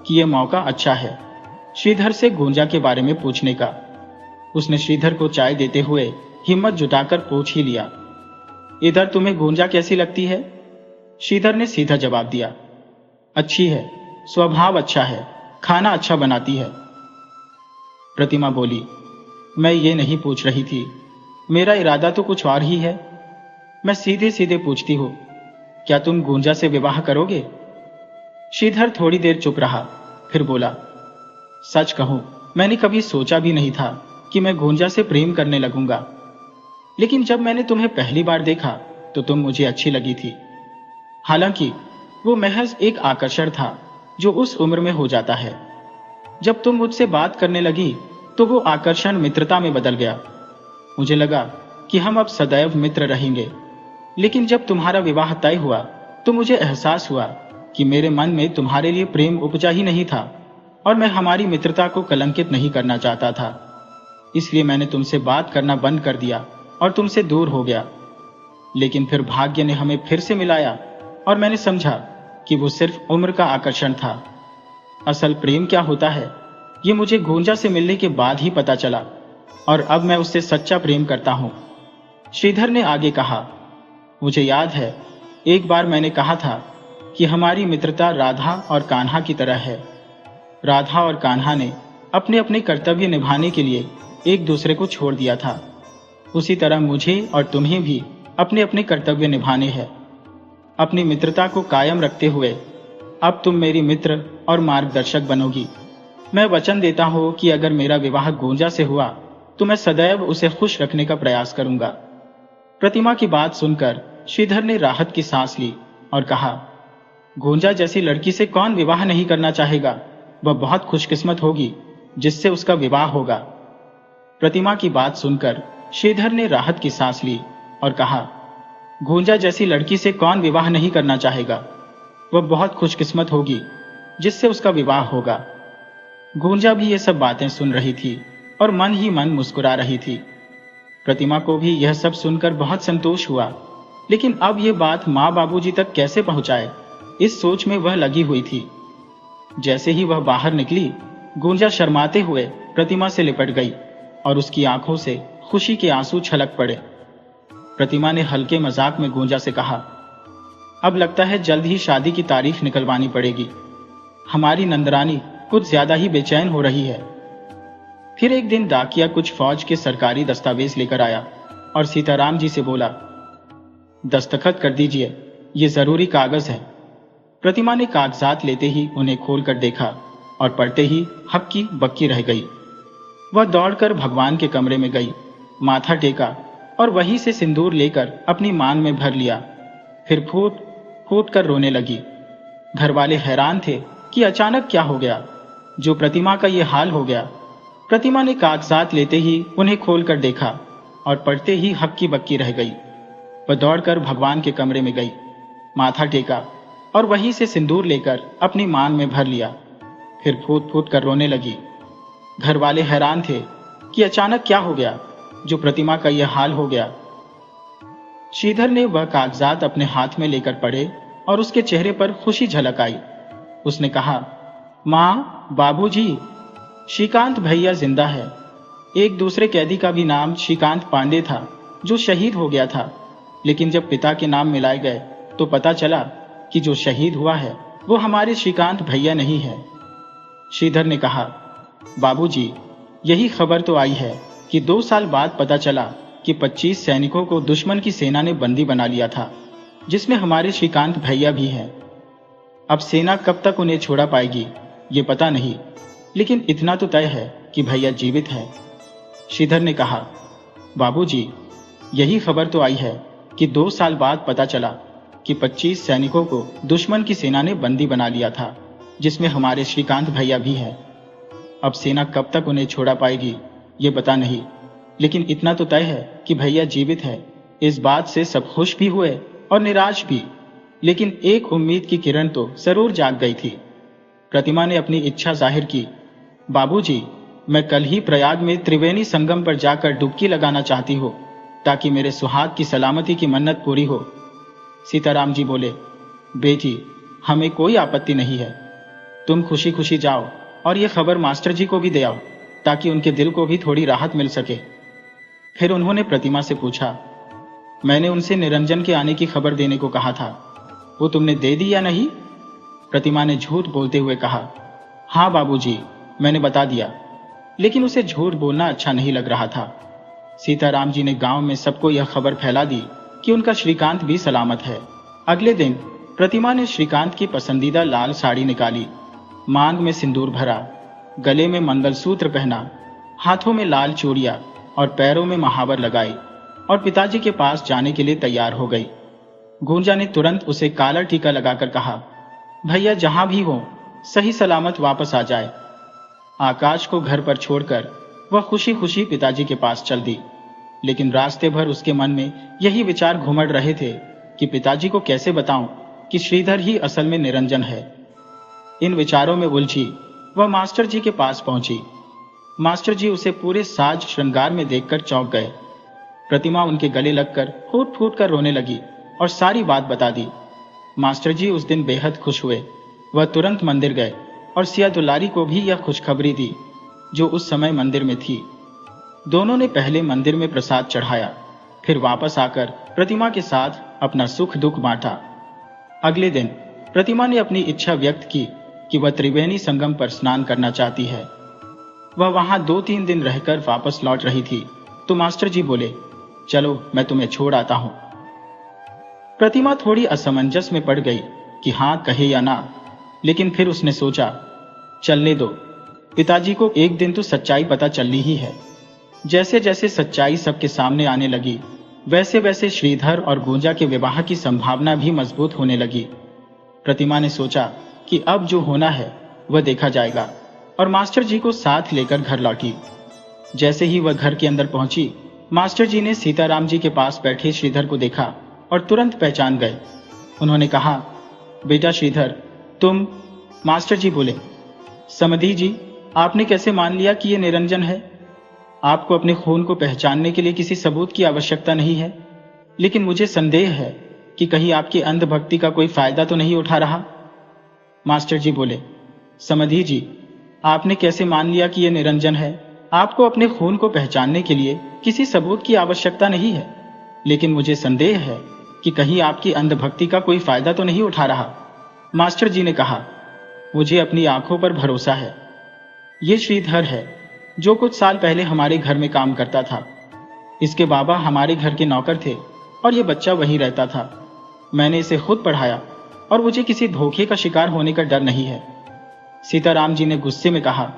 कि यह मौका अच्छा है श्रीधर से गूंजा के बारे में पूछने का। उसने श्रीधर को चाय देते हुए हिम्मत जुटाकर पूछ ही लिया, इधर तुम्हें गूंजा कैसी लगती है? श्रीधर ने सीधा जवाब दिया, अच्छी है, स्वभाव अच्छा है, खाना अच्छा बनाती है। प्रतिमा बोली, मैं ये नहीं पूछ रही थी, मेरा इरादा तो कुछ और ही है। मैं सीधे सीधे पूछती हूँ, क्या तुम गुंजा से विवाह करोगे? श्रीधर थोड़ी देर चुप रहा, फिर बोला, सच कहूं, मैंने कभी सोचा भी नहीं था कि मैं गुंजा से प्रेम करने लगूंगा। लेकिन जब मैंने तुम्हें पहली बार देखा तो तुम मुझे अच्छी लगी थी। हालांकि वो महज एक आकर्षण था जो उस उम्र में हो जाता है। जब तुम मुझसे बात करने लगी तो वो आकर्षण मित्रता में बदल गया। मुझे लगा कि हम अब सदैव मित्र रहेंगे। लेकिन जब तुम्हारा विवाह तय हुआ तो मुझे एहसास हुआ कि मेरे मन में तुम्हारे लिए प्रेम उपजा ही नहीं था और मैं हमारी मित्रता को कलंकित नहीं करना चाहता था। इसलिए मैंने तुमसे बात करना बंद कर दिया और तुमसे दूर हो गया। लेकिन फिर भाग्य ने हमें फिर से मिलाया और मैंने समझा कि वो सिर्फ उम्र का आकर्षण था। असल प्रेम क्या होता है ये मुझे गुंजा से मिलने के बाद ही पता चला और अब मैं उससे सच्चा प्रेम करता हूं। श्रीधर ने आगे कहा, मुझे याद है एक बार मैंने कहा था कि हमारी मित्रता राधा और कान्हा की तरह है। राधा और कान्हा ने अपने अपने कर्तव्य निभाने के लिए एक दूसरे को छोड़ दिया था। उसी तरह मुझे और तुम्हें भी अपने अपने कर्तव्य निभाने हैं। अपनी मित्रता को कायम रखते हुए अब तुम मेरी मित्र और मार्गदर्शक बनोगी। मैं वचन देता हूं कि अगर मेरा विवाह गुंजा से हुआ तो मैं सदैव उसे खुश रखने का प्रयास करूंगा। प्रतिमा की बात सुनकर श्रीधर ने राहत की सांस ली और कहा, गुंजा जैसी लड़की से कौन विवाह नहीं करना चाहेगा? वह बहुत खुशकिस्मत होगी जिससे उसका विवाह होगा। प्रतिमा की बात सुनकर श्रीधर ने राहत की सांस ली और कहा, गुंजा जैसी लड़की से कौन विवाह नहीं करना चाहेगा? वह बहुत खुशकिस्मत होगी जिससे उसका विवाह होगा। गुंजा भी ये सब बातें सुन रही थी और मन ही मन मुस्कुरा रही थी। प्रतिमा को भी यह सब सुनकर बहुत संतोष हुआ, लेकिन अब यह बात माँ बाबूजी तक कैसे पहुंचाए, इस सोच में वह लगी हुई थी। जैसे ही वह बाहर निकली, गुंजा शर्माते हुए प्रतिमा से लिपट गई और उसकी आंखों से खुशी के आंसू छलक पड़े। प्रतिमा ने हल्के मजाक में गुंजा से कहा, अब लगता है जल्द ही शादी की तारीख निकलवानी पड़ेगी। हमारी नंदरानी कुछ ज्यादा ही बेचैन हो रही है। फिर एक दिन डाकिया कुछ फौज के सरकारी दस्तावेज लेकर आया और सीताराम जी से बोला, दस्तखत कर दीजिए, ये जरूरी कागज है। प्रतिमा ने कागजात लेते ही उन्हें खोलकर देखा और पढ़ते ही हक्की बक्की रह गई। वह दौड़कर भगवान के कमरे में गई, माथा टेका और वहीं से सिंदूर लेकर अपनी मान में भर लिया। फिर फूट फूट कर रोने लगी। घर वाले हैरान थे कि अचानक क्या हो गया जो प्रतिमा का ये हाल हो गया। प्रतिमा ने कागजात लेते ही उन्हें खोलकर देखा और पढ़ते ही हक्की बक्की रह गई। वह दौड़कर भगवान के कमरे में गई, माथा टेका और वहीं से सिंदूर लेकर अपनी मान में भर लिया। फिर फूट फूट कर रोने लगी। घर वाले हैरान थे कि अचानक क्या हो गया जो प्रतिमा का यह हाल हो गया। श्रीधर ने वह कागजात अपने हाथ में लेकर पढ़े और उसके चेहरे पर खुशी झलक आई। उसने कहा, माँ, बाबूजी, श्रीकांत भैया जिंदा है। एक दूसरे कैदी का भी नाम श्रीकांत पांडे था जो शहीद हो गया था, लेकिन जब पिता के नाम मिलाए गए तो पता चला कि जो शहीद हुआ है वो हमारे श्रीकांत भैया नहीं है। श्रीधर ने कहा, बाबूजी, यही खबर तो आई है कि 2 साल बाद पता चला कि 25 सैनिकों को दुश्मन की सेना ने बंदी बना लिया था, जिसमें हमारे श्रीकांत भैया भी हैं। अब सेना कब तक उन्हें छोड़ा पाएगी ये पता नहीं, लेकिन इतना तो तय है कि भैया जीवित हैं। श्रीधर ने कहा, बाबूजी, यही खबर तो आई है कि 2 साल बाद पता चला कि 25 सैनिकों को दुश्मन की सेना ने बंदी बना लिया था, जिसमें हमारे श्रीकांत भैया भी हैं। अब सेना कब तक उन्हें छोड़ा पाएगी ये पता नहीं, लेकिन इतना तो तय है कि भैया जीवित है। इस बात से सब खुश भी हुए और निराश भी, लेकिन एक उम्मीद की किरण तो जरूर जाग गई थी। प्रतिमा ने अपनी इच्छा जाहिर की, बाबूजी, मैं कल ही प्रयाग में त्रिवेणी संगम पर जाकर डुबकी लगाना चाहती हूँ ताकि मेरे सुहाग की सलामती की मन्नत पूरी हो। सीताराम जी बोले, बेटी, हमें कोई आपत्ति नहीं है। तुम खुशी खुशी जाओ और ये खबर मास्टर जी को भी दे आओ ताकि उनके दिल को भी थोड़ी राहत मिल सके। फिर उन्होंने प्रतिमा से पूछा, मैंने उनसे निरंजन के आने की खबर देने को कहा था, वो तुमने दे दी या नहीं? प्रतिमा ने झूठ बोलते हुए कहा, हाँ बाबूजी, मैंने बता दिया। लेकिन उसे झूठ बोलना अच्छा नहीं लग रहा था। सीताराम जी ने गांव में सबको यह खबर फैला दी कि उनका श्रीकांत भी सलामत है। अगले दिन प्रतिमा ने श्रीकांत की पसंदीदा लाल साड़ी निकाली, मांग में सिंदूर भरा, गले में मंगलसूत्र पहना, हाथों में लाल चूड़ियां और पैरों में महावर लगाई और पिताजी के पास जाने के लिए तैयार हो गई। गुंजा ने तुरंत उसे काला टीका लगाकर कहा, भैया जहां भी हो सही सलामत वापस आ जाए। आकाश को घर पर छोड़कर वह खुशी खुशी पिताजी के पास चल दी। लेकिन रास्ते भर उसके मन में यही विचार घुमड़ रहे थे कि पिताजी को कैसे बताऊं कि श्रीधर ही असल में निरंजन है। इन विचारों में उलझी वह मास्टर जी के पास पहुंची। मास्टर जी उसे पूरे साज श्रृंगार में देखकर चौंक गए। प्रतिमा उनके गले लगकर फूट फूट कर रोने लगी और सारी बात बता दी। मास्टर जी उस दिन बेहद खुश हुए। वह तुरंत मंदिर गए और सिया दुलारी को भी यह खुशखबरी दी, जो उस समय मंदिर में थी। दोनों ने पहले मंदिर में प्रसाद चढ़ाया, फिर वापस आकर प्रतिमा के साथ अपना सुख दुख बांटा। अगले दिन प्रतिमा ने अपनी इच्छा व्यक्त की कि वह त्रिवेणी संगम पर स्नान करना चाहती है। वह वहां 2-3 दिन रहकर वापस लौट रही थी तो मास्टर जी बोले, चलो मैं तुम्हें छोड़ आता हूं। प्रतिमा थोड़ी असमंजस में पड़ गई कि हाँ कहे या ना, लेकिन फिर उसने सोचा, चलने दो, पिताजी को एक दिन तो सच्चाई पता चलनी ही है। जैसे जैसे सच्चाई सबके सामने आने लगी, वैसे वैसे श्रीधर और गुंजा के विवाह की संभावना भी मजबूत होने लगी। प्रतिमा ने सोचा कि अब जो होना है वह देखा जाएगा और मास्टर जी को साथ लेकर घर लौटी। जैसे ही वह घर के अंदर पहुंची, मास्टर जी ने सीताराम जी के पास बैठे श्रीधर को देखा और तुरंत पहचान गए। उन्होंने कहा, बेटा श्रीधर, तुम? मास्टर जी बोले, समधी जी, आपने कैसे मान लिया कि यह निरंजन है? आपको अपने खून को पहचानने के लिए किसी सबूत की आवश्यकता नहीं है, लेकिन मुझे संदेह है कि कहीं आपकी अंधभक्ति का कोई फायदा तो नहीं उठा रहा। मास्टर जी बोले, समधी जी, आपने कैसे मान लिया कि यह निरंजन है? आपको अपने खून को पहचानने के लिए किसी सबूत की आवश्यकता नहीं है, लेकिन मुझे संदेह है कि कहीं आपकी अंधभक्ति का कोई फायदा तो नहीं उठा रहा। मास्टर जी ने कहा, मुझे अपनी आंखों पर भरोसा है। ये श्रीधर है जो कुछ साल पहले हमारे घर में काम करता था। इसके बाबा हमारे घर के नौकर थे और ये बच्चा वहीं रहता था। मैंने इसे खुद पढ़ाया और मुझे किसी धोखे का शिकार होने का डर नहीं है। सीताराम जी ने गुस्से में कहा,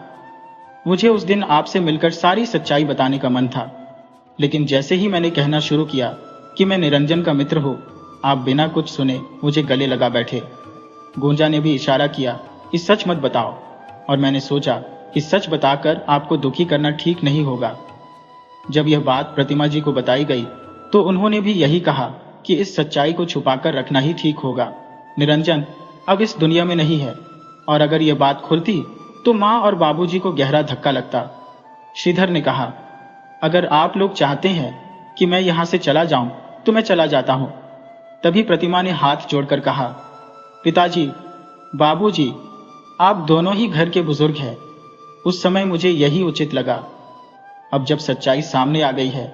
मुझे उस दिन आपसे मिलकर सारी सच्चाई बताने का मन था, लेकिन जैसे ही मैंने कहना शुरू किया कि मैं निरंजन का मित्र हूं, आप बिना कुछ सुने मुझे गले लगा बैठे। गुंजा ने भी इशारा किया कि सच मत बताओ, और मैंने सोचा कि सच बताकर आपको दुखी करना ठीक नहीं होगा। जब यह बात प्रतिमा जी को बताई गई तो उन्होंने भी यही कहा कि इस सच्चाई को छुपाकर रखना ही ठीक होगा। निरंजन अब इस दुनिया में नहीं है, और अगर यह बात खुलती तो माँ और बाबूजी को गहरा धक्का लगता। श्रीधर ने कहा, अगर आप लोग चाहते हैं कि मैं यहां से चला जाऊं तो मैं चला जाता हूं। तभी प्रतिमा ने हाथ जोड़कर कहा, पिताजी, बाबूजी, आप दोनों ही घर के बुजुर्ग हैं। उस समय मुझे यही उचित लगा। अब जब सच्चाई सामने आ गई है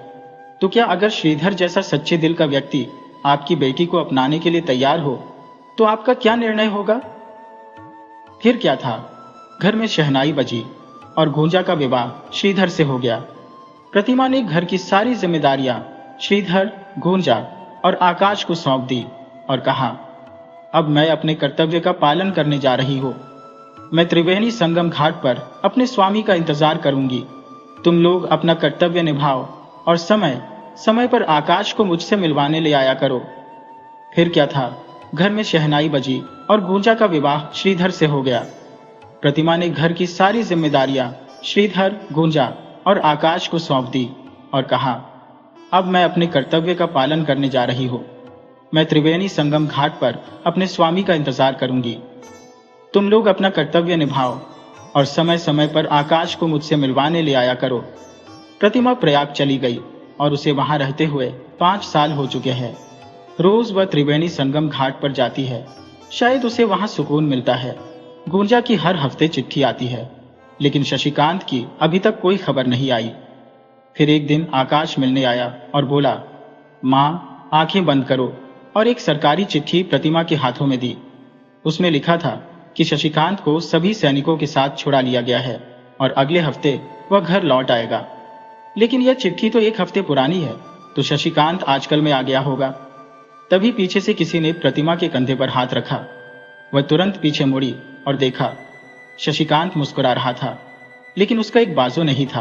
तो क्या अगर श्रीधर जैसा सच्चे दिल का व्यक्ति आपकी बेटी को अपनाने के लिए तैयार हो तो आपका क्या निर्णय होगा? फिर क्या था, घर में शहनाई बजी और गुंजा का विवाह श्रीधर से हो गया। प्रतिमा ने घर की सारी जिम्मेदारियां श्रीधर, गुंजा और आकाश को सौंप दी और कहा, अब मैं अपने कर्तव्य का पालन करने जा रही हूं। मैं त्रिवेणी संगम घाट पर अपने स्वामी का इंतजार करूंगी। तुम लोग अपना कर्तव्य निभाओ और समय समय पर आकाश को मुझसे मिलवाने ले आया करो। फिर क्या था, घर में शहनाई बजी और गुंजा का विवाह श्रीधर से हो गया। प्रतिमा ने घर की सारी जिम्मेदारियां श्रीधर, गुंजा और आकाश को सौंप दी और कहा, अब मैं अपने कर्तव्य का पालन करने जा रही हूं। मैं त्रिवेणी संगम घाट पर अपने स्वामी का इंतजार करूंगी। तुम लोग अपना कर्तव्य निभाओ और समय समय पर आकाश को मुझसे मिलवाने ले आया करो। प्रतिमा प्रयाग चली गई और उसे वहां रहते हुए 5 साल हो चुके हैं। रोज वह त्रिवेणी संगम घाट पर जाती है। शायद उसे वहां सुकून मिलता है। गुंजा की हर हफ्ते चिट्ठी आती है, लेकिन शशिकांत की अभी तक कोई खबर नहीं आई। फिर एक दिन आकाश मिलने आया और बोला, माँ, आंखें बंद करो, और एक सरकारी चिट्ठी प्रतिमा के हाथों में दी। उसमें लिखा था कि शशिकांत को सभी सैनिकों के साथ छुड़ा लिया गया है और अगले हफ्ते वह घर लौट आएगा। लेकिन यह चिट्ठी तो 1 हफ्ते पुरानी है, तो शशिकांत आजकल में आ गया होगा। तभी पीछे से किसी ने प्रतिमा के कंधे पर हाथ रखा। वह तुरंत पीछे मुड़ी और देखा, शशिकांत मुस्कुरा रहा था, लेकिन उसका एक बाजू नहीं था।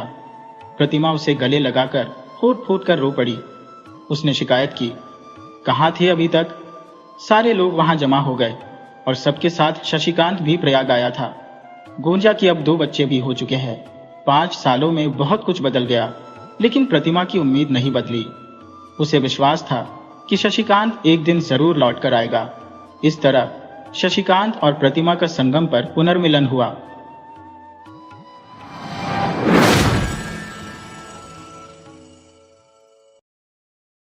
प्रतिमा उसे गले लगाकर फूट फूट कर रो पड़ी। उसने शिकायत की, कहाँ थे अभी तक? सारे लोग वहां जमा हो गए और सबके साथ शशिकांत भी प्रयाग आया था। गोंजा की अब 2 बच्चे भी हो चुके हैं। 5 सालों में बहुत कुछ बदल गया, लेकिन प्रतिमा की उम्मीद नहीं बदली। उसे विश्वास था कि शशिकांत एक दिन जरूर लौट कर आएगा। इस तरह शशिकांत और प्रतिमा का संगम पर पुनर्मिलन हुआ।